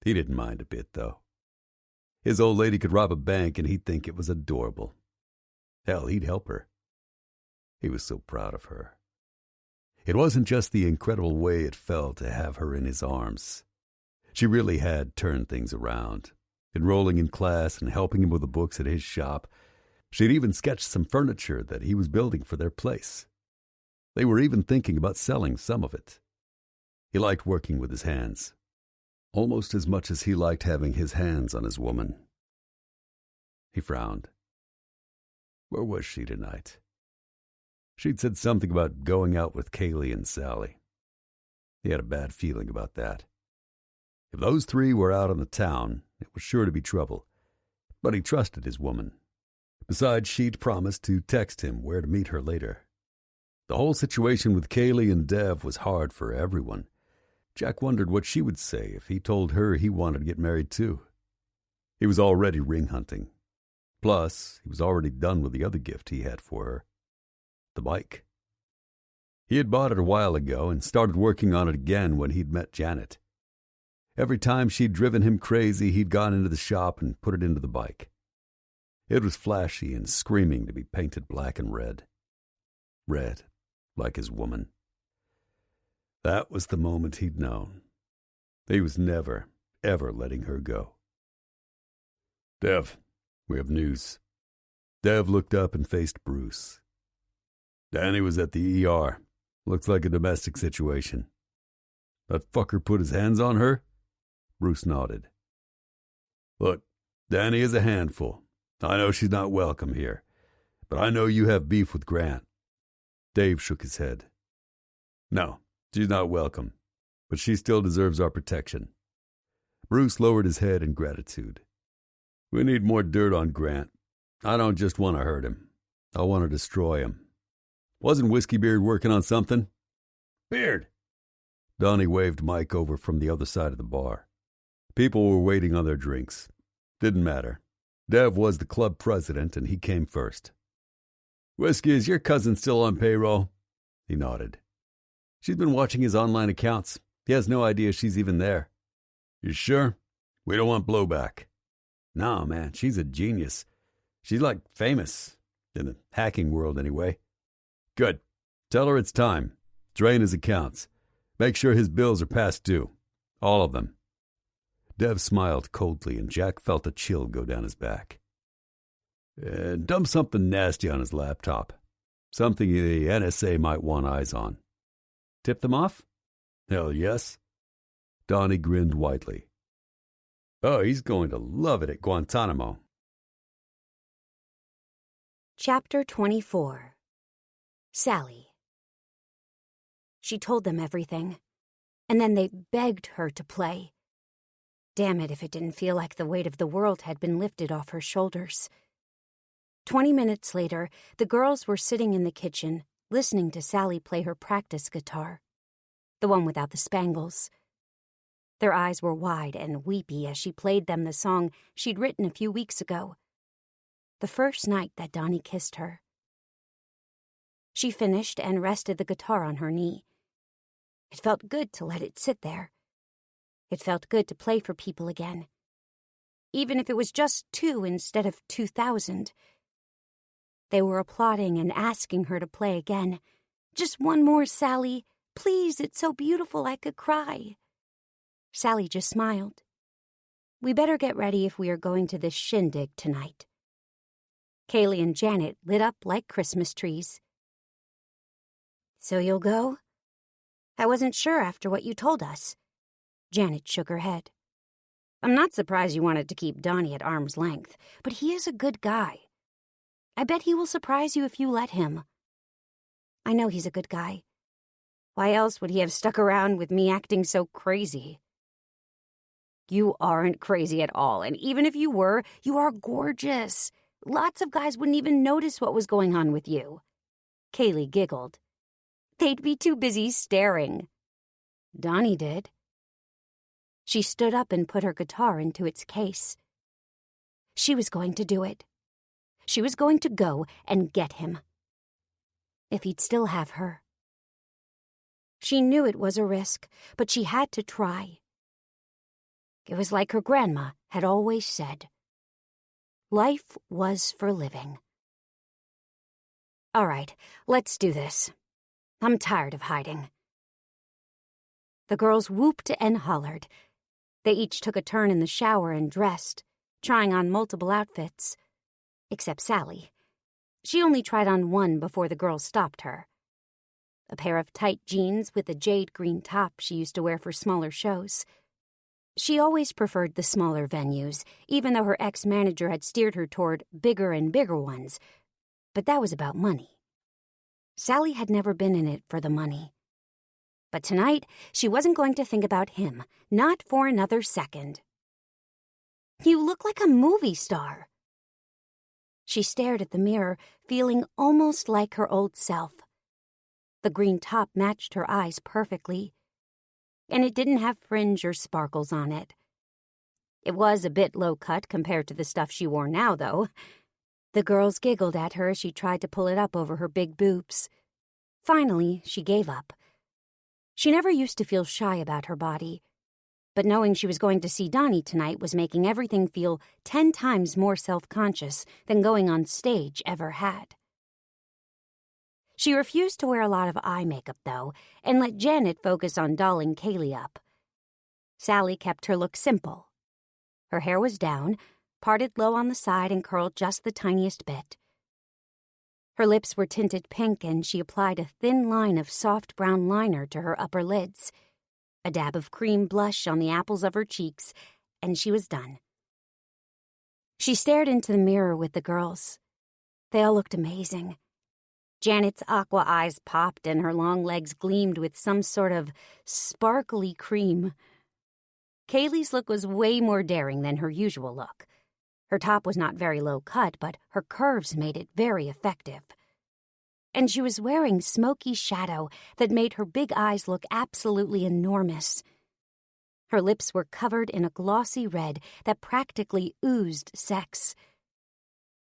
He didn't mind a bit, though. His old lady could rob a bank and he'd think it was adorable. Hell, he'd help her. He was so proud of her. It wasn't just the incredible way it felt to have her in his arms. She really had turned things around, enrolling in class and helping him with the books at his shop. She'd even sketched some furniture that he was building for their place. They were even thinking about selling some of it. He liked working with his hands, almost as much as he liked having his hands on his woman. He frowned. Where was she tonight? She'd said something about going out with Kaylee and Sally. He had a bad feeling about that. If those three were out on the town, it was sure to be trouble. But he trusted his woman. Besides, she'd promised to text him where to meet her later. The whole situation with Kaylee and Dev was hard for everyone. Jack wondered what she would say if he told her he wanted to get married too. He was already ring hunting. Plus, he was already done with the other gift he had for her. The bike. He had bought it a while ago and started working on it again when he'd met Janet. Every time she'd driven him crazy, he'd gone into the shop and put it into the bike. It was flashy and screaming to be painted black and red. Red, like his woman. That was the moment he'd known. He was never, ever letting her go. Dev, we have news. Dev looked up and faced Bruce. Danny was at the ER. Looks like a domestic situation. That fucker put his hands on her? Bruce nodded. Look, Danny is a handful. I know she's not welcome here, but I know you have beef with Grant. Dave shook his head. No, she's not welcome, but she still deserves our protection. Bruce lowered his head in gratitude. We need more dirt on Grant. I don't just want to hurt him. I want to destroy him. Wasn't Whiskey Beard working on something? Beard! Donnie waved Mike over from the other side of the bar. People were waiting on their drinks. Didn't matter. Dev was the club president, and he came first. Whiskey, is your cousin still on payroll? He nodded. She's been watching his online accounts. He has no idea she's even there. You sure? We don't want blowback. No, man, she's a genius. She's like famous. In the hacking world, anyway. Good. Tell her it's time. Drain his accounts. Make sure his bills are past due. All of them. Dev smiled coldly, and Jack felt a chill go down his back. And dump something nasty on his laptop. Something the NSA might want eyes on. Tip them off? Hell yes. Donnie grinned widely. Oh, he's going to love it at Guantanamo. Chapter 24. Sally. She told them everything, and then they begged her to play. Damn it if it didn't feel like the weight of the world had been lifted off her shoulders. 20 minutes later, the girls were sitting in the kitchen, listening to Sally play her practice guitar, the one without the spangles. Their eyes were wide and weepy as she played them the song she'd written a few weeks ago, the first night that Donnie kissed her. She finished and rested the guitar on her knee. It felt good to let it sit there. It felt good to play for people again, even if it was just 2 instead of 2,000. They were applauding and asking her to play again. Just one more, Sally. Please, it's so beautiful I could cry. Sally just smiled. We better get ready if we are going to this shindig tonight. Kaylee and Janet lit up like Christmas trees. So you'll go? I wasn't sure after what you told us. Janet shook her head. I'm not surprised you wanted to keep Donnie at arm's length, but he is a good guy. I bet he will surprise you if you let him. I know he's a good guy. Why else would he have stuck around with me acting so crazy? You aren't crazy at all, and even if you were, you are gorgeous. Lots of guys wouldn't even notice what was going on with you. Kaylee giggled. They'd be too busy staring. Donnie did. She stood up and put her guitar into its case. She was going to do it. She was going to go and get him. If he'd still have her. She knew it was a risk, but she had to try. It was like her grandma had always said. Life was for living. All right, let's do this. I'm tired of hiding. The girls whooped and hollered. They each took a turn in the shower and dressed, trying on multiple outfits. Except Sally. She only tried on one before the girls stopped her. A pair of tight jeans with a jade green top she used to wear for smaller shows. She always preferred the smaller venues, even though her ex-manager had steered her toward bigger and bigger ones. But that was about money. Sally had never been in it for the money. But tonight, she wasn't going to think about him, not for another second. "You look like a movie star." She stared at the mirror, feeling almost like her old self. The green top matched her eyes perfectly, and it didn't have fringe or sparkles on it. It was a bit low-cut compared to the stuff she wore now, though. The girls giggled at her as she tried to pull it up over her big boobs. Finally, she gave up. She never used to feel shy about her body, but knowing she was going to see Donnie tonight was making everything feel 10 times more self-conscious than going on stage ever had. She refused to wear a lot of eye makeup, though, and let Janet focus on dolling Kaylee up. Sally kept her look simple. Her hair was down, parted low on the side and curled just the tiniest bit. Her lips were tinted pink, and she applied a thin line of soft brown liner to her upper lids, a dab of cream blush on the apples of her cheeks, and she was done. She stared into the mirror with the girls. They all looked amazing. Janet's aqua eyes popped and her long legs gleamed with some sort of sparkly cream. Kaylee's look was way more daring than her usual look. Her top was not very low cut, but her curves made it very effective. And she was wearing smoky shadow that made her big eyes look absolutely enormous. Her lips were covered in a glossy red that practically oozed sex.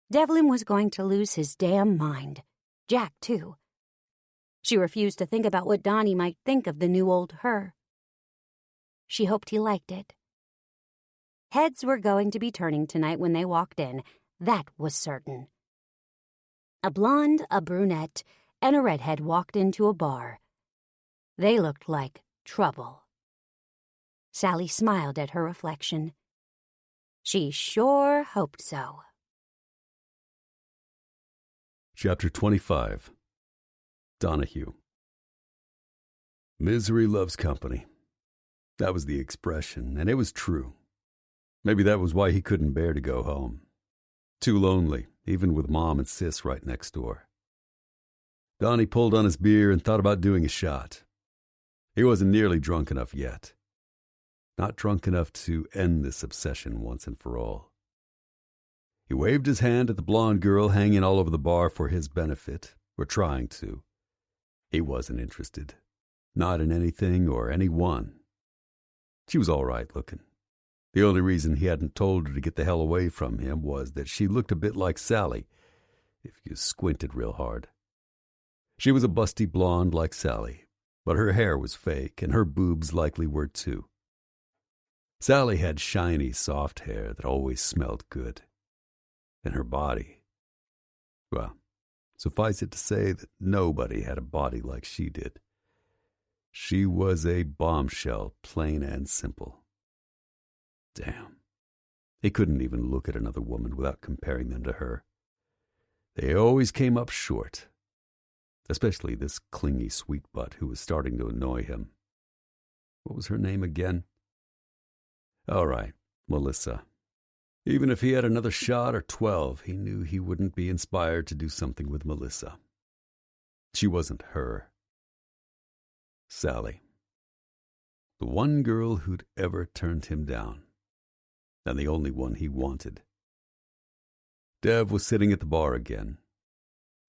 Devlin was going to lose his damn mind. Jack, too. She refused to think about what Donnie might think of the new old her. She hoped he liked it. Heads were going to be turning tonight when they walked in, that was certain. A blonde, a brunette, and a redhead walked into a bar. They looked like trouble. Sally smiled at her reflection. She sure hoped so. Chapter 25. Donahue. Misery loves company. That was the expression, and it was true. Maybe that was why he couldn't bear to go home. Too lonely, even with Mom and Sis right next door. Donnie pulled on his beer and thought about doing a shot. He wasn't nearly drunk enough yet. Not drunk enough to end this obsession once and for all. He waved his hand at the blonde girl hanging all over the bar for his benefit, or trying to. He wasn't interested. Not in anything or anyone. She was all right looking. The only reason he hadn't told her to get the hell away from him was that she looked a bit like Sally, if you squinted real hard. She was a busty blonde like Sally, but her hair was fake, and her boobs likely were too. Sally had shiny, soft hair that always smelled good. And her body, well, suffice it to say that nobody had a body like she did. She was a bombshell, plain and simple. Damn. He couldn't even look at another woman without comparing them to her. They always came up short, especially this clingy sweet butt who was starting to annoy him. What was her name again? All right, Melissa. Even if he had another shot or 12, he knew he wouldn't be inspired to do something with Melissa. She wasn't her. Sally. The one girl who'd ever turned him down. And the only one he wanted. Dev was sitting at the bar again.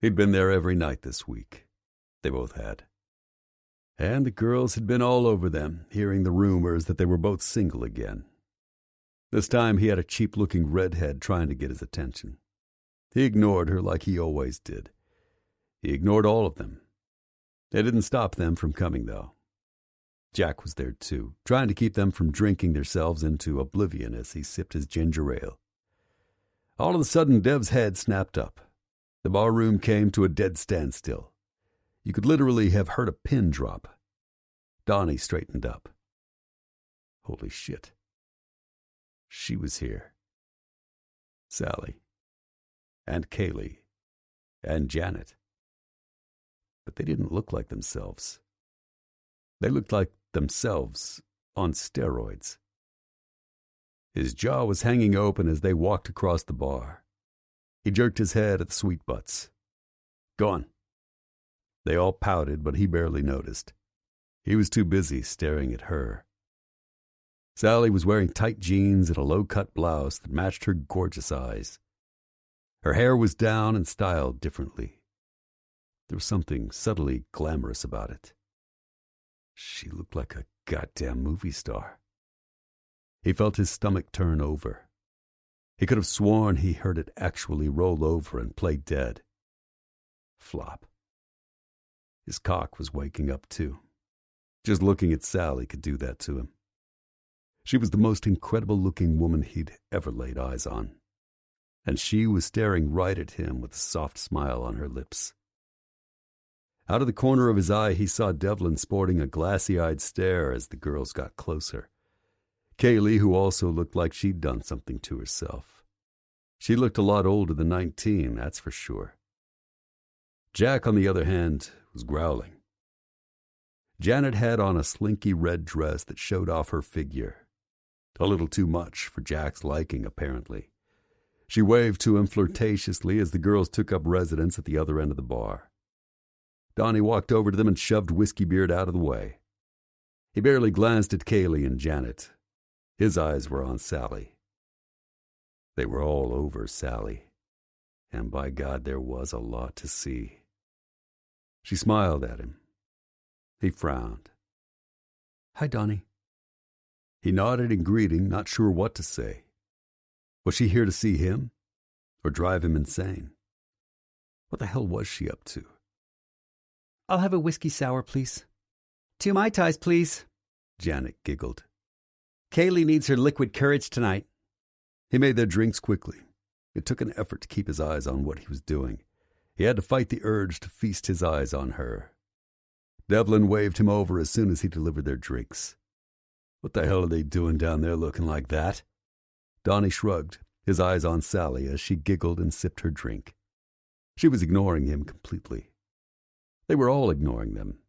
He'd been there every night this week. They both had. And the girls had been all over them, hearing the rumors that they were both single again. This time he had a cheap-looking redhead trying to get his attention. He ignored her like he always did. He ignored all of them. It didn't stop them from coming, though. Jack was there, too, trying to keep them from drinking themselves into oblivion as he sipped his ginger ale. All of a sudden, Dev's head snapped up. The barroom came to a dead standstill. You could literally have heard a pin drop. Donnie straightened up. Holy shit. She was here. Sally. And Kaylee. And Janet. But they didn't look like themselves. They looked like themselves on steroids. His jaw was hanging open as they walked across the bar. He jerked his head at the sweet butts. Go on. They all pouted, but he barely noticed. He was too busy staring at her. Sally was wearing tight jeans and a low-cut blouse that matched her gorgeous eyes. Her hair was down and styled differently. There was something subtly glamorous about it. She looked like a goddamn movie star. He felt his stomach turn over. He could have sworn he heard it actually roll over and play dead. Flop. His cock was waking up too. Just looking at Sally could do that to him. She was the most incredible-looking woman he'd ever laid eyes on. And she was staring right at him with a soft smile on her lips. Out of the corner of his eye, he saw Devlin sporting a glassy-eyed stare as the girls got closer. Kaylee, who also looked like she'd done something to herself. She looked a lot older than 19, that's for sure. Jack, on the other hand, was growling. Janet had on a slinky red dress that showed off her figure. A little too much for Jack's liking, apparently. She waved to him flirtatiously as the girls took up residence at the other end of the bar. Donnie walked over to them and shoved Whiskey Beard out of the way. He barely glanced at Kaylee and Janet. His eyes were on Sally. They were all over Sally, and by God, there was a lot to see. She smiled at him. He frowned. Hi, Donnie. He nodded in greeting, not sure what to say. Was she here to see him, or drive him insane? What the hell was she up to? I'll have a whiskey sour, please. 2 Mai Tais, please. Janet giggled. Kaylee needs her liquid courage tonight. He made their drinks quickly. It took an effort to keep his eyes on what he was doing. He had to fight the urge to feast his eyes on her. Devlin waved him over as soon as he delivered their drinks. What the hell are they doing down there looking like that? Donnie shrugged, his eyes on Sally as she giggled and sipped her drink. She was ignoring him completely. They were all ignoring them.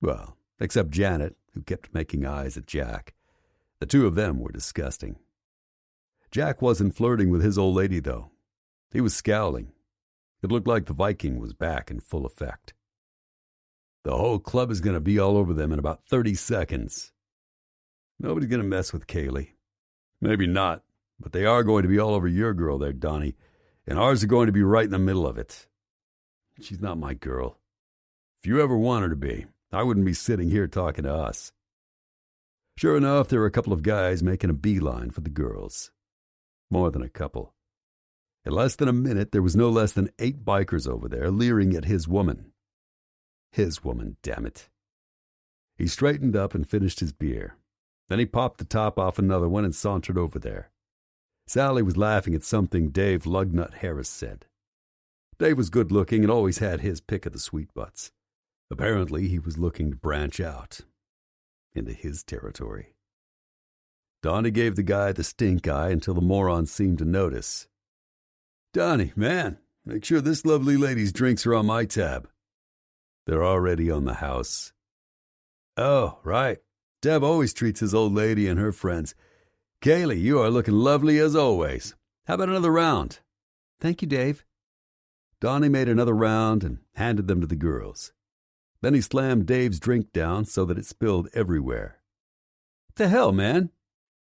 Well, except Janet, who kept making eyes at Jack. The two of them were disgusting. Jack wasn't flirting with his old lady, though. He was scowling. It looked like the Viking was back in full effect. The whole club is going to be all over them in about 30 seconds. Nobody's going to mess with Kaylee. Maybe not, but they are going to be all over your girl there, Donnie, and ours are going to be right in the middle of it. She's not my girl. If you ever want her to be, I wouldn't be sitting here talking to us. Sure enough, there were a couple of guys making a beeline for the girls. More than a couple. In less than a minute, there was no less than 8 bikers over there leering at his woman. His woman, damn it. He straightened up and finished his beer. Then he popped the top off another one and sauntered over there. Sally was laughing at something Dave Lugnut Harris said. Dave was good-looking and always had his pick of the sweet butts. Apparently, he was looking to branch out into his territory. Donnie gave the guy the stink eye until the moron seemed to notice. Donnie, man, make sure this lovely lady's drinks are on my tab. They're already on the house. Oh, right. Dev always treats his old lady and her friends. Kaylee, you are looking lovely as always. How about another round? Thank you, Dave. Donnie made another round and handed them to the girls. Then he slammed Dave's drink down so that it spilled everywhere. What the hell, man?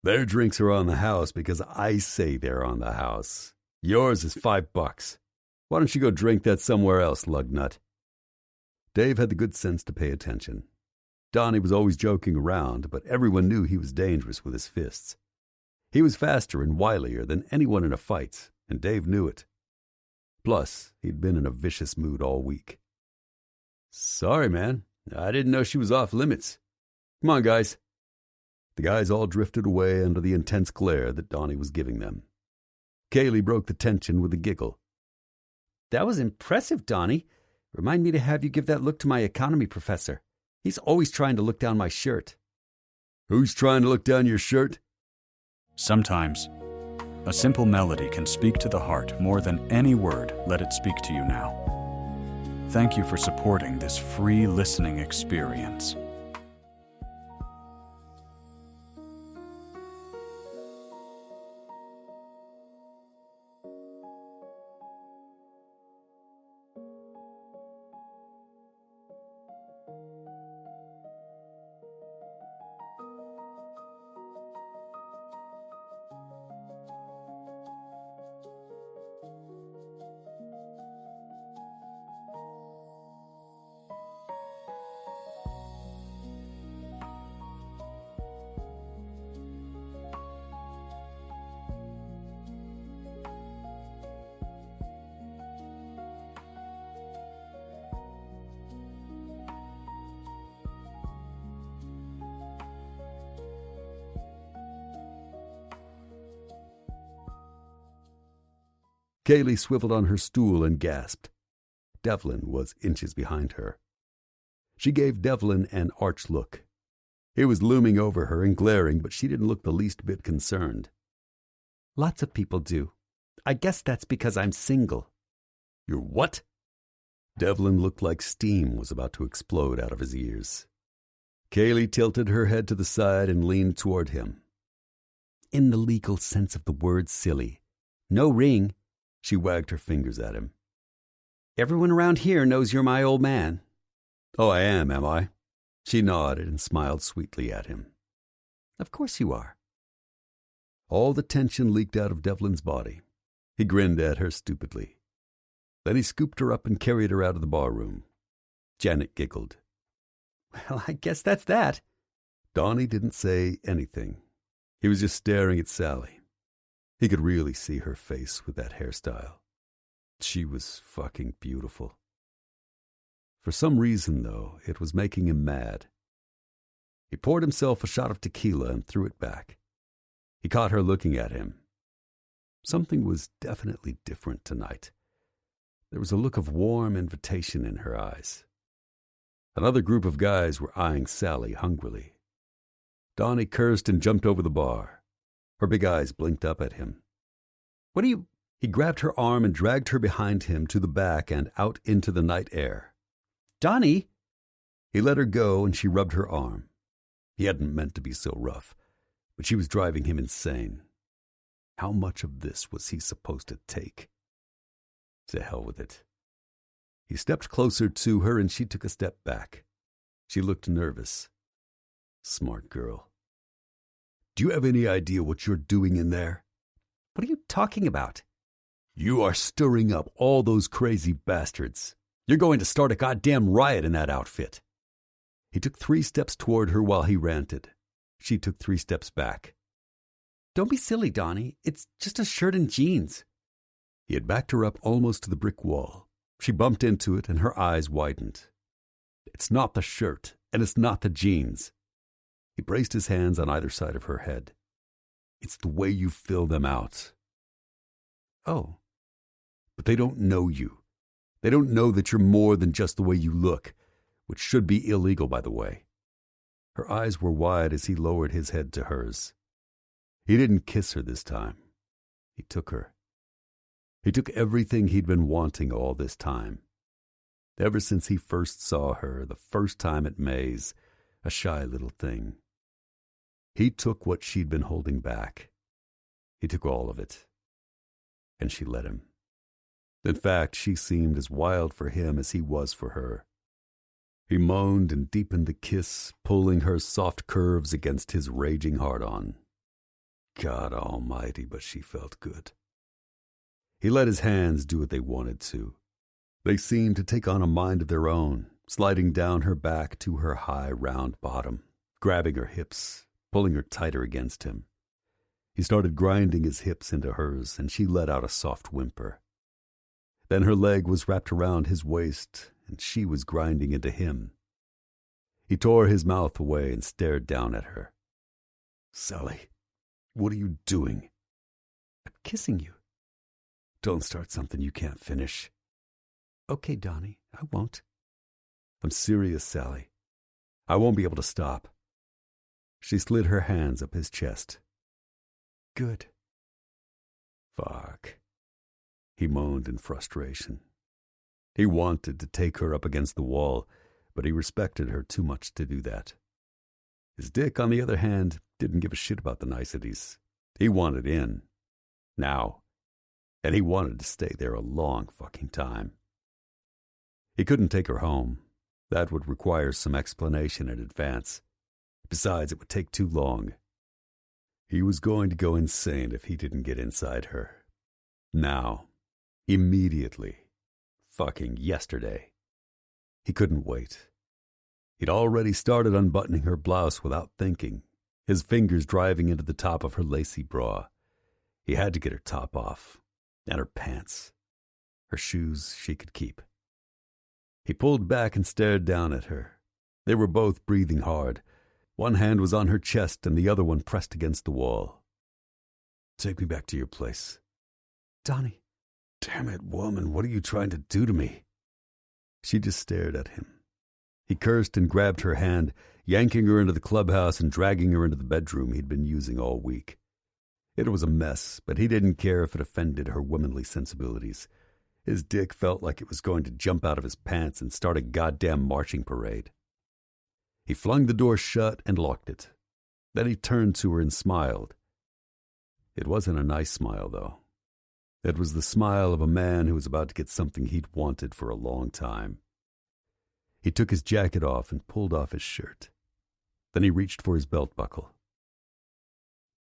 Their drinks are on the house because I say they're on the house. Yours is $5. Why don't you go drink that somewhere else, lugnut? Dave had the good sense to pay attention. Donnie was always joking around, but everyone knew he was dangerous with his fists. He was faster and wilier than anyone in a fight, and Dave knew it. Plus, he'd been in a vicious mood all week. Sorry, man. I didn't know she was off limits. Come on, guys. The guys all drifted away under the intense glare that Donnie was giving them. Kaylee broke the tension with a giggle. That was impressive, Donnie. Remind me to have you give that look to my economy professor. He's always trying to look down my shirt. Who's trying to look down your shirt? Sometimes, a simple melody can speak to the heart more than any word. Let it speak to you now. Thank you for supporting this free listening experience. Kaylee swiveled on her stool and gasped. Devlin was inches behind her. She gave Devlin an arch look. He was looming over her and glaring, but she didn't look the least bit concerned. Lots of people do. I guess that's because I'm single. You're what? Devlin looked like steam was about to explode out of his ears. Kaylee tilted her head to the side and leaned toward him. In the legal sense of the word, silly. No ring. She wagged her fingers at him. Everyone around here knows you're my old man. Oh, I am I? She nodded and smiled sweetly at him. Of course you are. All the tension leaked out of Devlin's body. He grinned at her stupidly. Then he scooped her up and carried her out of the barroom. Janet giggled. Well, I guess that's that. Donnie didn't say anything. He was just staring at Sally. He could really see her face with that hairstyle. She was fucking beautiful. For some reason, though, it was making him mad. He poured himself a shot of tequila and threw it back. He caught her looking at him. Something was definitely different tonight. There was a look of warm invitation in her eyes. Another group of guys were eyeing Sally hungrily. Donnie cursed and jumped over the bar. Her big eyes blinked up at him. What are you... He grabbed her arm and dragged her behind him to the back and out into the night air. Donnie! He let her go and she rubbed her arm. He hadn't meant to be so rough, but she was driving him insane. How much of this was he supposed to take? To hell with it. He stepped closer to her and she took a step back. She looked nervous. Smart girl. Do you have any idea what you're doing in there? What are you talking about? You are stirring up all those crazy bastards. You're going to start a goddamn riot in that outfit. He took 3 steps toward her while he ranted. She took 3 steps back. Don't be silly, Donnie. It's just a shirt and jeans. He had backed her up almost to the brick wall. She bumped into it and her eyes widened. It's not the shirt, and it's not the jeans. He braced his hands on either side of her head. It's the way you fill them out. Oh. But they don't know you. They don't know that you're more than just the way you look, which should be illegal, by the way. Her eyes were wide as he lowered his head to hers. He didn't kiss her this time. He took her. He took everything he'd been wanting all this time. Ever since he first saw her, the first time at May's, a shy little thing. He took what she'd been holding back. He took all of it. And she let him. In fact, she seemed as wild for him as he was for her. He moaned and deepened the kiss, pulling her soft curves against his raging heart-on. God almighty, but she felt good. He let his hands do what they wanted to. They seemed to take on a mind of their own, sliding down her back to her high, round bottom, grabbing her hips, pulling her tighter against him. He started grinding his hips into hers, and she let out a soft whimper. Then her leg was wrapped around his waist, and she was grinding into him. He tore his mouth away and stared down at her. Sally, what are you doing? I'm kissing you. Don't start something you can't finish. Okay, Donnie, I won't. I'm serious, Sally. I won't be able to stop. She slid her hands up his chest. Good. Fuck. He moaned in frustration. He wanted to take her up against the wall, but he respected her too much to do that. His dick, on the other hand, didn't give a shit about the niceties. He wanted in. Now. And he wanted to stay there a long fucking time. He couldn't take her home. That would require some explanation in advance. Besides, it would take too long. He was going to go insane if he didn't get inside her. Now. Immediately. Fucking yesterday. He couldn't wait. He'd already started unbuttoning her blouse without thinking, his fingers driving into the top of her lacy bra. He had to get her top off, and her pants. Her shoes she could keep. He pulled back and stared down at her. They were both breathing hard. One hand was on her chest and the other one pressed against the wall. Take me back to your place. Donnie. Damn it, woman, what are you trying to do to me? She just stared at him. He cursed and grabbed her hand, yanking her into the clubhouse and dragging her into the bedroom he'd been using all week. It was a mess, but he didn't care if it offended her womanly sensibilities. His dick felt like it was going to jump out of his pants and start a goddamn marching parade. He flung the door shut and locked it. Then he turned to her and smiled. It wasn't a nice smile, though. It was the smile of a man who was about to get something he'd wanted for a long time. He took his jacket off and pulled off his shirt. Then he reached for his belt buckle.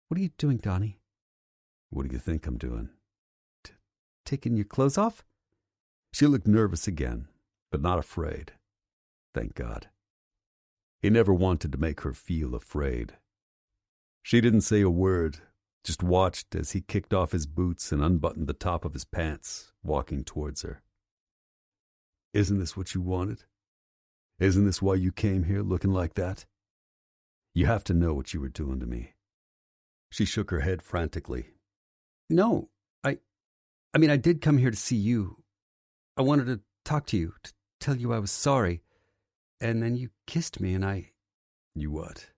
What are you doing, Donnie? What do you think I'm doing? Taking your clothes off? She looked nervous again, but not afraid. Thank God. He never wanted to make her feel afraid. She didn't say a word, just watched as he kicked off his boots and unbuttoned the top of his pants, walking towards her. Isn't this what you wanted? Isn't this why you came here looking like that? You have to know what you were doing to me. She shook her head frantically. No, I did come here to see you. I wanted to talk to you, to tell you I was sorry. And then you kissed me and I... You what?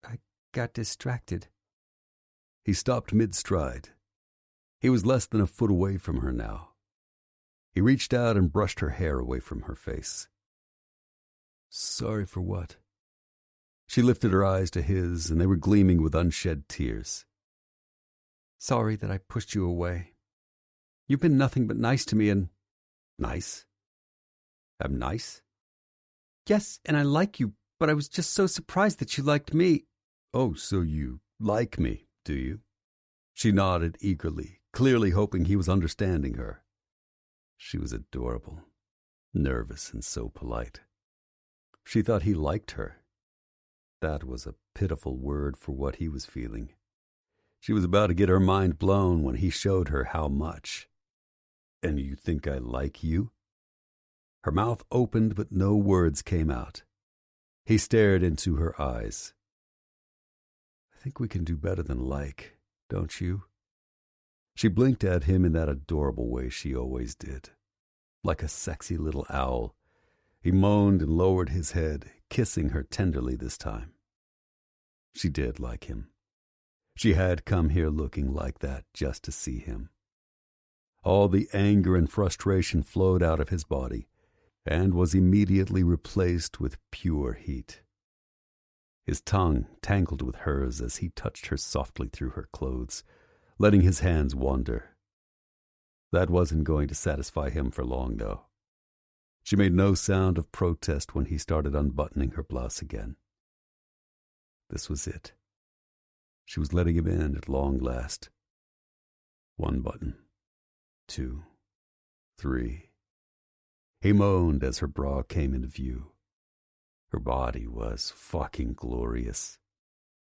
I got distracted. He stopped mid-stride. He was less than a foot away from her now. He reached out and brushed her hair away from her face. Sorry for what? She lifted her eyes to his, and they were gleaming with unshed tears. Sorry that I pushed you away. You've been nothing but nice to me and... Nice? I'm nice? Yes, and I like you, but I was just so surprised that you liked me. Oh, so you like me, do you? She nodded eagerly, clearly hoping he was understanding her. She was adorable, nervous and so polite. She thought he liked her. That was a pitiful word for what he was feeling. She was about to get her mind blown when he showed her how much. And you think I like you? Her mouth opened, but no words came out. He stared into her eyes. I think we can do better than like, don't you? She blinked at him in that adorable way she always did. Like a sexy little owl, he moaned and lowered his head, kissing her tenderly this time. She did like him. She had come here looking like that just to see him. All the anger and frustration flowed out of his body and was immediately replaced with pure heat. His tongue tangled with hers as he touched her softly through her clothes, letting his hands wander. That wasn't going to satisfy him for long, though. She made no sound of protest when he started unbuttoning her blouse again. This was it. She was letting him in at long last. 1 button. 2. 3. He moaned as her bra came into view. Her body was fucking glorious.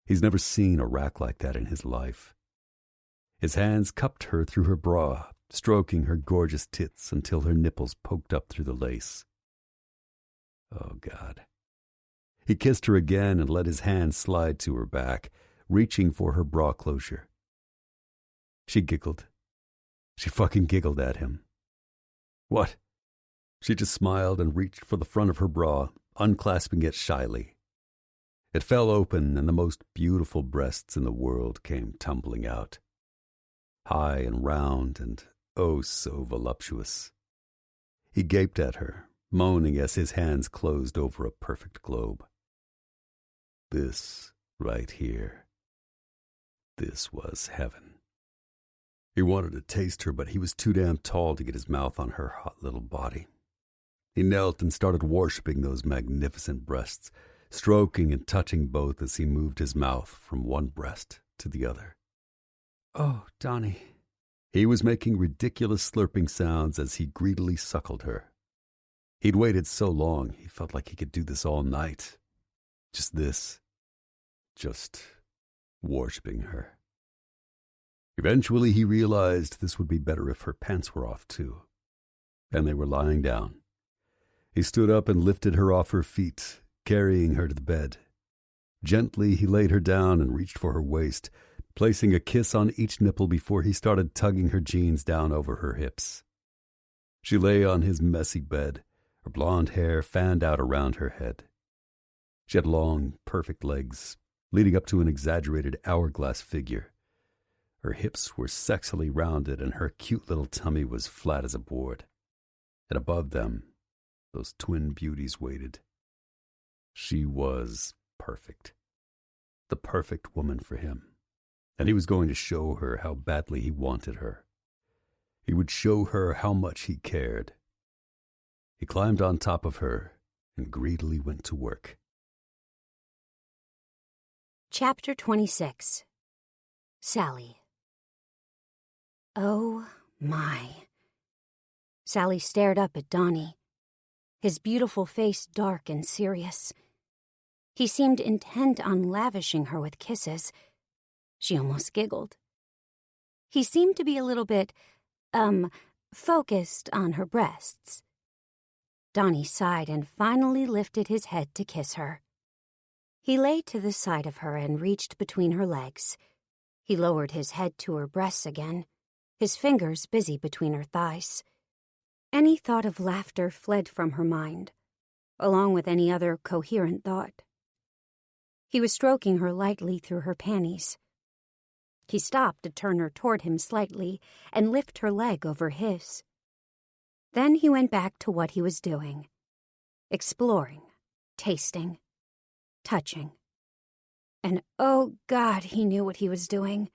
He's never seen a rack like that in his life. His hands cupped her through her bra, stroking her gorgeous tits until her nipples poked up through the lace. Oh, God. He kissed her again and let his hand slide to her back, reaching for her bra closure. She giggled. She fucking giggled at him. What? She just smiled and reached for the front of her bra, unclasping it shyly. It fell open, and the most beautiful breasts in the world came tumbling out. High and round and oh so voluptuous. He gaped at her, moaning as his hands closed over a perfect globe. This, right here, this was heaven. He wanted to taste her, but he was too damn tall to get his mouth on her hot little body. He knelt and started worshipping those magnificent breasts, stroking and touching both as he moved his mouth from one breast to the other. Oh, Donnie. He was making ridiculous slurping sounds as he greedily suckled her. He'd waited so long, he felt like he could do this all night. Just this. Just worshipping her. Eventually he realized this would be better if her pants were off too. And they were lying down. He stood up and lifted her off her feet, carrying her to the bed. Gently he laid her down and reached for her waist, placing a kiss on each nipple before he started tugging her jeans down over her hips. She lay on his messy bed, her blonde hair fanned out around her head. She had long, perfect legs, leading up to an exaggerated hourglass figure. Her hips were sexily rounded, and her cute little tummy was flat as a board. And above them, those twin beauties waited. She was perfect. The perfect woman for him. And he was going to show her how badly he wanted her. He would show her how much he cared. He climbed on top of her and greedily went to work. Chapter 26. Sally. Oh, my. Sally stared up at Donnie, his beautiful face dark and serious. He seemed intent on lavishing her with kisses. She almost giggled. He seemed to be a little bit, focused on her breasts. Donnie sighed and finally lifted his head to kiss her. He lay to the side of her and reached between her legs. He lowered his head to her breasts again, his fingers busy between her thighs. Any thought of laughter fled from her mind, along with any other coherent thought. He was stroking her lightly through her panties. He stopped to turn her toward him slightly and lift her leg over his. Then he went back to what he was doing, exploring, tasting, touching. And oh God, he knew what he was doing.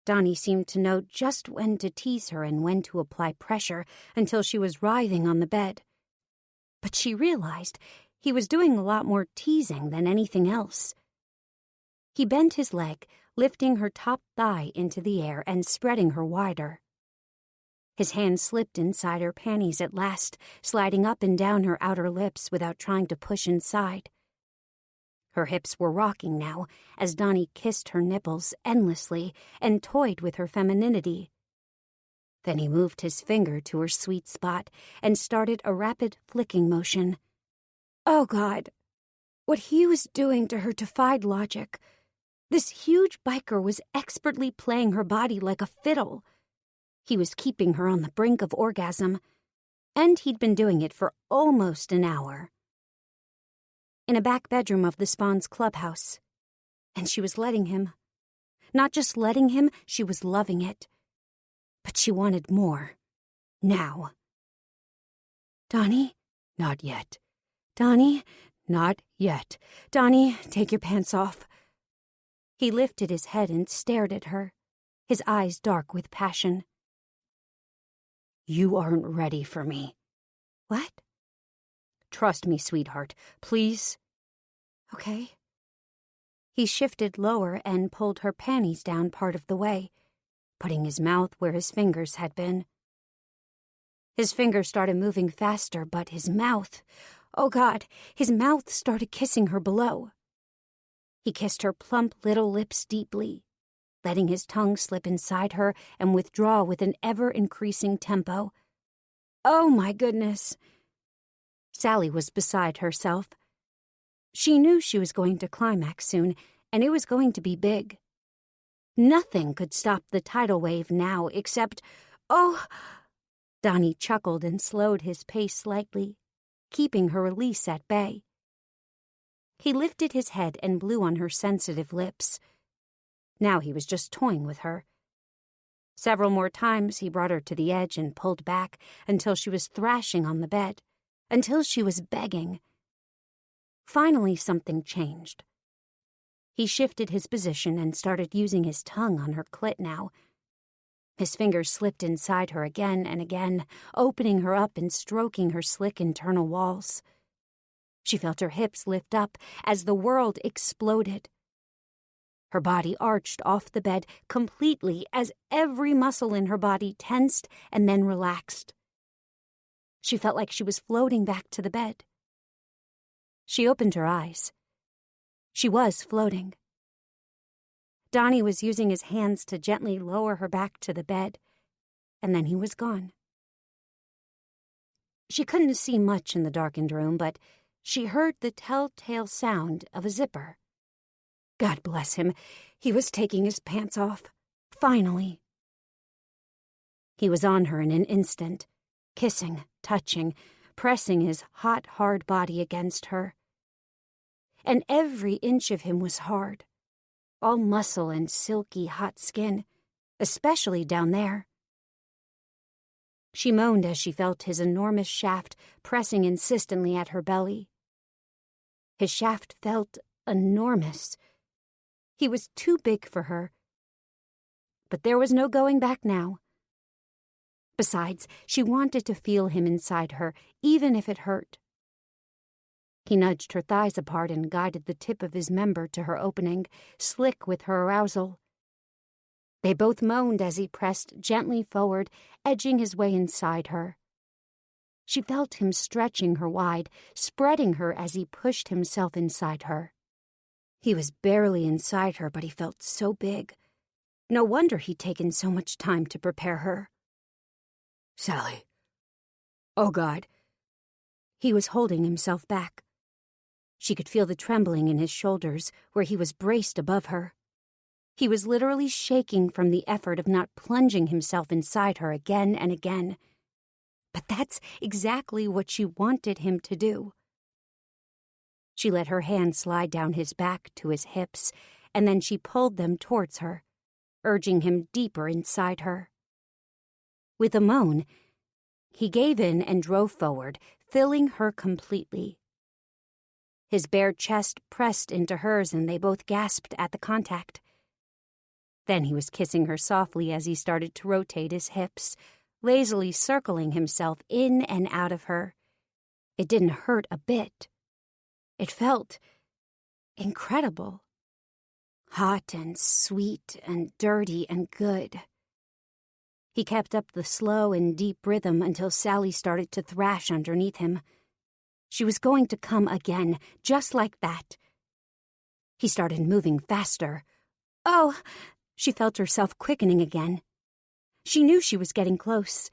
Donnie seemed to know just when to tease her and when to apply pressure until she was writhing on the bed. But she realized he was doing a lot more teasing than anything else. He bent his leg, lifting her top thigh into the air and spreading her wider. His hand slipped inside her panties at last, sliding up and down her outer lips without trying to push inside. Her hips were rocking now as Donnie kissed her nipples endlessly and toyed with her femininity. Then he moved his finger to her sweet spot and started a rapid flicking motion. Oh, God! What he was doing to her defied logic. This huge biker was expertly playing her body like a fiddle. He was keeping her on the brink of orgasm, and he'd been doing it for almost an hour. In a back bedroom of the Spawn's clubhouse. And she was letting him. Not just letting him, she was loving it. But she wanted more. Now. Donnie? Not yet. Donnie? Not yet. Donnie, take your pants off. He lifted his head and stared at her, his eyes dark with passion. You aren't ready for me. What? Trust me, sweetheart, please. Okay. He shifted lower and pulled her panties down part of the way, putting his mouth where his fingers had been. His fingers started moving faster, but his mouth, oh God, his mouth started kissing her below. He kissed her plump little lips deeply, letting his tongue slip inside her and withdraw with an ever-increasing tempo. Oh, my goodness! Sally was beside herself. She knew she was going to climax soon, and it was going to be big. Nothing could stop the tidal wave now except, oh! Donnie chuckled and slowed his pace slightly, keeping her release at bay. He lifted his head and blew on her sensitive lips. Now he was just toying with her. Several more times he brought her to the edge and pulled back until she was thrashing on the bed, until she was begging. Finally, something changed. He shifted his position and started using his tongue on her clit now. His fingers slipped inside her again and again, opening her up and stroking her slick internal walls. She felt her hips lift up as the world exploded. Her body arched off the bed completely as every muscle in her body tensed and then relaxed. She felt like she was floating back to the bed. She opened her eyes. She was floating. Donnie was using his hands to gently lower her back to the bed, and then he was gone. She couldn't see much in the darkened room, but she heard the telltale sound of a zipper. God bless him, he was taking his pants off. Finally. He was on her in an instant, kissing, touching, pressing his hot, hard body against her. And every inch of him was hard, all muscle and silky, hot skin, especially down there. She moaned as she felt his enormous shaft pressing insistently at her belly. His shaft felt enormous. He was too big for her. But there was no going back now. Besides, she wanted to feel him inside her, even if it hurt. He nudged her thighs apart and guided the tip of his member to her opening, slick with her arousal. They both moaned as he pressed gently forward, edging his way inside her. She felt him stretching her wide, spreading her as he pushed himself inside her. He was barely inside her, but he felt so big. No wonder he'd taken so much time to prepare her. Sally. Oh, God. He was holding himself back. She could feel the trembling in his shoulders, where he was braced above her. He was literally shaking from the effort of not plunging himself inside her again and again. But that's exactly what she wanted him to do. She let her hand slide down his back to his hips, and then she pulled them towards her, urging him deeper inside her. With a moan, he gave in and drove forward, filling her completely. His bare chest pressed into hers, and they both gasped at the contact. Then he was kissing her softly as he started to rotate his hips, lazily circling himself in and out of her. It didn't hurt a bit. It felt incredible. Hot and sweet and dirty and good. He kept up the slow and deep rhythm until Sally started to thrash underneath him. She was going to come again, just like that. He started moving faster. Oh! She felt herself quickening again. She knew she was getting close.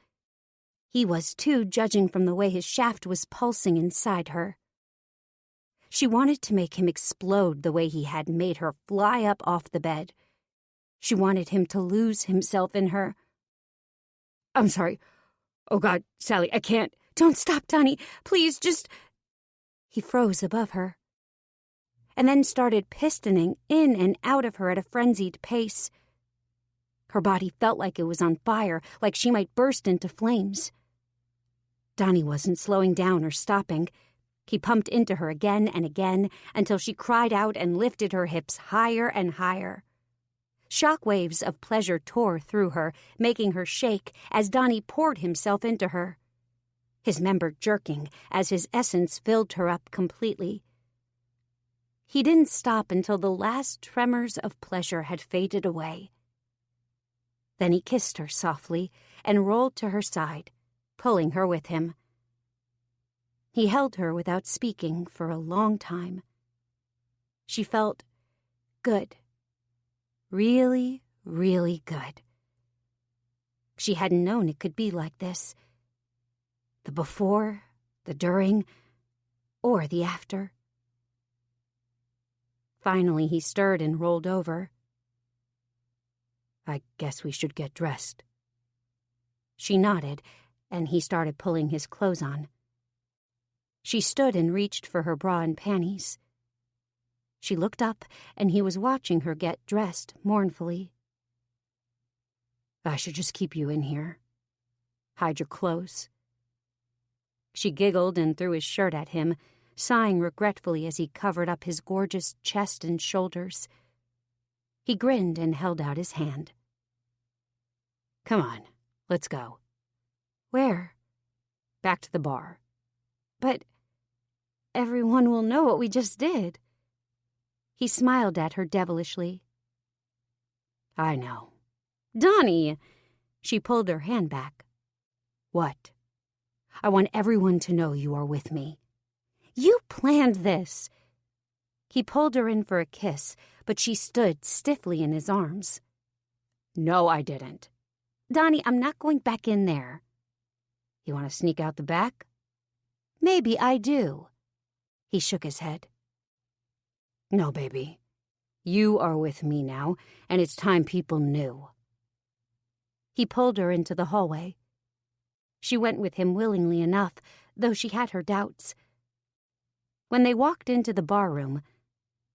He was too, judging from the way his shaft was pulsing inside her. She wanted to make him explode the way he had made her fly up off the bed. She wanted him to lose himself in her. I'm sorry. Oh, God, Sally, I can't. Don't stop, Donnie. Please, just... He froze above her, and then started pistoning in and out of her at a frenzied pace. Her body felt like it was on fire, like she might burst into flames. Donnie wasn't slowing down or stopping. He pumped into her again and again until she cried out and lifted her hips higher and higher. Shock waves of pleasure tore through her, making her shake as Donnie poured himself into her, his member jerking as his essence filled her up completely. He didn't stop until the last tremors of pleasure had faded away. Then he kissed her softly and rolled to her side, pulling her with him. He held her without speaking for a long time. She felt good. Really, really good. She hadn't known it could be like this. The before, the during, or the after. Finally, he stirred and rolled over. I guess we should get dressed. She nodded, and he started pulling his clothes on. She stood and reached for her bra and panties. She looked up, and he was watching her get dressed mournfully. I should just keep you in here. Hide your clothes. She giggled and threw his shirt at him, sighing regretfully as he covered up his gorgeous chest and shoulders. He grinned and held out his hand. Come on, let's go. Where? Back to the bar. But everyone will know what we just did. He smiled at her devilishly. I know. Donnie! She pulled her hand back. What? I want everyone to know you are with me. You planned this. He pulled her in for a kiss, but she stood stiffly in his arms. No, I didn't. Donnie, I'm not going back in there. You want to sneak out the back? Maybe I do. He shook his head. No, baby. You are with me now, and it's time people knew. He pulled her into the hallway. She went with him willingly enough, though she had her doubts. When they walked into the barroom,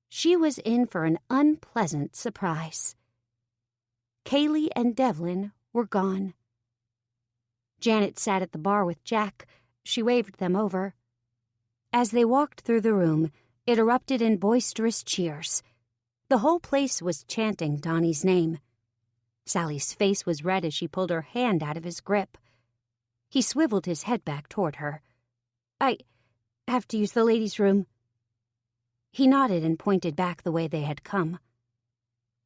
she was in for an unpleasant surprise. Kaylee and Devlin were gone. Janet sat at the bar with Jack. She waved them over. As they walked through the room, it erupted in boisterous cheers. The whole place was chanting Donnie's name. Sally's face was red as she pulled her hand out of his grip. He swiveled his head back toward her. I have to use the ladies' room. He nodded and pointed back the way they had come.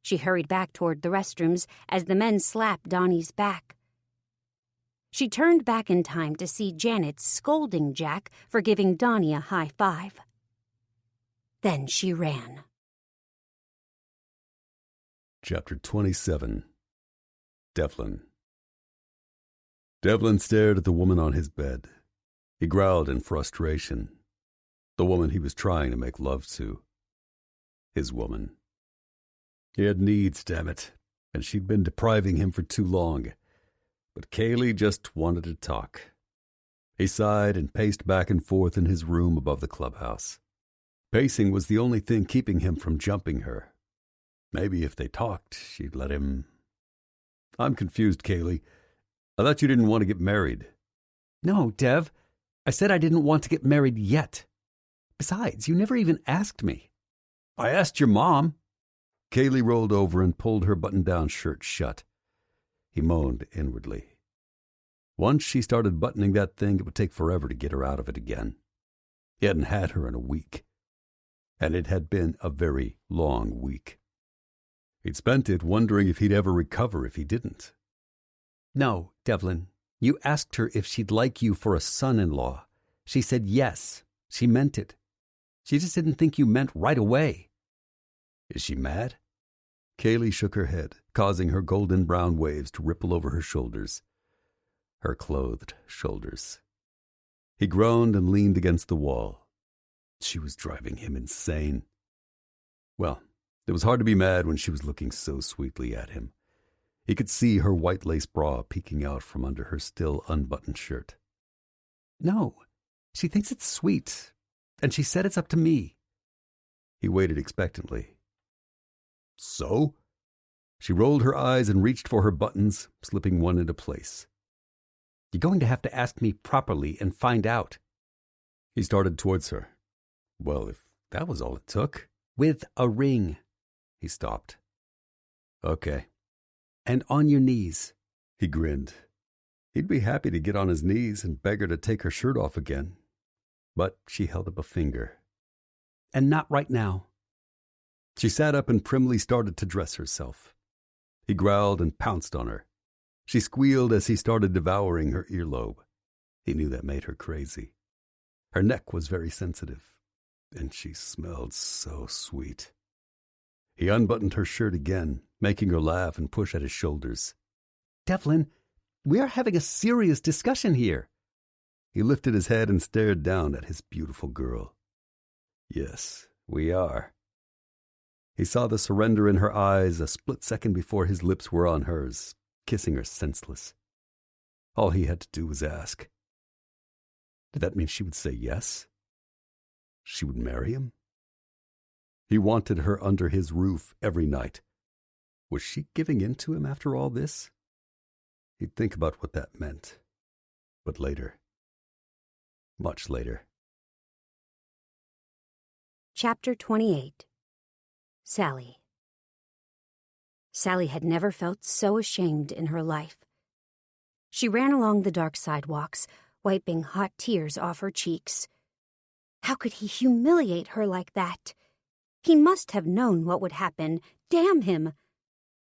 She hurried back toward the restrooms as the men slapped Donnie's back. She turned back in time to see Janet scolding Jack for giving Donnie a high five. Then she ran. Chapter 27. Devlin. Devlin stared at the woman on his bed. He growled in frustration. The woman he was trying to make love to. His woman. He had needs, damn it, and she'd been depriving him for too long. But Kaylee just wanted to talk. He sighed and paced back and forth in his room above the clubhouse. Pacing was the only thing keeping him from jumping her. Maybe if they talked, she'd let him... I'm confused, Kaylee. I thought you didn't want to get married. No, Dev. I said I didn't want to get married yet. Besides, you never even asked me. I asked your mom. Kaylee rolled over and pulled her button-down shirt shut. He moaned inwardly. Once she started buttoning that thing, it would take forever to get her out of it again. He hadn't had her in a week. And it had been a very long week. He'd spent it wondering if he'd ever recover if he didn't. No, Devlin. You asked her if she'd like you for a son-in-law. She said yes. She meant it. She just didn't think you meant right away. Is she mad? Kaylee shook her head, causing her golden brown waves to ripple over her shoulders. Her clothed shoulders. He groaned and leaned against the wall. She was driving him insane. Well, it was hard to be mad when she was looking so sweetly at him. He could see her white lace bra peeking out from under her still unbuttoned shirt. No, she thinks it's sweet, and she said it's up to me. He waited expectantly. So? She rolled her eyes and reached for her buttons, slipping one into place. You're going to have to ask me properly and find out. He started towards her. Well, if that was all it took. With a ring. He stopped. Okay. And on your knees. He grinned. He'd be happy to get on his knees and beg her to take her shirt off again. But she held up a finger. And not right now. She sat up and primly started to dress herself. He growled and pounced on her. She squealed as he started devouring her earlobe. He knew that made her crazy. Her neck was very sensitive, and she smelled so sweet. He unbuttoned her shirt again, making her laugh and push at his shoulders. Devlin, we are having a serious discussion here. He lifted his head and stared down at his beautiful girl. Yes, we are. He saw the surrender in her eyes a split second before his lips were on hers, kissing her senseless. All he had to do was ask. Did that mean she would say yes? She would marry him? He wanted her under his roof every night. Was she giving in to him after all this? He'd think about what that meant. But later. Much later. Chapter 28. Sally. Sally had never felt so ashamed in her life. She ran along the dark sidewalks, wiping hot tears off her cheeks. How could he humiliate her like that? He must have known what would happen. Damn him!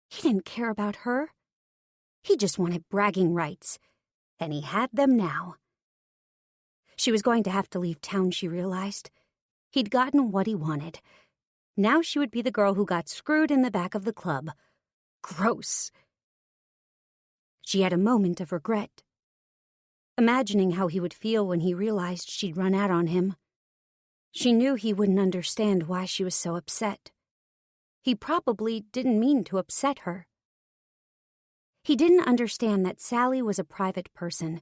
He didn't care about her. He just wanted bragging rights, and he had them now. She was going to have to leave town, she realized. He'd gotten what he wanted. Now she would be the girl who got screwed in the back of the club. Gross. She had a moment of regret, imagining how he would feel when he realized she'd run out on him. She knew he wouldn't understand why she was so upset. He probably didn't mean to upset her. He didn't understand that Sally was a private person.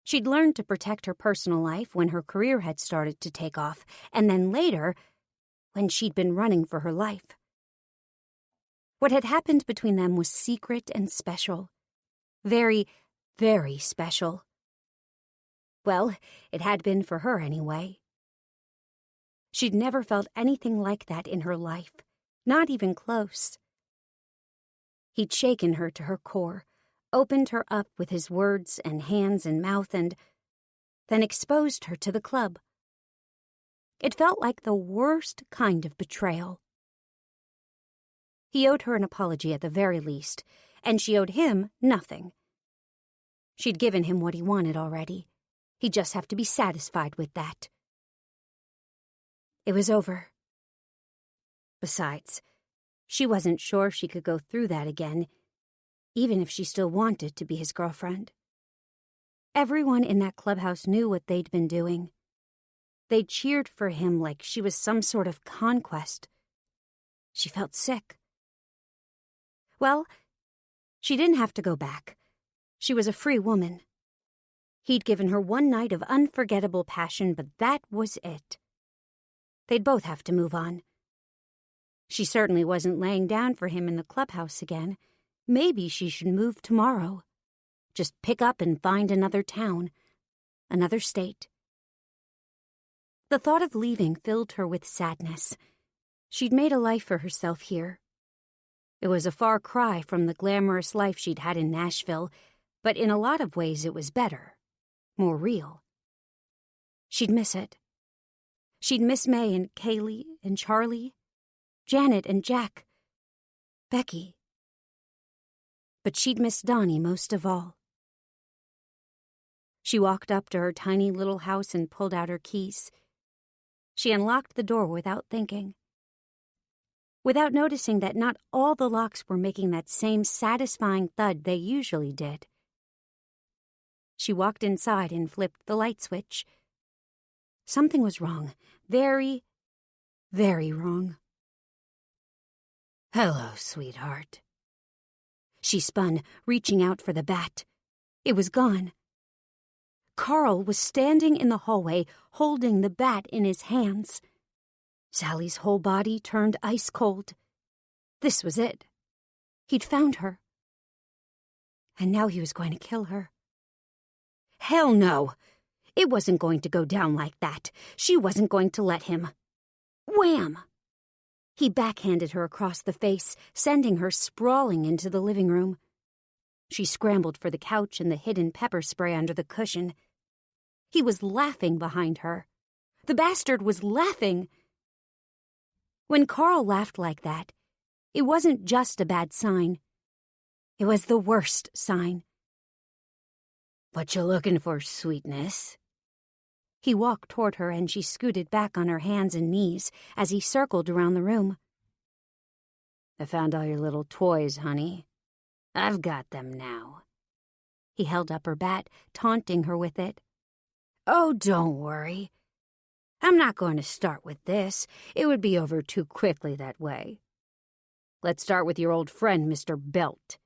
She'd learned to protect her personal life when her career had started to take off, and then later, when she'd been running for her life. What had happened between them was secret and special. Very, very special. Well, it had been for her anyway. She'd never felt anything like that in her life, not even close. He'd shaken her to her core, opened her up with his words and hands and mouth, and then exposed her to the club. It felt like the worst kind of betrayal. He owed her an apology at the very least, and she owed him nothing. She'd given him what he wanted already. He'd just have to be satisfied with that. It was over. Besides, she wasn't sure she could go through that again, even if she still wanted to be his girlfriend. Everyone in that clubhouse knew what they'd been doing. They cheered for him like she was some sort of conquest. She felt sick. Well, she didn't have to go back. She was a free woman. He'd given her one night of unforgettable passion, but that was it. They'd both have to move on. She certainly wasn't laying down for him in the clubhouse again. Maybe she should move tomorrow. Just pick up and find another town, another state. The thought of leaving filled her with sadness. She'd made a life for herself here. It was a far cry from the glamorous life she'd had in Nashville, but in a lot of ways it was better, more real. She'd miss it. She'd miss May and Kaylee and Charlie, Janet and Jack, Becky. But she'd miss Donnie most of all. She walked up to her tiny little house and pulled out her keys. She unlocked the door without thinking, without noticing that not all the locks were making that same satisfying thud they usually did. She walked inside and flipped the light switch. Something was wrong. Very, very wrong. "Hello, sweetheart." She spun, reaching out for the bat. It was gone. Carl was standing in the hallway, holding the bat in his hands. Sally's whole body turned ice cold. This was it. He'd found her. And now he was going to kill her. Hell no! It wasn't going to go down like that. She wasn't going to let him. Wham! He backhanded her across the face, sending her sprawling into the living room. She scrambled for the couch and the hidden pepper spray under the cushion. He was laughing behind her. The bastard was laughing. When Carl laughed like that, it wasn't just a bad sign. It was the worst sign. "What you looking for, sweetness?" He walked toward her and she scooted back on her hands and knees as he circled around the room. "I found all your little toys, honey. I've got them now." He held up her bat, taunting her with it. "Oh, don't worry. I'm not going to start with this. It would be over too quickly that way. Let's start with your old friend, Mr. Belt.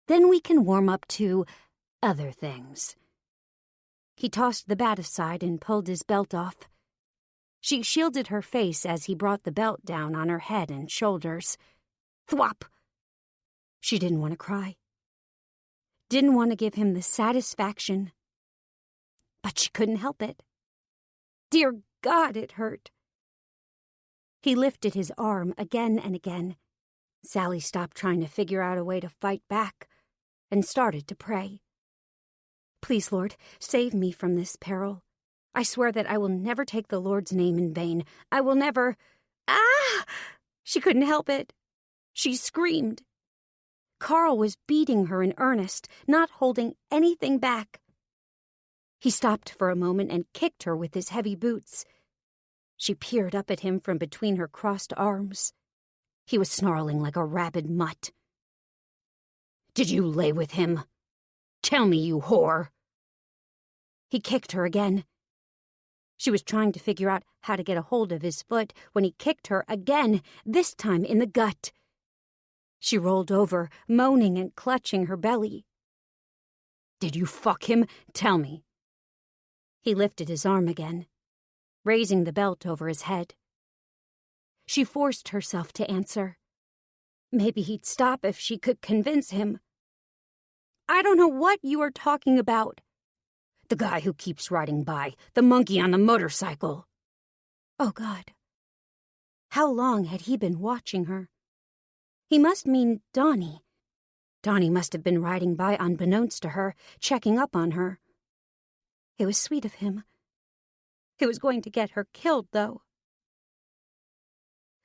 Then we can warm up to other things." He tossed the bat aside and pulled his belt off. She shielded her face as he brought the belt down on her head and shoulders. Thwop! She didn't want to cry. Didn't want to give him the satisfaction. But she couldn't help it. Dear God, it hurt. He lifted his arm again and again. Sally stopped trying to figure out a way to fight back and started to pray. "Please, Lord, save me from this peril. I swear that I will never take the Lord's name in vain. I will never—" Ah! She couldn't help it. She screamed. Carl was beating her in earnest, not holding anything back. He stopped for a moment and kicked her with his heavy boots. She peered up at him from between her crossed arms. He was snarling like a rabid mutt. "Did you lay with him? Tell me, you whore!" He kicked her again. She was trying to figure out how to get a hold of his foot when he kicked her again, this time in the gut. She rolled over, moaning and clutching her belly. "Did you fuck him? Tell me." He lifted his arm again, raising the belt over his head. She forced herself to answer. Maybe he'd stop if she could convince him. "I don't know what you are talking about." "The guy who keeps riding by, the monkey on the motorcycle." Oh, God. How long had he been watching her? He must mean Donnie. Donnie must have been riding by unbeknownst to her, checking up on her. It was sweet of him. It was going to get her killed, though.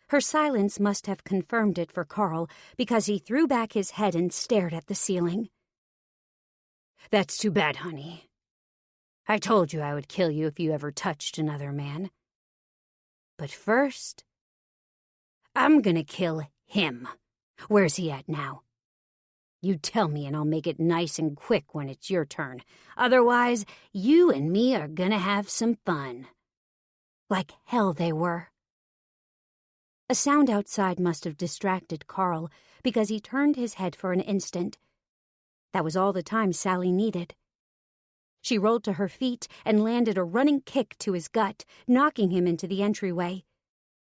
Her silence must have confirmed it for Carl, because he threw back his head and stared at the ceiling. "That's too bad, honey. I told you I would kill you if you ever touched another man. But first, I'm gonna kill him. Where's he at now? You tell me and I'll make it nice and quick when it's your turn. Otherwise, you and me are gonna have some fun." Like hell they were. A sound outside must have distracted Carl, because he turned his head for an instant. That was all the time Sally needed. She rolled to her feet and landed a running kick to his gut, knocking him into the entryway.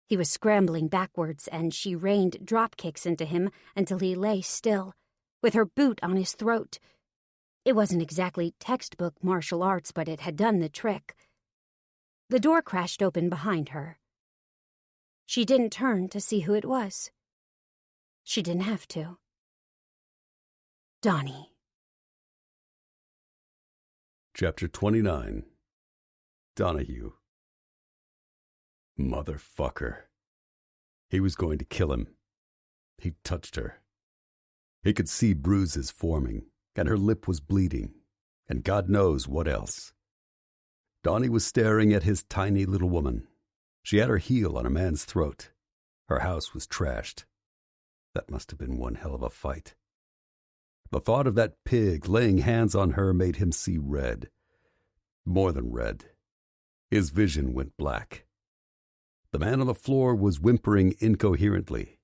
He was scrambling backwards, and she rained drop kicks into him until he lay still, with her boot on his throat. It wasn't exactly textbook martial arts, but it had done the trick. The door crashed open behind her. She didn't turn to see who it was. She didn't have to. Donnie. Chapter 29. Donahue. Motherfucker. He was going to kill him. He touched her. He could see bruises forming, and her lip was bleeding, and God knows what else. Donnie was staring at his tiny little woman. She had her heel on a man's throat. Her house was trashed. That must have been one hell of a fight. The thought of that pig laying hands on her made him see red. More than red. His vision went black. The man on the floor was whimpering incoherently.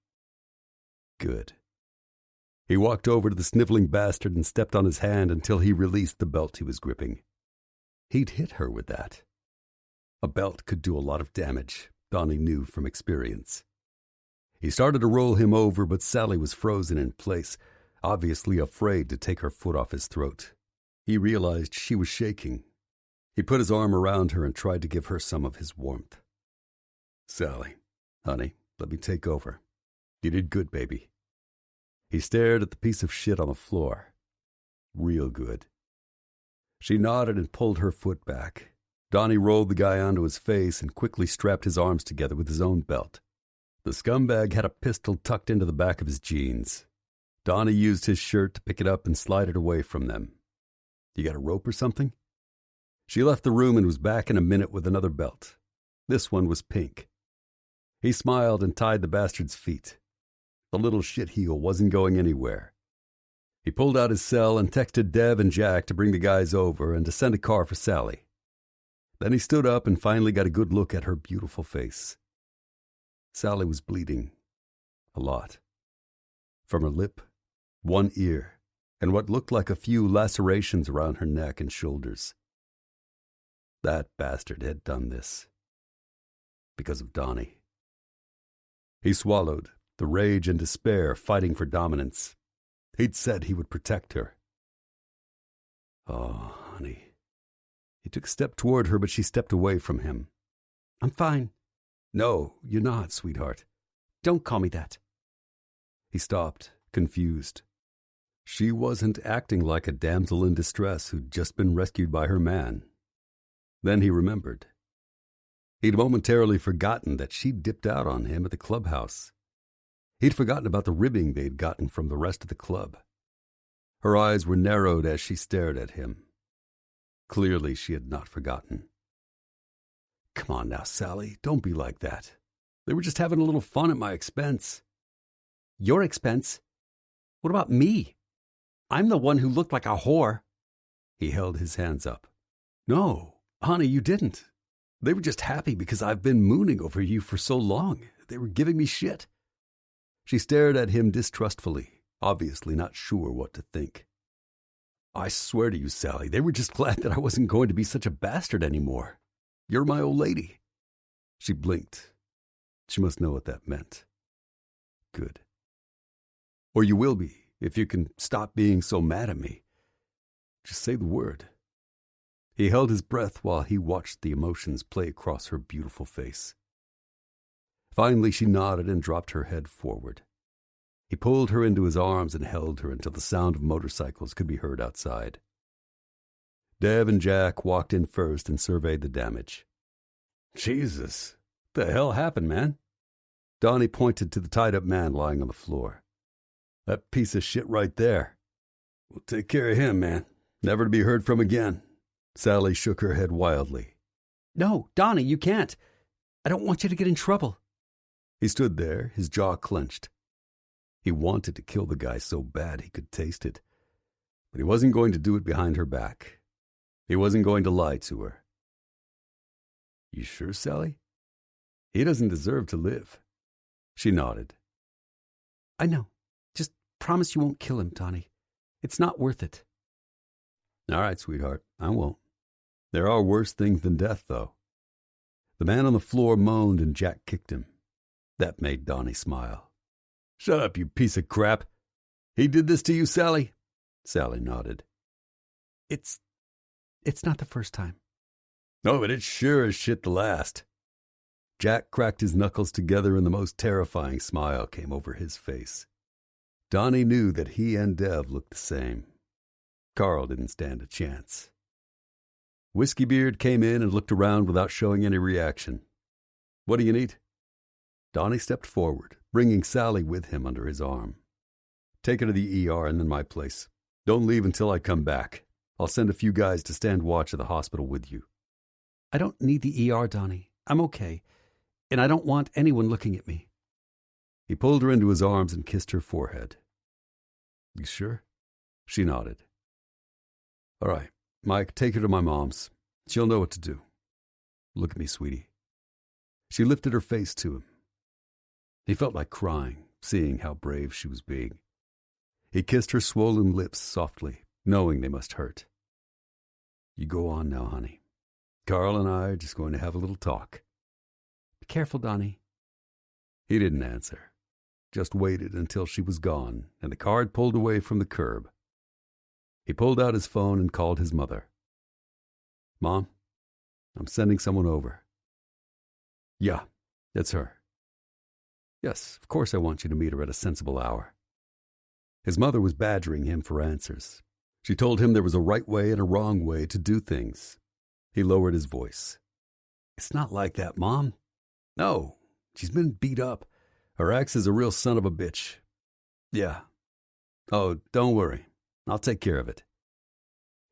Good. He walked over to the sniveling bastard and stepped on his hand until he released the belt he was gripping. He'd hit her with that. A belt could do a lot of damage, Donnie knew from experience. He started to roll him over, but Sally was frozen in place, obviously afraid to take her foot off his throat. He realized she was shaking. He put his arm around her and tried to give her some of his warmth. "Sally, honey, let me take over. You did good, baby." He stared at the piece of shit on the floor. Real good. She nodded and pulled her foot back. Donnie rolled the guy onto his face and quickly strapped his arms together with his own belt. The scumbag had a pistol tucked into the back of his jeans. Donnie used his shirt to pick it up and slide it away from them. "You got a rope or something?" She left the room and was back in a minute with another belt. This one was pink. He smiled and tied the bastard's feet. The little shitheel wasn't going anywhere. He pulled out his cell and texted Dev and Jack to bring the guys over and to send a car for Sally. Then he stood up and finally got a good look at her beautiful face. Sally was bleeding. A lot. From her lip, one ear, and what looked like a few lacerations around her neck and shoulders. That bastard had done this. Because of Donnie. He swallowed, the rage and despair fighting for dominance. He'd said he would protect her. Oh, honey. He took a step toward her, but she stepped away from him. I'm fine. No, you're not, sweetheart. Don't call me that. He stopped, confused. She wasn't acting like a damsel in distress who'd just been rescued by her man. Then he remembered. He'd momentarily forgotten that she'd dipped out on him at the clubhouse. He'd forgotten about the ribbing they'd gotten from the rest of the club. Her eyes were narrowed as she stared at him. Clearly she had not forgotten. Come on now, Sally, don't be like that. They were just having a little fun at my expense. Your expense? What about me? I'm the one who looked like a whore. He held his hands up. No, honey, you didn't. They were just happy because I've been mooning over you for so long. They were giving me shit. She stared at him distrustfully, obviously not sure what to think. I swear to you, Sally, they were just glad that I wasn't going to be such a bastard anymore. You're my old lady. She blinked. She must know what that meant. Good. Or you will be, if you can stop being so mad at me. Just say the word. He held his breath while he watched the emotions play across her beautiful face. Finally, she nodded and dropped her head forward. He pulled her into his arms and held her until the sound of motorcycles could be heard outside. Dev and Jack walked in first and surveyed the damage. Jesus, what the hell happened, man? Donnie pointed to the tied-up man lying on the floor. That piece of shit right there. We'll take care of him, man. Never to be heard from again. Sally shook her head wildly. No, Donnie, you can't. I don't want you to get in trouble. He stood there, his jaw clenched. He wanted to kill the guy so bad he could taste it. But he wasn't going to do it behind her back. He wasn't going to lie to her. You sure, Sally? He doesn't deserve to live. She nodded. I know. Just promise you won't kill him, Donnie. It's not worth it. All right, sweetheart, I won't. There are worse things than death, though. The man on the floor moaned and Jack kicked him. That made Donnie smile. Shut up, you piece of crap. He did this to you, Sally? Sally nodded. It's not the first time. No, but it's sure as shit the last. Jack cracked his knuckles together and the most terrifying smile came over his face. Donnie knew that he and Dev looked the same. Carl didn't stand a chance. Whiskeybeard came in and looked around without showing any reaction. What do you need? Donnie stepped forward, bringing Sally with him under his arm. Take her to the ER and then my place. Don't leave until I come back. I'll send a few guys to stand watch at the hospital with you. I don't need the ER, Donnie. I'm okay. And I don't want anyone looking at me. He pulled her into his arms and kissed her forehead. You sure? She nodded. All right, Mike, take her to my mom's. She'll know what to do. Look at me, sweetie. She lifted her face to him. He felt like crying, seeing how brave she was being. He kissed her swollen lips softly, knowing they must hurt. You go on now, honey. Carl and I are just going to have a little talk. Be careful, Donnie. He didn't answer, just waited until she was gone and the car had pulled away from the curb. He pulled out his phone and called his mother. Mom, I'm sending someone over. Yeah, it's her. Yes, of course I want you to meet her at a sensible hour. His mother was badgering him for answers. She told him there was a right way and a wrong way to do things. He lowered his voice. It's not like that, Mom. No, she's been beat up. Her ex is a real son of a bitch. Yeah. Oh, don't worry. I'll take care of it.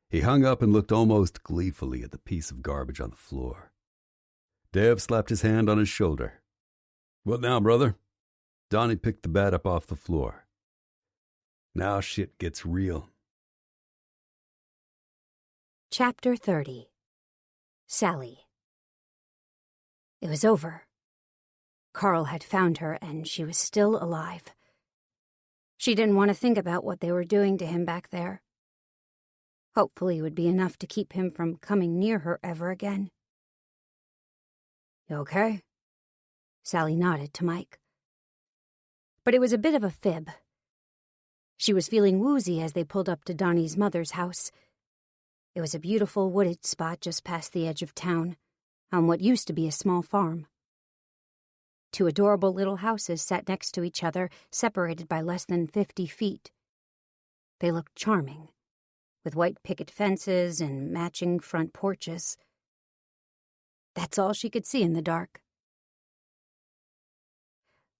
He hung up and looked almost gleefully at the piece of garbage on the floor. Dev slapped his hand on his shoulder. What now, brother? Donnie picked the bat up off the floor. Now shit gets real. Chapter 30. Sally. It was over. Carl had found her, and she was still alive. She didn't want to think about what they were doing to him back there. Hopefully it would be enough to keep him from coming near her ever again. "You okay?" Sally nodded to Mike. But it was a bit of a fib. She was feeling woozy as they pulled up to Donnie's mother's house. It was a beautiful wooded spot just past the edge of town, on what used to be a small farm. Two adorable little houses sat next to each other, separated by less than 50 feet. They looked charming, with white picket fences and matching front porches. That's all she could see in the dark.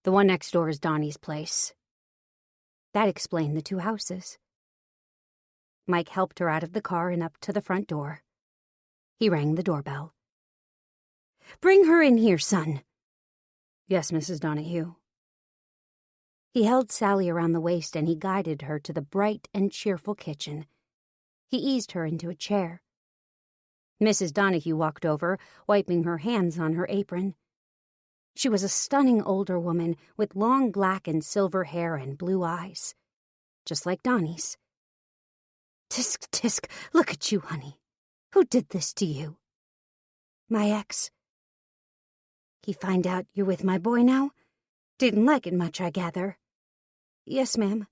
The one next door is Donnie's place. That explained the two houses. Mike helped her out of the car and up to the front door. He rang the doorbell. "Bring her in here, son." "Yes, Mrs. Donahue." He held Sally around the waist and he guided her to the bright and cheerful kitchen. He eased her into a chair. Mrs. Donahue walked over, wiping her hands on her apron. She was a stunning older woman with long black and silver hair and blue eyes, just like Donnie's. "Tisk, tisk, look at you, honey. Who did this to you?" "My ex." "He find out you're with my boy now? Didn't like it much, I gather." "Yes, ma'am."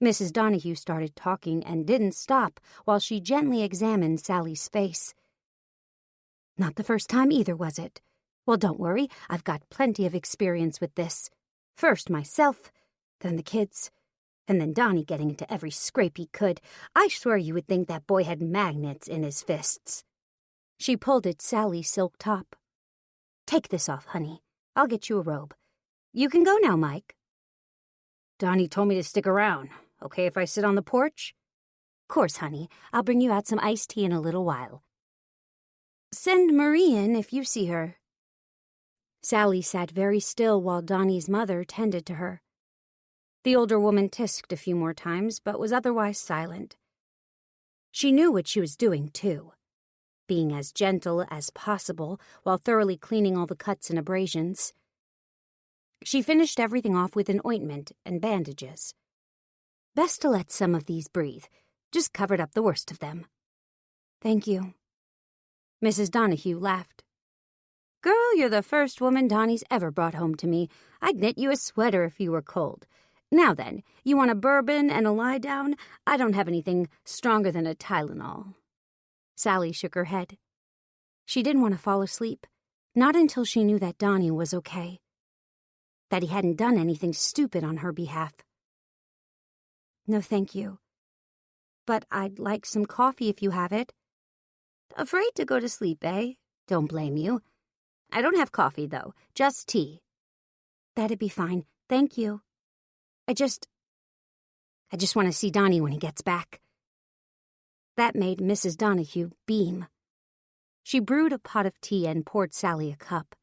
Mrs. Donahue started talking and didn't stop while she gently examined Sally's face. "Not the first time either, was it? Well, don't worry, I've got plenty of experience with this. First myself, then the kids, and then Donnie getting into every scrape he could. I swear you would think that boy had magnets in his fists." She pulled at Sally's silk top. "Take this off, honey. I'll get you a robe. You can go now, Mike." "Donnie told me to stick around. Okay if I sit on the porch?" "Course, honey. I'll bring you out some iced tea in a little while. Send Marie in if you see her." Sally sat very still while Donnie's mother tended to her. The older woman tisked a few more times, but was otherwise silent. She knew what she was doing, too, being as gentle as possible while thoroughly cleaning all the cuts and abrasions. She finished everything off with an ointment and bandages. Best to let some of these breathe. Just covered up the worst of them. "Thank you." Mrs. Donahue laughed. "Girl, you're the first woman Donnie's ever brought home to me. I'd knit you a sweater if you were cold. Now then, you want a bourbon and a lie down? I don't have anything stronger than a Tylenol." Sally shook her head. She didn't want to fall asleep, not until she knew that Donnie was okay, that he hadn't done anything stupid on her behalf. "No, thank you. But I'd like some coffee if you have it." "Afraid to go to sleep, eh? Don't blame you. I don't have coffee, though. Just tea." "That'd be fine. Thank you. I just want to see Donnie when he gets back." That made Mrs. Donahue beam. She brewed a pot of tea and poured Sally a cup.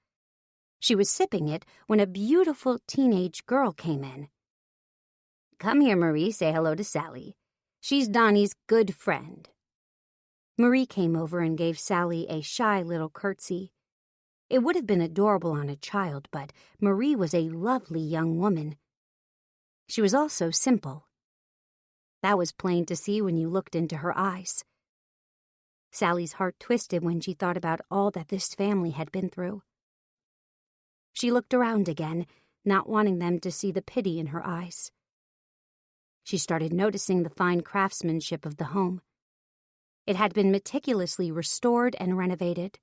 She was sipping it when a beautiful teenage girl came in. "Come here, Marie, say hello to Sally. She's Donnie's good friend." Marie came over and gave Sally a shy little curtsy. It would have been adorable on a child, but Marie was a lovely young woman. She was also simple. That was plain to see when you looked into her eyes. Sally's heart twisted when she thought about all that this family had been through. She looked around again, not wanting them to see the pity in her eyes. She started noticing the fine craftsmanship of the home. It had been meticulously restored and renovated.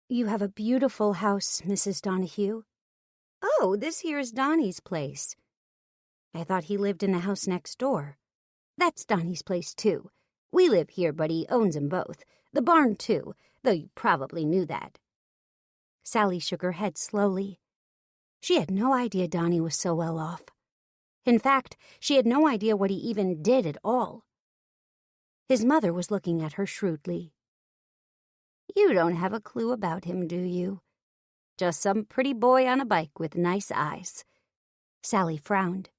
"You have a beautiful house, Mrs. Donahue." "Oh, this here is Donnie's place." "I thought he lived in the house next door." "That's Donnie's place, too. We live here, but he owns 'em both. The barn, too, though you probably knew that." Sally shook her head slowly. She had no idea Donnie was so well off. In fact, she had no idea what he even did at all. His mother was looking at her shrewdly. "You don't have a clue about him, do you? Just some pretty boy on a bike with nice eyes." Sally frowned.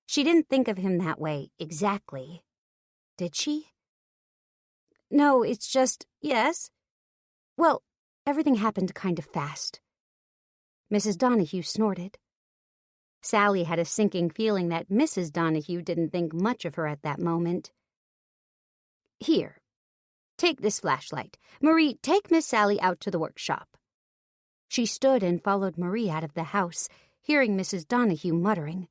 She didn't think of him that way exactly. Did she? "No, it's just..." "Yes, Well, everything happened kind of fast. Mrs. Donahue snorted. Sally had a sinking feeling that Mrs. Donahue didn't think much of her at that moment. Here, take this flashlight. Marie, take Miss Sally out to the workshop. She stood and followed Marie out of the house, hearing Mrs. Donahue muttering.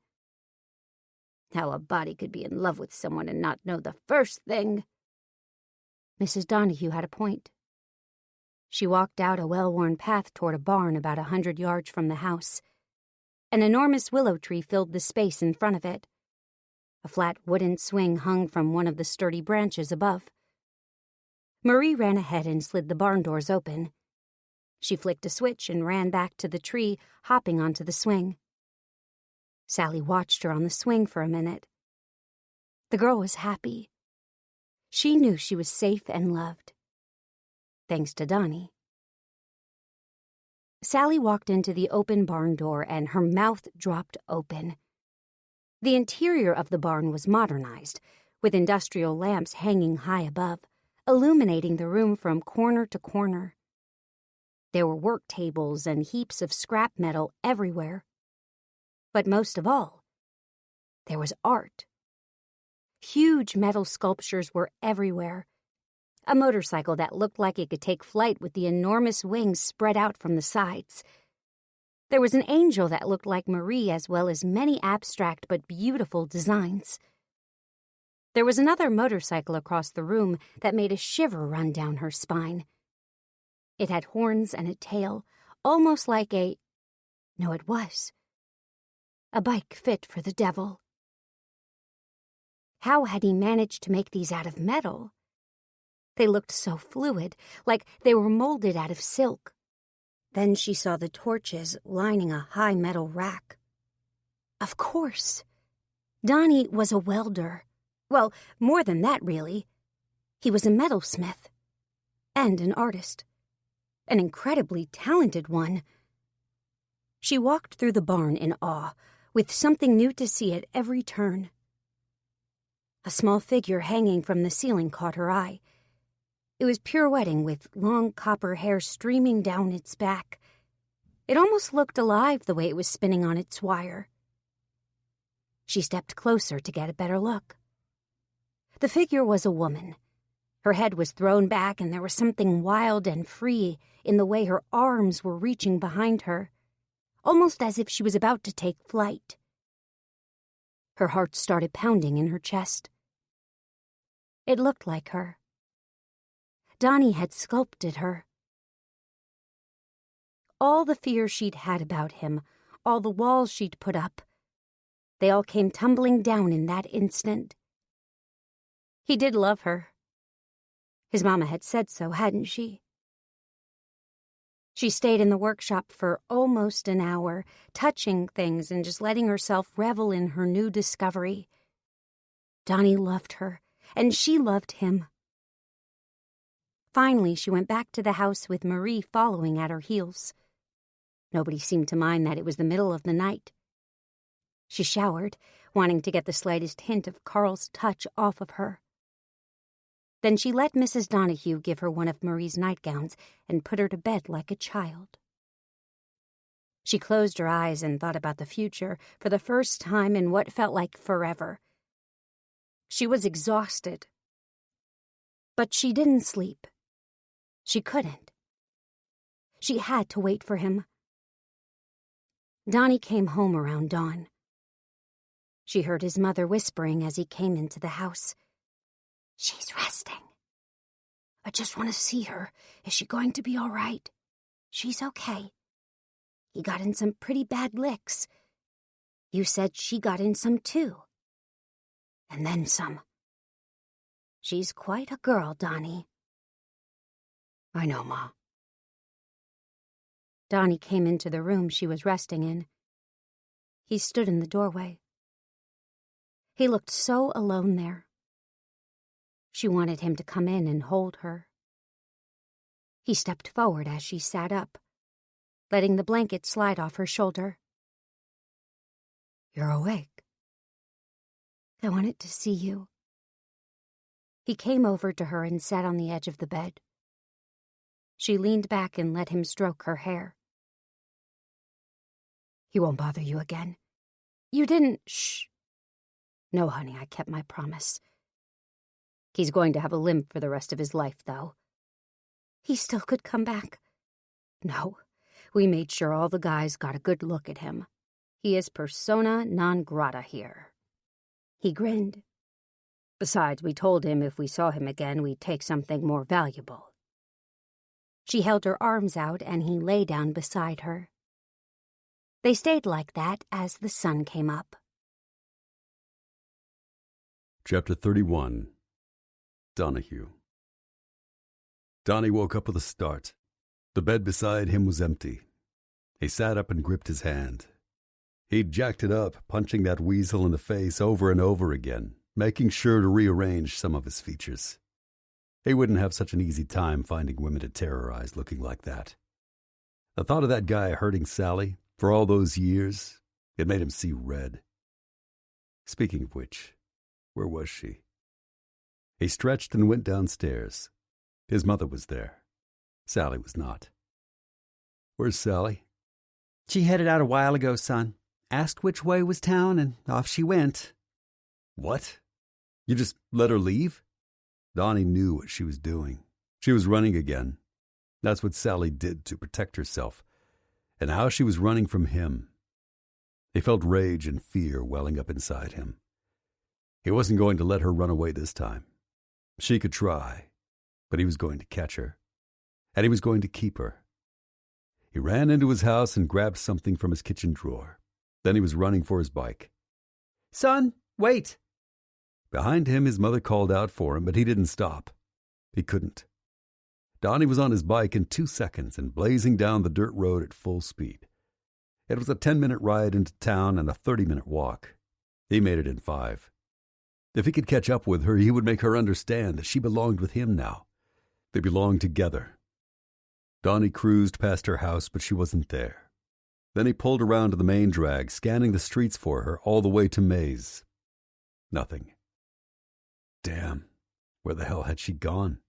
How a body could be in love with someone and not know the first thing. Mrs. Donahue had a point. She walked out a well-worn path toward a barn about 100 yards from the house. An enormous willow tree filled the space in front of it. A flat wooden swing hung from one of the sturdy branches above. Marie ran ahead and slid the barn doors open. She flicked a switch and ran back to the tree, hopping onto the swing. Sally watched her on the swing for a minute. The girl was happy. She knew she was safe and loved. Thanks to Donnie. Sally walked into the open barn door and her mouth dropped open. The interior of the barn was modernized, with industrial lamps hanging high above, illuminating the room from corner to corner. There were work tables and heaps of scrap metal everywhere. But most of all, there was art. Huge metal sculptures were everywhere. A motorcycle that looked like it could take flight with the enormous wings spread out from the sides. There was an angel that looked like Marie, as well as many abstract but beautiful designs. There was another motorcycle across the room that made a shiver run down her spine. It had horns and a tail, almost like a... No, it was. A bike fit for the devil. How had he managed to make these out of metal? They looked so fluid, like they were molded out of silk. Then she saw the torches lining a high metal rack. Of course. Donnie was a welder. Well, more than that, really. He was a metalsmith. And an artist. An incredibly talented one. She walked through the barn in awe, with something new to see at every turn. A small figure hanging from the ceiling caught her eye. It was pirouetting with long copper hair streaming down its back. It almost looked alive the way it was spinning on its wire. She stepped closer to get a better look. The figure was a woman. Her head was thrown back and there was something wild and free in the way her arms were reaching behind her, almost as if she was about to take flight. Her heart started pounding in her chest. It looked like her. Donnie had sculpted her. All the fear she'd had about him, all the walls she'd put up, they all came tumbling down in that instant. He did love her. His mama had said so, hadn't she? She stayed in the workshop for almost an hour, touching things and just letting herself revel in her new discovery. Donnie loved her, and she loved him. Finally, she went back to the house with Marie following at her heels. Nobody seemed to mind that it was the middle of the night. She showered, wanting to get the slightest hint of Carl's touch off of her. Then she let Mrs. Donahue give her one of Marie's nightgowns and put her to bed like a child. She closed her eyes and thought about the future for the first time in what felt like forever. She was exhausted. But she didn't sleep. She couldn't. She had to wait for him. Donnie came home around dawn. She heard his mother whispering as he came into the house. She's resting. I just want to see her. Is she going to be all right? She's okay. He got in some pretty bad licks. You said she got in some too. And then some. She's quite a girl, Donnie. I know, Ma. Donnie came into the room she was resting in. He stood in the doorway. He looked so alone there. She wanted him to come in and hold her. He stepped forward as she sat up, letting the blanket slide off her shoulder. You're awake. I wanted to see you. He came over to her and sat on the edge of the bed. She leaned back and let him stroke her hair. "He won't bother you again. You didn't—" "Shh. No, honey, I kept my promise. He's going to have a limp for the rest of his life, though. He still could come back. No, we made sure all the guys got a good look at him. He is persona non grata here." He grinned. "Besides, we told him if we saw him again, we'd take something more valuable." She held her arms out, and he lay down beside her. They stayed like that as the sun came up. Chapter 31. Donahue. Donnie woke up with a start. The bed beside him was empty. He sat up and gripped his hand. He'd jacked it up, punching that weasel in the face over and over again, making sure to rearrange some of his features. He wouldn't have such an easy time finding women to terrorize looking like that. The thought of that guy hurting Sally for all those years, it made him see red. Speaking of which, where was she? He stretched and went downstairs. His mother was there. Sally was not. "Where's Sally?" She headed out a while ago, son. Asked which way was town, and off she went. "What? You just let her leave?" Donnie knew what she was doing. She was running again. That's what Sally did to protect herself. And how she was running from him. He felt rage and fear welling up inside him. He wasn't going to let her run away this time. She could try, but he was going to catch her. And he was going to keep her. He ran into his house and grabbed something from his kitchen drawer. Then he was running for his bike. "Son, wait!" Behind him, his mother called out for him, but he didn't stop. He couldn't. Donnie was on his bike in 2 seconds and blazing down the dirt road at full speed. It was a 10-minute ride into town and a 30-minute walk. He made it in 5. If he could catch up with her, he would make her understand that she belonged with him now. They belonged together. Donnie cruised past her house, but she wasn't there. Then he pulled around to the main drag, scanning the streets for her all the way to Maze. Nothing. Damn, where the hell had she gone?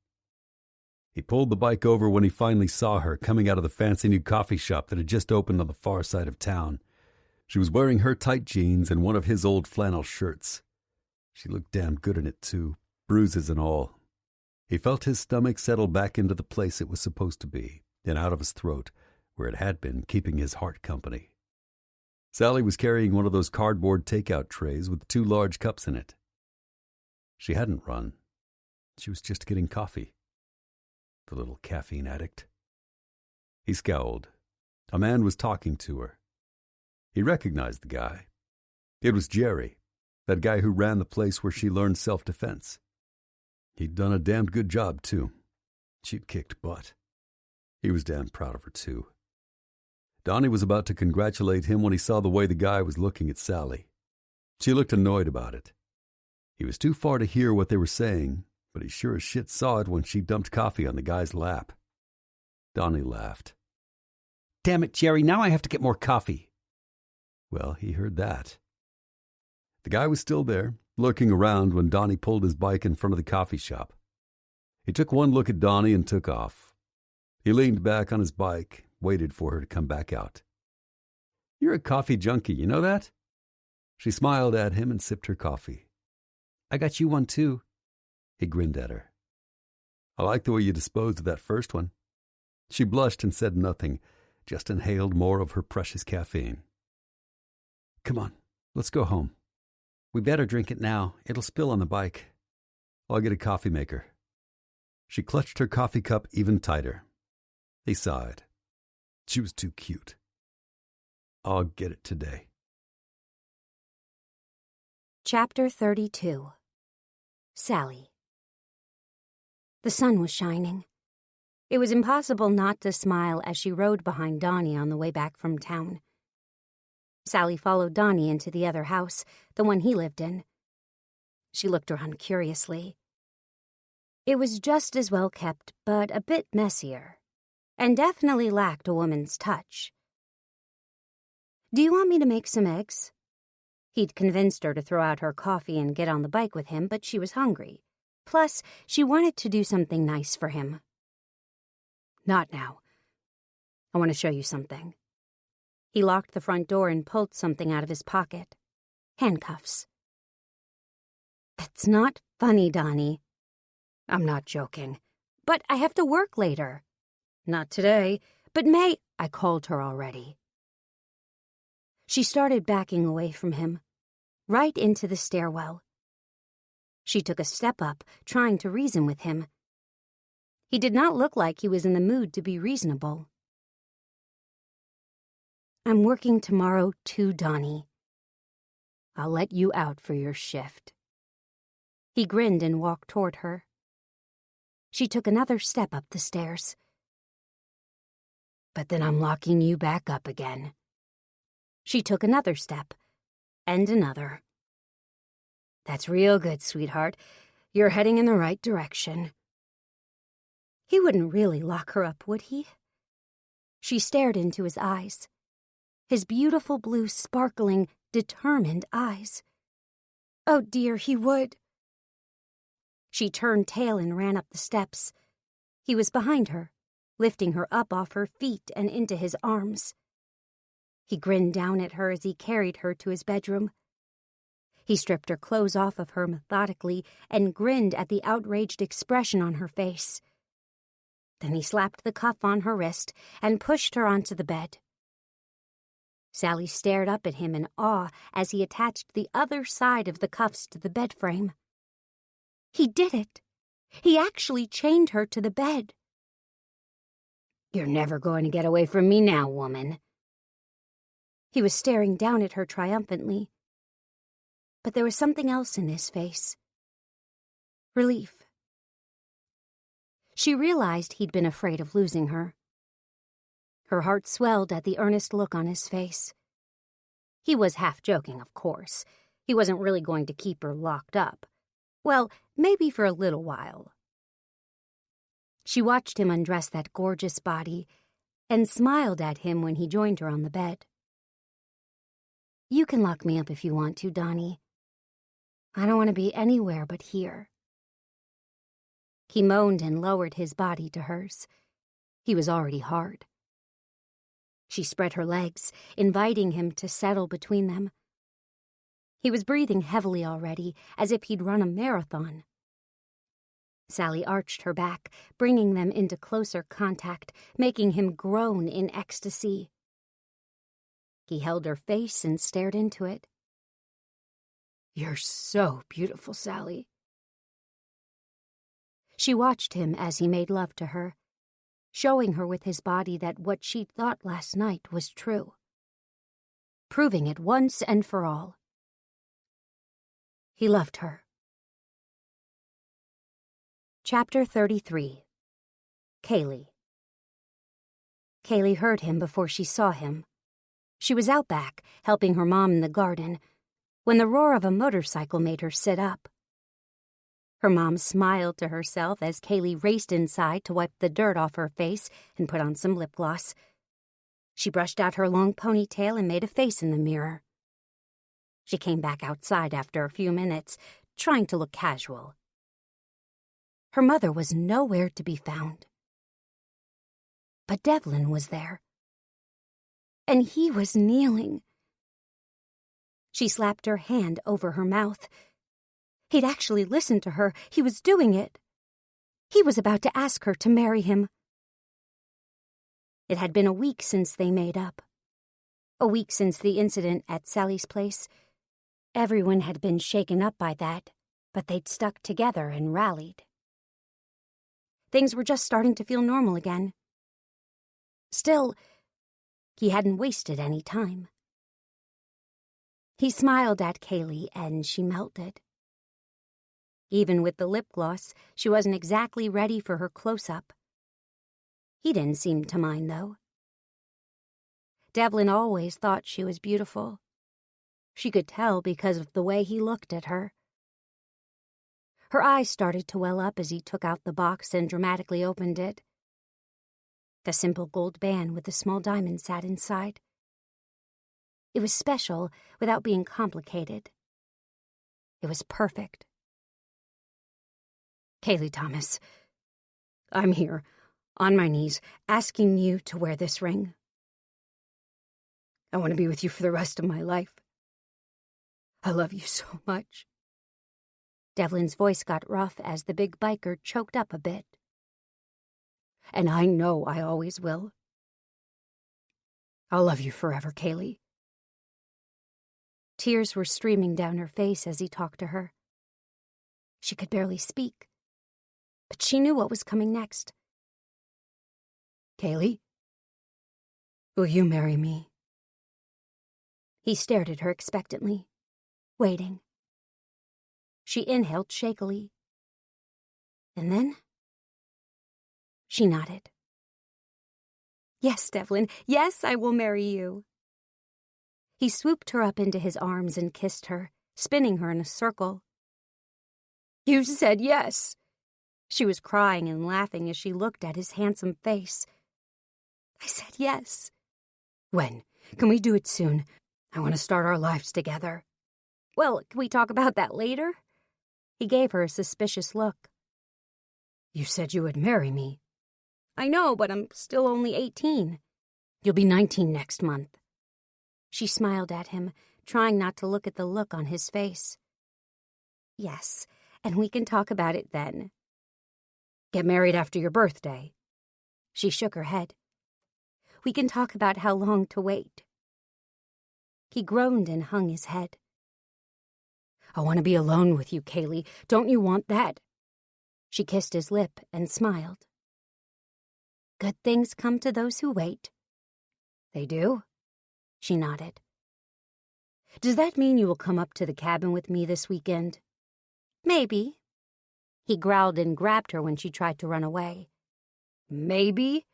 He pulled the bike over when he finally saw her coming out of the fancy new coffee shop that had just opened on the far side of town. She was wearing her tight jeans and one of his old flannel shirts. She looked damn good in it, too, bruises and all. He felt his stomach settle back into the place it was supposed to be, and out of his throat, where it had been, keeping his heart company. Sally was carrying one of those cardboard takeout trays with 2 large cups in it. She hadn't run. She was just getting coffee. The little caffeine addict. He scowled. A man was talking to her. He recognized the guy. It was Jerry, that guy who ran the place where she learned self-defense. He'd done a damned good job, too. She'd kicked butt. He was damn proud of her, too. Donnie was about to congratulate him when he saw the way the guy was looking at Sally. She looked annoyed about it. He was too far to hear what they were saying, but he sure as shit saw it when she dumped coffee on the guy's lap. Donnie laughed. "Damn it, Jerry, now I have to get more coffee." Well, he heard that. The guy was still there, lurking around when Donnie pulled his bike in front of the coffee shop. He took one look at Donnie and took off. He leaned back on his bike, waited for her to come back out. "You're a coffee junkie, you know that?" She smiled at him and sipped her coffee. "I got you one, too." He grinned at her. "I like the way you disposed of that first one." She blushed and said nothing, just inhaled more of her precious caffeine. "Come on, let's go home." "We better drink it now. It'll spill on the bike." "I'll get a coffee maker." She clutched her coffee cup even tighter. He sighed. She was too cute. "I'll get it today." Chapter 32. Sally. The sun was shining. It was impossible not to smile as she rode behind Donnie on the way back from town. Sally followed Donnie into the other house, the one he lived in. She looked around curiously. It was just as well kept, but a bit messier, and definitely lacked a woman's touch. "Do you want me to make some eggs?" He'd convinced her to throw out her coffee and get on the bike with him, but she was hungry. Plus, she wanted to do something nice for him. Not now. I want to show you something. He locked the front door and pulled something out of his pocket. Handcuffs. That's not funny, Donnie. I'm not joking. But I have to work later. Not today, but May... I called her already. She started backing away from him, right into the stairwell. She took a step up, trying to reason with him. He did not look like he was in the mood to be reasonable. I'm working tomorrow too, Donnie. I'll let you out for your shift. He grinned and walked toward her. She took another step up the stairs. But then I'm locking you back up again. She took another step, and another. That's real good, sweetheart. You're heading in the right direction. He wouldn't really lock her up, would he? She stared into his eyes. His beautiful blue, sparkling, determined eyes. Oh dear, he would. She turned tail and ran up the steps. He was behind her, lifting her up off her feet and into his arms. He grinned down at her as he carried her to his bedroom. He stripped her clothes off of her methodically and grinned at the outraged expression on her face. Then he slapped the cuff on her wrist and pushed her onto the bed. Sally stared up at him in awe as he attached the other side of the cuffs to the bed frame. He did it. He actually chained her to the bed. You're never going to get away from me now, woman. He was staring down at her triumphantly. But there was something else in his face. Relief. She realized he'd been afraid of losing her. Her heart swelled at the earnest look on his face. He was half joking, of course. He wasn't really going to keep her locked up. Well, maybe for a little while. She watched him undress that gorgeous body and smiled at him when he joined her on the bed. You can lock me up if you want to, Donnie. I don't want to be anywhere but here. He moaned and lowered his body to hers. He was already hard. She spread her legs, inviting him to settle between them. He was breathing heavily already, as if he'd run a marathon. Sally arched her back, bringing them into closer contact, making him groan in ecstasy. He held her face and stared into it. You're so beautiful, Sally. She watched him as he made love to her, showing her with his body that what she'd thought last night was true. Proving it once and for all. He loved her. Chapter 33. Kaylee. Kaylee heard him before she saw him. She was out back, helping her mom in the garden, when the roar of a motorcycle made her sit up. Her mom smiled to herself as Kaylee raced inside to wipe the dirt off her face and put on some lip gloss. She brushed out her long ponytail and made a face in the mirror. She came back outside after a few minutes, trying to look casual. Her mother was nowhere to be found. But Devlin was there. And he was kneeling. She slapped her hand over her mouth. He'd actually listened to her. He was doing it. He was about to ask her to marry him. It had been a week since they made up. A week since the incident at Sally's place. Everyone had been shaken up by that, but they'd stuck together and rallied. Things were just starting to feel normal again. Still, he hadn't wasted any time. He smiled at Kaylee, and she melted. Even with the lip gloss, she wasn't exactly ready for her close-up. He didn't seem to mind, though. Devlin always thought she was beautiful. She could tell because of the way he looked at her. Her eyes started to well up as he took out the box and dramatically opened it. The simple gold band with the small diamond sat inside. It was special without being complicated. It was perfect. Kaylee Thomas, I'm here. on my knees, asking you to wear this ring. I want to be with you for the rest of my life. I love you so much. Devlin's voice got rough as the big biker choked up a bit. And I know I always will. I'll love you forever, Kaylee. Tears were streaming down her face as he talked to her. She could barely speak, but she knew what was coming next. Kaylee, will you marry me? He stared at her expectantly, waiting. She inhaled shakily. And then she nodded. Yes, Devlin, yes, I will marry you. He swooped her up into his arms and kissed her, spinning her in a circle. You said yes. She was crying and laughing as she looked at his handsome face. I said yes. When? Can we do it soon? I want to start our lives together. Well, can we talk about that later? He gave her a suspicious look. You said you would marry me. I know, but I'm still only 18. You'll be 19 next month. She smiled at him, trying not to look at the look on his face. Yes, and we can talk about it then. Get married after your birthday. She shook her head. We can talk about how long to wait. He groaned and hung his head. I want to be alone with you, Kaylee. Don't you want that? She kissed his lip and smiled. Good things come to those who wait. They do? She nodded. Does that mean you will come up to the cabin with me this weekend? Maybe. He growled and grabbed her when she tried to run away. Maybe?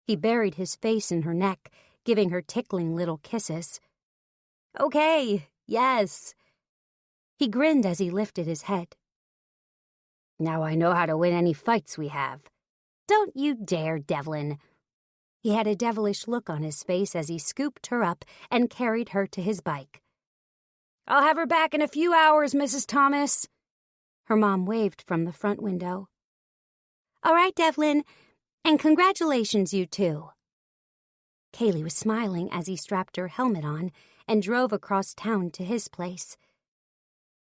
He buried his face in her neck, giving her tickling little kisses. Okay, yes. He grinned as he lifted his head. Now I know how to win any fights we have. Don't you dare, Devlin. He had a devilish look on his face as he scooped her up and carried her to his bike. I'll have her back in a few hours, Mrs. Thomas. Her mom waved from the front window. All right, Devlin, and congratulations, you two. Kaylee was smiling as he strapped her helmet on and drove across town to his place.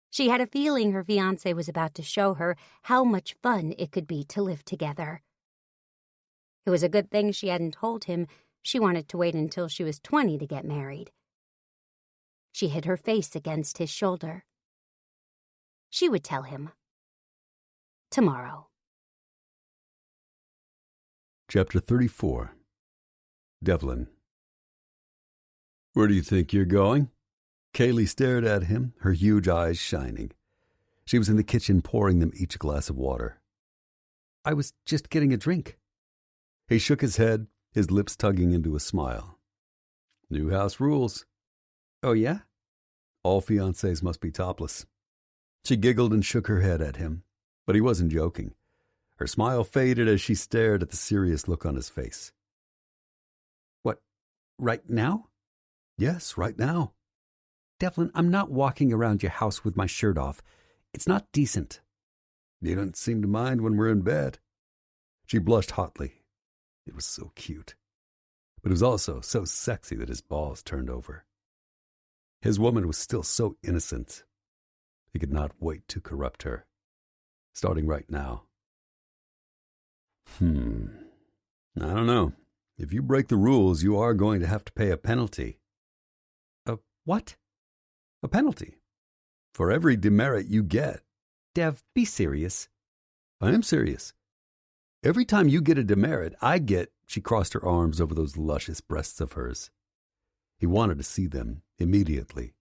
She had a feeling her fiancé was about to show her how much fun it could be to live together. It was a good thing she hadn't told him she wanted to wait until she was 20 to get married. She hid her face against his shoulder. She would tell him. Tomorrow. Chapter 34. Devlin. Where do you think you're going? Kaylee stared at him, her huge eyes shining. She was in the kitchen pouring them each a glass of water. I was just getting a drink. He shook his head, his lips tugging into a smile. New house rules. Oh, yeah? All fiancés must be topless. She giggled and shook her head at him, but he wasn't joking. Her smile faded as she stared at the serious look on his face. What, right now? Yes, right now. Devlin, I'm not walking around your house with my shirt off. It's not decent. You don't seem to mind when we're in bed. She blushed hotly. It was so cute. But it was also so sexy that his balls turned over. His woman was still so innocent. He could not wait to corrupt her. Starting right now. I don't know. If you break the rules, you are going to have to pay a penalty. A what? A penalty. For every demerit you get. Dev, be serious. I am serious. Every time you get a demerit, I get... She crossed her arms over those luscious breasts of hers. He wanted to see them immediately,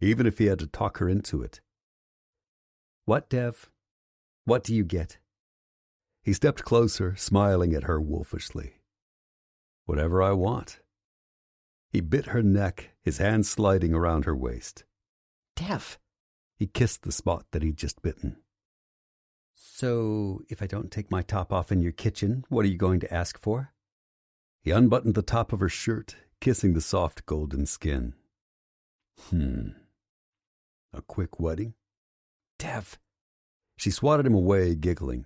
even if he had to talk her into it. What, Dev? What do you get? He stepped closer, smiling at her wolfishly. Whatever I want. He bit her neck, his hand sliding around her waist. Dev! He kissed the spot that he'd just bitten. So, if I don't take my top off in your kitchen, what are you going to ask for? He unbuttoned the top of her shirt, kissing the soft golden skin. A quick wedding? Dev! She swatted him away, giggling.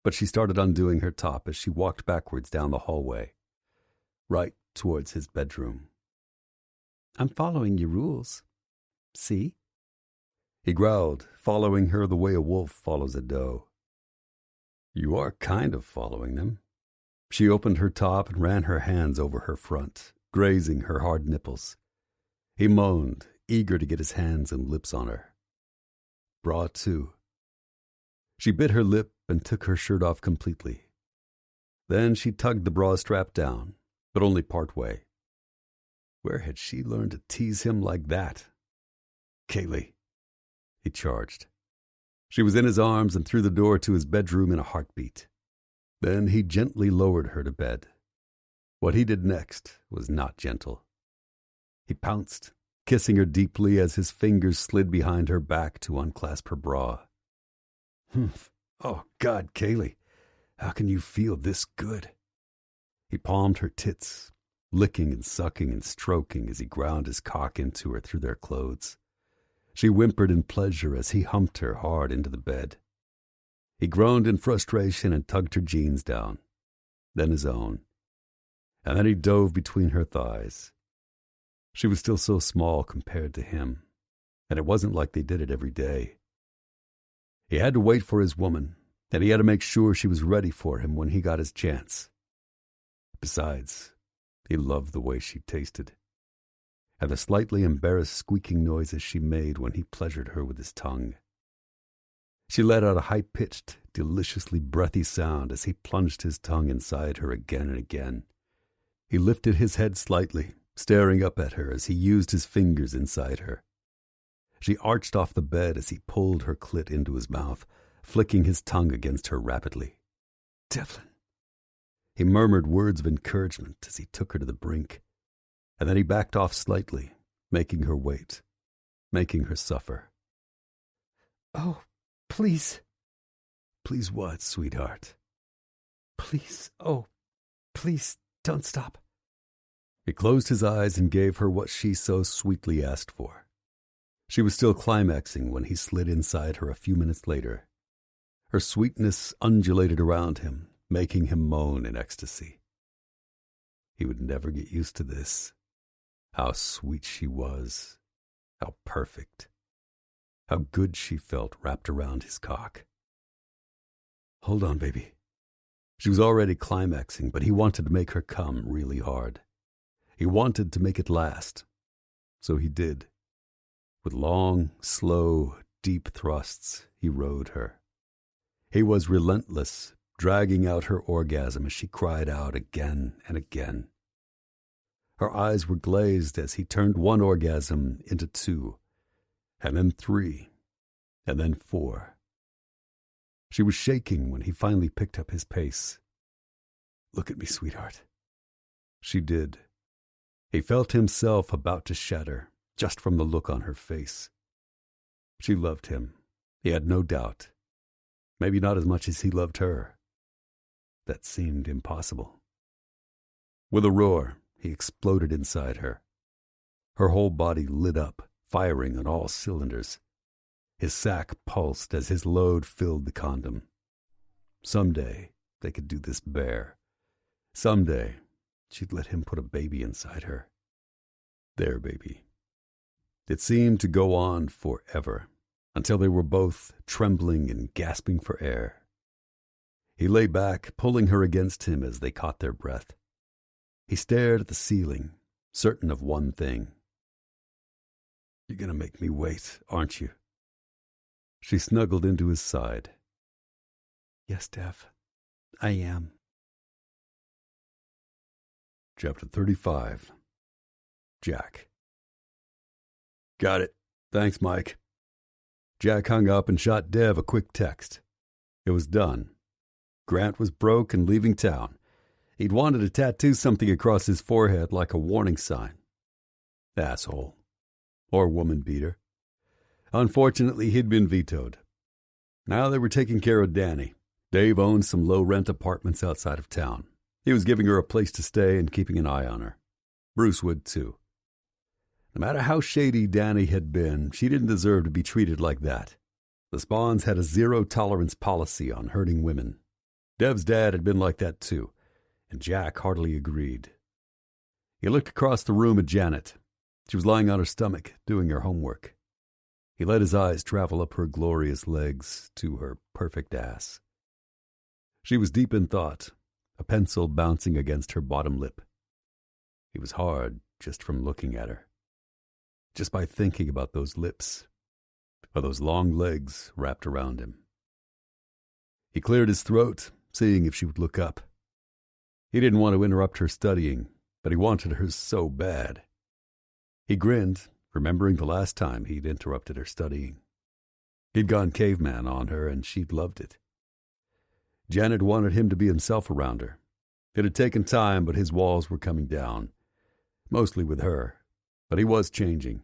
but she started undoing her top as she walked backwards down the hallway, right towards his bedroom. I'm following your rules. See? He growled, following her the way a wolf follows a doe. You are kind of following them. She opened her top and ran her hands over her front, grazing her hard nipples. He moaned, eager to get his hands and lips on her. Bra too. She bit her lip and took her shirt off completely. Then she tugged the bra strap down, but only part way. Where had she learned to tease him like that? Kaylee, he charged. She was in his arms and through the door to his bedroom in a heartbeat. Then he gently lowered her to bed. What he did next was not gentle. He pounced, kissing her deeply as his fingers slid behind her back to unclasp her bra. Humph. Oh, God, Kaylee, how can you feel this good? He palmed her tits, licking and sucking and stroking as he ground his cock into her through their clothes. She whimpered in pleasure as he humped her hard into the bed. He groaned in frustration and tugged her jeans down, then his own. And then he dove between her thighs. She was still so small compared to him, and it wasn't like they did it every day. He had to wait for his woman, and he had to make sure she was ready for him when he got his chance. Besides, he loved the way she tasted, and the slightly embarrassed squeaking noises she made when he pleasured her with his tongue. She let out a high-pitched, deliciously breathy sound as he plunged his tongue inside her again and again. He lifted his head slightly, staring up at her as he used his fingers inside her. She arched off the bed as he pulled her clit into his mouth, flicking his tongue against her rapidly. Devlin. He murmured words of encouragement as he took her to the brink, and then he backed off slightly, making her wait, making her suffer. Oh, please. Please what, sweetheart? Please, oh, please, don't stop. He closed his eyes and gave her what she so sweetly asked for. She was still climaxing when he slid inside her a few minutes later. Her sweetness undulated around him, making him moan in ecstasy. He would never get used to this. How sweet she was. How perfect. How good she felt wrapped around his cock. Hold on, baby. She was already climaxing, but he wanted to make her come really hard. He wanted to make it last. So he did. With long, slow, deep thrusts, he rode her. He was relentless, dragging out her orgasm as she cried out again and again. Her eyes were glazed as he turned one orgasm into two, and then three, and then four. She was shaking when he finally picked up his pace. Look at me, sweetheart. She did. He felt himself about to shatter, just from the look on her face. She loved him, he had no doubt. Maybe not as much as he loved her. That seemed impossible. With a roar, he exploded inside her. Her whole body lit up, firing on all cylinders. His sack pulsed as his load filled the condom. Someday they could do this bare. Someday she'd let him put a baby inside her. Their baby. It seemed to go on forever, until they were both trembling and gasping for air. He lay back, pulling her against him as they caught their breath. He stared at the ceiling, certain of one thing. You're going to make me wait, aren't you? She snuggled into his side. Yes, Dev, I am. Chapter 35. Jack. Got it. Thanks, Mike. Jack hung up and shot Dev a quick text. It was done. Grant was broke and leaving town. He'd wanted to tattoo something across his forehead like a warning sign. Asshole. Or woman beater. Unfortunately, he'd been vetoed. Now they were taking care of Danny. Dave owned some low-rent apartments outside of town. He was giving her a place to stay and keeping an eye on her. Bruce would, too. No matter how shady Danny had been, she didn't deserve to be treated like that. The Spawns had a zero-tolerance policy on hurting women. Dev's dad had been like that too, and Jack heartily agreed. He looked across the room at Janet. She was lying on her stomach, doing her homework. He let his eyes travel up her glorious legs to her perfect ass. She was deep in thought, a pencil bouncing against her bottom lip. He was hard just from looking at her. Just by thinking about those lips, or those long legs wrapped around him. He cleared his throat, seeing if she would look up. He didn't want to interrupt her studying, but he wanted her so bad. He grinned, remembering the last time he'd interrupted her studying. He'd gone caveman on her, and she'd loved it. Janet wanted him to be himself around her. It had taken time, but his walls were coming down. Mostly with her, but he was changing.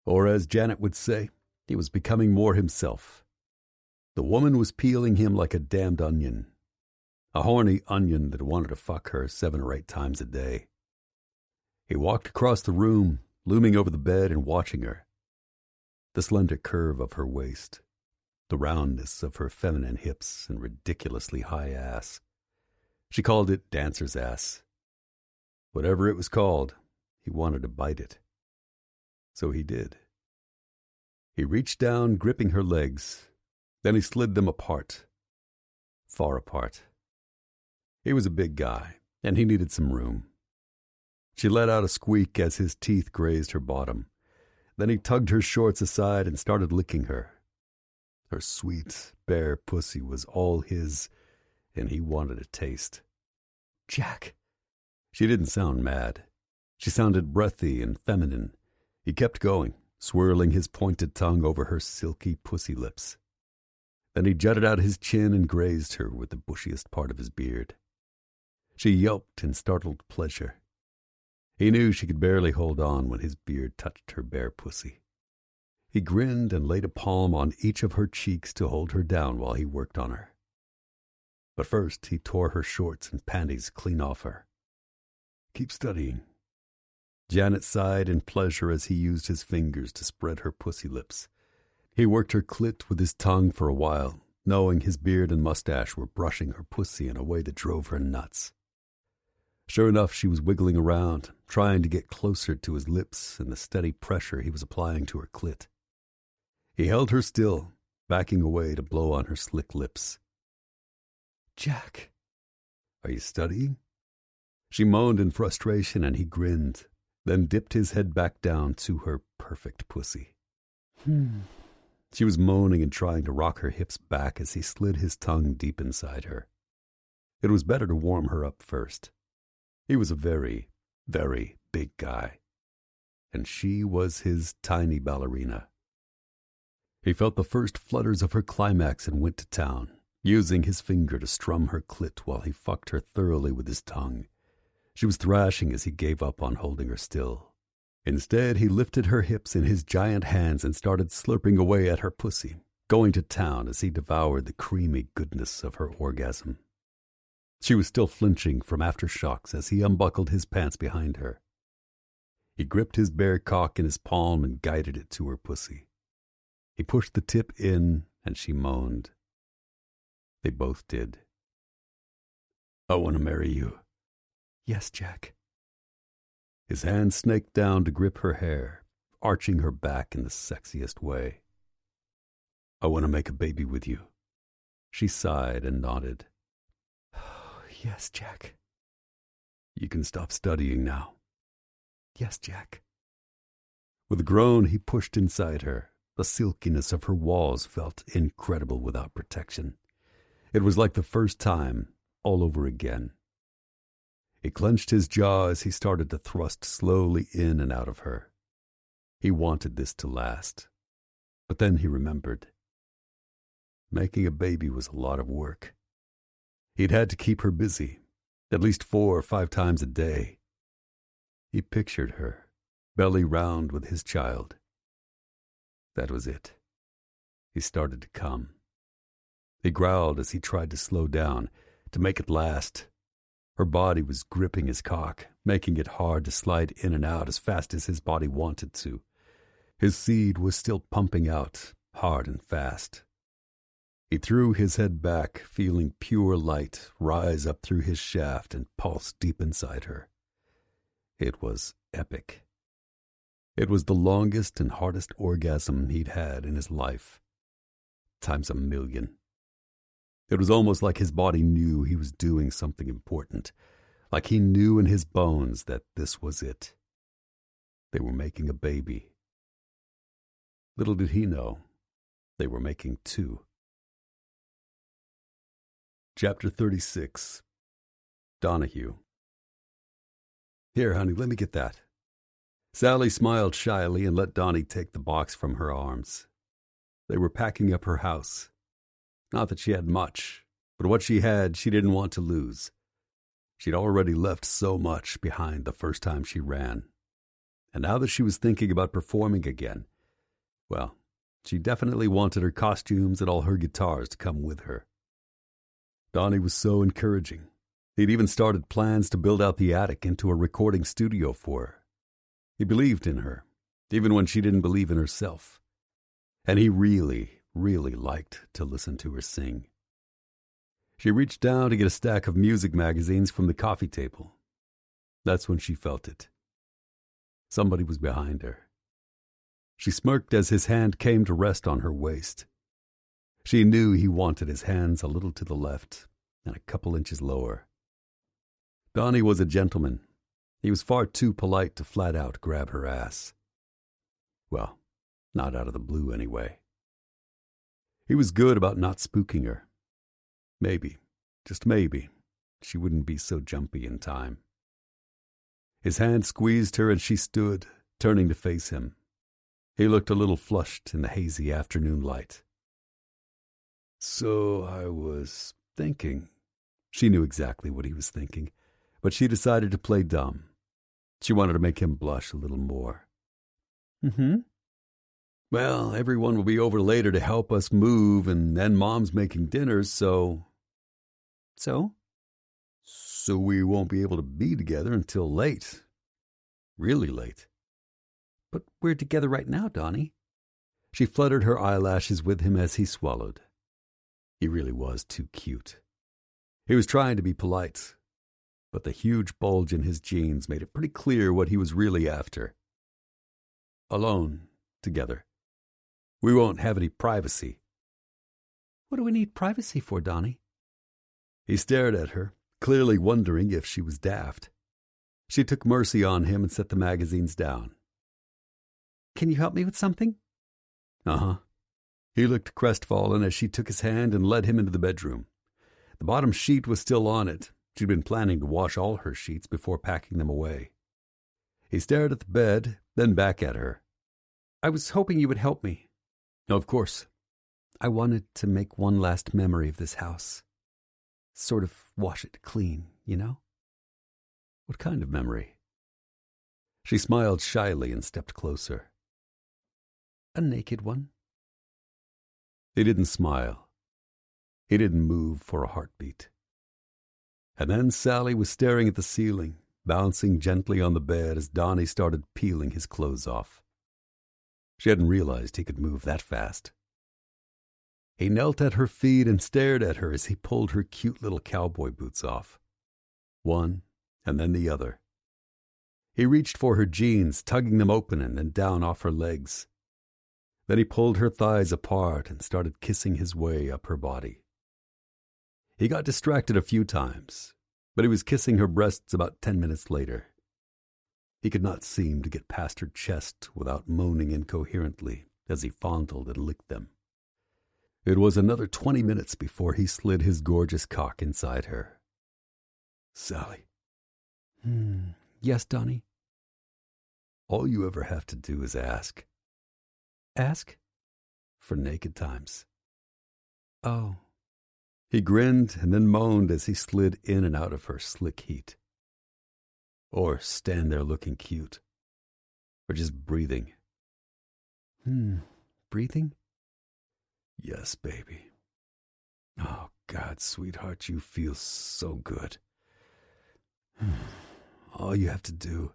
Or as Janet would say, he was becoming more himself. The woman was peeling him like a damned onion. A horny onion that wanted to fuck her 7 or 8 times a day. He walked across the room, looming over the bed and watching her. The slender curve of her waist, the roundness of her feminine hips and ridiculously high ass. She called it dancer's ass. Whatever it was called, he wanted to bite it. So he did. He reached down, gripping her legs. Then he slid them apart. Far apart. He was a big guy, and he needed some room. She let out a squeak as his teeth grazed her bottom. Then he tugged her shorts aside and started licking her. Her sweet, bare pussy was all his, and he wanted a taste. Jack. She didn't sound mad. She sounded breathy and feminine. He kept going, swirling his pointed tongue over her silky pussy lips. Then he jutted out his chin and grazed her with the bushiest part of his beard. She yelped in startled pleasure. He knew she could barely hold on when his beard touched her bare pussy. He grinned and laid a palm on each of her cheeks to hold her down while he worked on her. But first he tore her shorts and panties clean off her. Keep studying. Janet sighed in pleasure as he used his fingers to spread her pussy lips. He worked her clit with his tongue for a while, knowing his beard and mustache were brushing her pussy in a way that drove her nuts. Sure enough, she was wiggling around, trying to get closer to his lips and the steady pressure he was applying to her clit. He held her still, backing away to blow on her slick lips. Jack. Are you studying? She moaned in frustration, and he grinned, then dipped his head back down to her perfect pussy. She was moaning and trying to rock her hips back as he slid his tongue deep inside her. It was better to warm her up first. He was a very, very big guy, and she was his tiny ballerina. He felt the first flutters of her climax and went to town, using his finger to strum her clit while he fucked her thoroughly with his tongue. She was thrashing as he gave up on holding her still. Instead, he lifted her hips in his giant hands and started slurping away at her pussy, going to town as he devoured the creamy goodness of her orgasm. She was still flinching from aftershocks as he unbuckled his pants behind her. He gripped his bare cock in his palm and guided it to her pussy. He pushed the tip in, and she moaned. They both did. I want to marry you. Yes, Jack. His hand snaked down to grip her hair, arching her back in the sexiest way. I want to make a baby with you. She sighed and nodded. Yes, Jack. You can stop studying now. Yes, Jack. With a groan, he pushed inside her. The silkiness of her walls felt incredible without protection. It was like the first time, all over again. He clenched his jaw as he started to thrust slowly in and out of her. He wanted this to last. But then he remembered. Making a baby was a lot of work. He'd had to keep her busy, at least 4 or 5 times a day. He pictured her, belly round with his child. That was it. He started to come. He growled as he tried to slow down, to make it last. Her body was gripping his cock, making it hard to slide in and out as fast as his body wanted to. His seed was still pumping out, hard and fast. He threw his head back, feeling pure light rise up through his shaft and pulse deep inside her. It was epic. It was the longest and hardest orgasm he'd had in his life, times 1,000,000. It was almost like his body knew he was doing something important, like he knew in his bones that this was it. They were making a baby. Little did he know, they were making two. Chapter 36. Donahue. Here, honey, let me get that. Sally smiled shyly and let Donnie take the box from her arms. They were packing up her house. Not that she had much, but what she had she didn't want to lose. She'd already left so much behind the first time she ran. And now that she was thinking about performing again, well, she definitely wanted her costumes and all her guitars to come with her. Donnie was so encouraging. He'd even started plans to build out the attic into a recording studio for her. He believed in her, even when she didn't believe in herself. And he really liked to listen to her sing. She reached down to get a stack of music magazines from the coffee table. That's when she felt it. Somebody was behind her. She smirked as his hand came to rest on her waist. She knew he wanted his hands a little to the left and a couple inches lower. Donnie was a gentleman. He was far too polite to flat out grab her ass. Well, not out of the blue anyway. He was good about not spooking her. Maybe, just maybe, she wouldn't be so jumpy in time. His hand squeezed her and she stood, turning to face him. He looked a little flushed in the hazy afternoon light. So I was thinking. She knew exactly what he was thinking, but she decided to play dumb. She wanted to make him blush a little more. Well, everyone will be over later to help us move, and then Mom's making dinner, so... So we won't be able to be together until late. Really late. But we're together right now, Donnie. She fluttered her eyelashes with him as he swallowed. He really was too cute. He was trying to be polite, but the huge bulge in his jeans made it pretty clear what he was really after. Alone, together. We won't have any privacy. What do we need privacy for, Donnie? He stared at her, clearly wondering if she was daft. She took mercy on him and set the magazines down. Can you help me with something? Uh-huh. He looked crestfallen as she took his hand and led him into the bedroom. The bottom sheet was still on it. She'd been planning to wash all her sheets before packing them away. He stared at the bed, then back at her. I was hoping you would help me. Of course. I wanted to make one last memory of this house. Sort of wash it clean, you know? What kind of memory? She smiled shyly and stepped closer. A naked one. He didn't smile. He didn't move for a heartbeat. And then Sally was staring at the ceiling, bouncing gently on the bed as Donnie started peeling his clothes off. She hadn't realized he could move that fast. He knelt at her feet and stared at her as he pulled her cute little cowboy boots off. One, and then the other. He reached for her jeans, tugging them open and then down off her legs. Then he pulled her thighs apart and started kissing his way up her body. He got distracted a few times, but he was kissing her breasts about 10 minutes later. He could not seem to get past her chest without moaning incoherently as he fondled and licked them. It was another 20 minutes before he slid his gorgeous cock inside her. Sally. Yes, Donnie? All you ever have to do is ask. Ask? For naked times. Oh. He grinned and then moaned as he slid in and out of her slick heat. Or stand there looking cute. Or just breathing. Breathing? Yes, baby. Oh, God, sweetheart, you feel so good. All you have to do.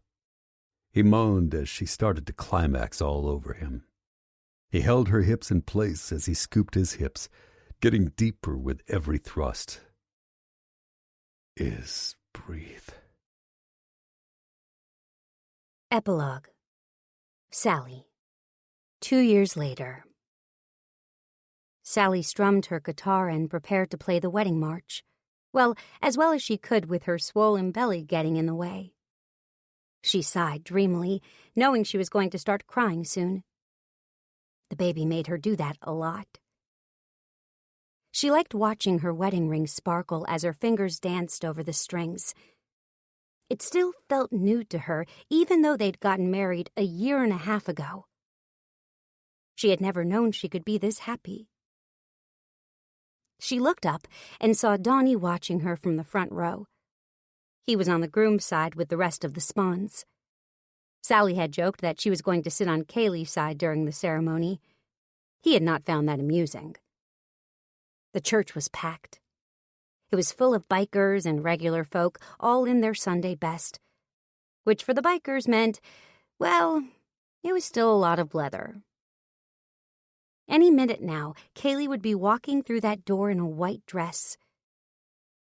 He moaned as she started to climax all over him. He held her hips in place as he scooped his hips, getting deeper with every thrust, is breathe. Epilogue. Sally. 2 years later. Sally strummed her guitar and prepared to play the wedding march. Well, as well as she could with her swollen belly getting in the way. She sighed dreamily, knowing she was going to start crying soon. The baby made her do that a lot. She liked watching her wedding ring sparkle as her fingers danced over the strings. It still felt new to her, even though they'd gotten married a 1.5 years ago. She had never known she could be this happy. She looked up and saw Donnie watching her from the front row. He was on the groom's side with the rest of the spawns. Sally had joked that she was going to sit on Kaylee's side during the ceremony. He had not found that amusing. The church was packed. It was full of bikers and regular folk, all in their Sunday best, which for the bikers meant, well, it was still a lot of leather. Any minute now, Kaylee would be walking through that door in a white dress.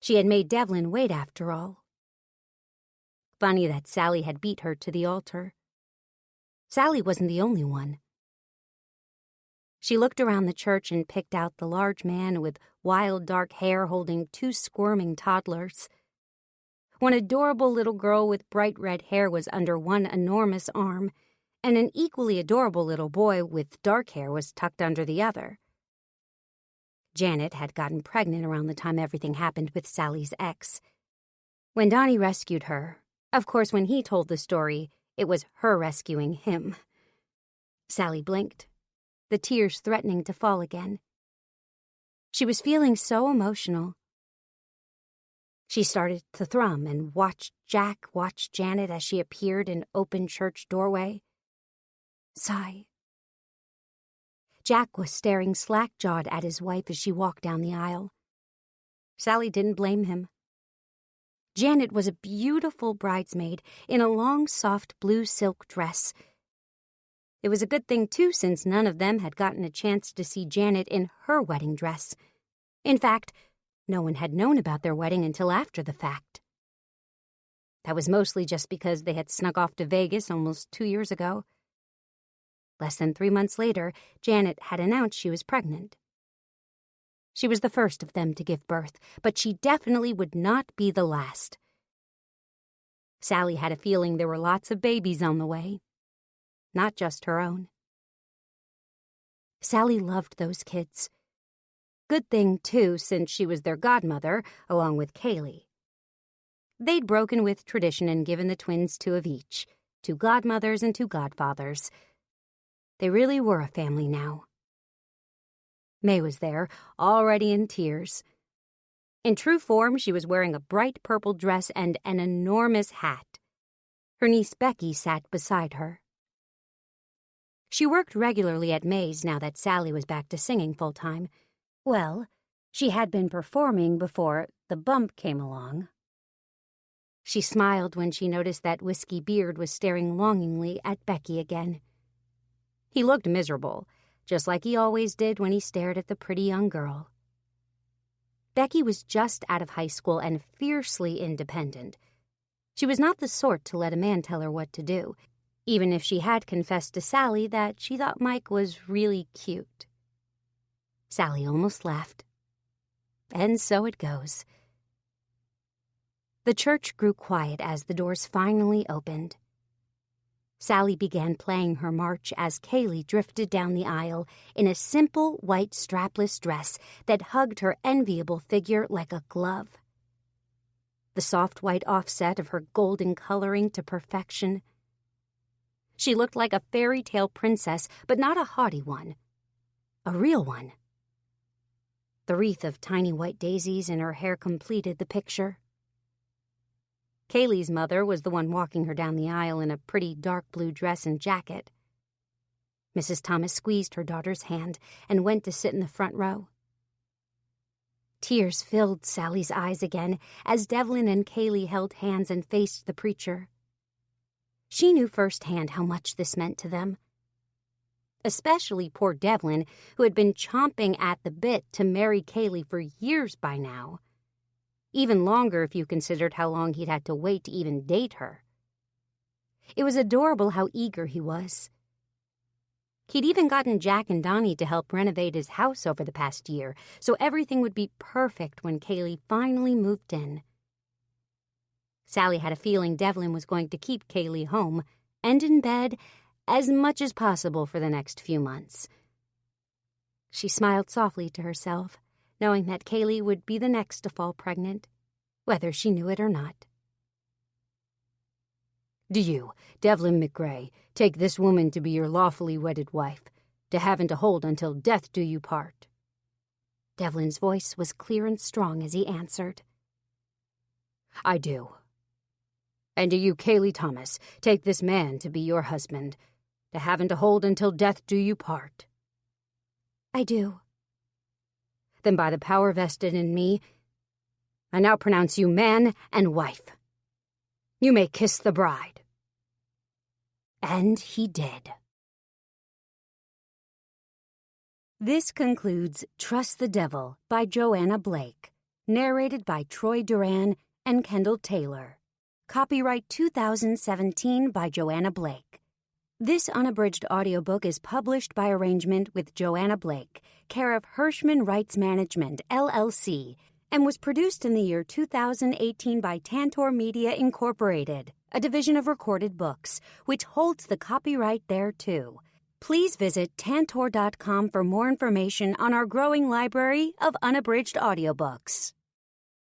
She had made Devlin wait after all. Funny that Sally had beat her to the altar. Sally wasn't the only one. She looked around the church and picked out the large man with wild dark hair holding 2 squirming toddlers. One adorable little girl with bright red hair was under one enormous arm, and an equally adorable little boy with dark hair was tucked under the other. Janet had gotten pregnant around the time everything happened with Sally's ex. When Donnie rescued her, of course when he told the story, it was her rescuing him. Sally blinked, the tears threatening to fall again. She was feeling so emotional. She started to thrum and watched Jack watch Janet as she appeared in open church doorway. Sigh. Jack was staring slack-jawed at his wife as she walked down the aisle. Sally didn't blame him. Janet was a beautiful bridesmaid in a long, soft blue silk dress. It was a good thing, too, since none of them had gotten a chance to see Janet in her wedding dress. In fact, no one had known about their wedding until after the fact. That was mostly just because they had snuck off to Vegas almost 2 years ago. Less than 3 months later, Janet had announced she was pregnant. She was the first of them to give birth, but she definitely would not be the last. Sally had a feeling there were lots of babies on the way, not just her own. Sally loved those kids. Good thing, too, since she was their godmother, along with Kaylee. They'd broken with tradition and given the twins 2 of each, 2 godmothers and 2 godfathers. They really were a family now. May was there, already in tears. In true form, she was wearing a bright purple dress and an enormous hat. Her niece Becky sat beside her. She worked regularly at May's now that Sally was back to singing full-time. Well, she had been performing before the bump came along. She smiled when she noticed that Whiskey Beard was staring longingly at Becky again. He looked miserable, just like he always did when he stared at the pretty young girl. Becky was just out of high school and fiercely independent. She was not the sort to let a man tell her what to do, even if she had confessed to Sally that she thought Mike was really cute. Sally almost laughed. And so it goes. The church grew quiet as the doors finally opened. Sally began playing her march as Kaylee drifted down the aisle in a simple white strapless dress that hugged her enviable figure like a glove. The soft white offset of her golden coloring to perfection. She looked like a fairy tale princess, but not a haughty one. A real one. The wreath of tiny white daisies in her hair completed the picture. Kaylee's mother was the one walking her down the aisle in a pretty dark blue dress and jacket. Mrs. Thomas squeezed her daughter's hand and went to sit in the front row. Tears filled Sally's eyes again as Devlin and Kaylee held hands and faced the preacher. She knew firsthand how much this meant to them. especially poor Devlin, who had been chomping at the bit to marry Kaylee for years by now. Even longer if you considered how long he'd had to wait to even date her. It was adorable how eager he was. He'd even gotten Jack and Donnie to help renovate his house over the past year, so everything would be perfect when Kaylee finally moved in. Sally had a feeling Devlin was going to keep Kaylee home and in bed as much as possible for the next few months. She smiled softly to herself, knowing that Kaylee would be the next to fall pregnant, whether she knew it or not. Do you, Devlin McGray, take this woman to be your lawfully wedded wife, to have and to hold until death do you part? Devlin's voice was clear and strong as he answered. I do. And do you, Kaylee Thomas, take this man to be your husband, to have and to hold until death do you part? I do. Then by the power vested in me, I now pronounce you man and wife. You may kiss the bride. And he did. This concludes Trust the Devil by Joanna Blake, narrated by Troy Duran and Kendall Taylor. Copyright 2017 by Joanna Blake. This unabridged audiobook is published by arrangement with Joanna Blake, care of Hirschman Rights Management, LLC, and was produced in the year 2018 by Tantor Media Incorporated, a division of Recorded Books, which holds the copyright thereto. Please visit Tantor.com for more information on our growing library of unabridged audiobooks.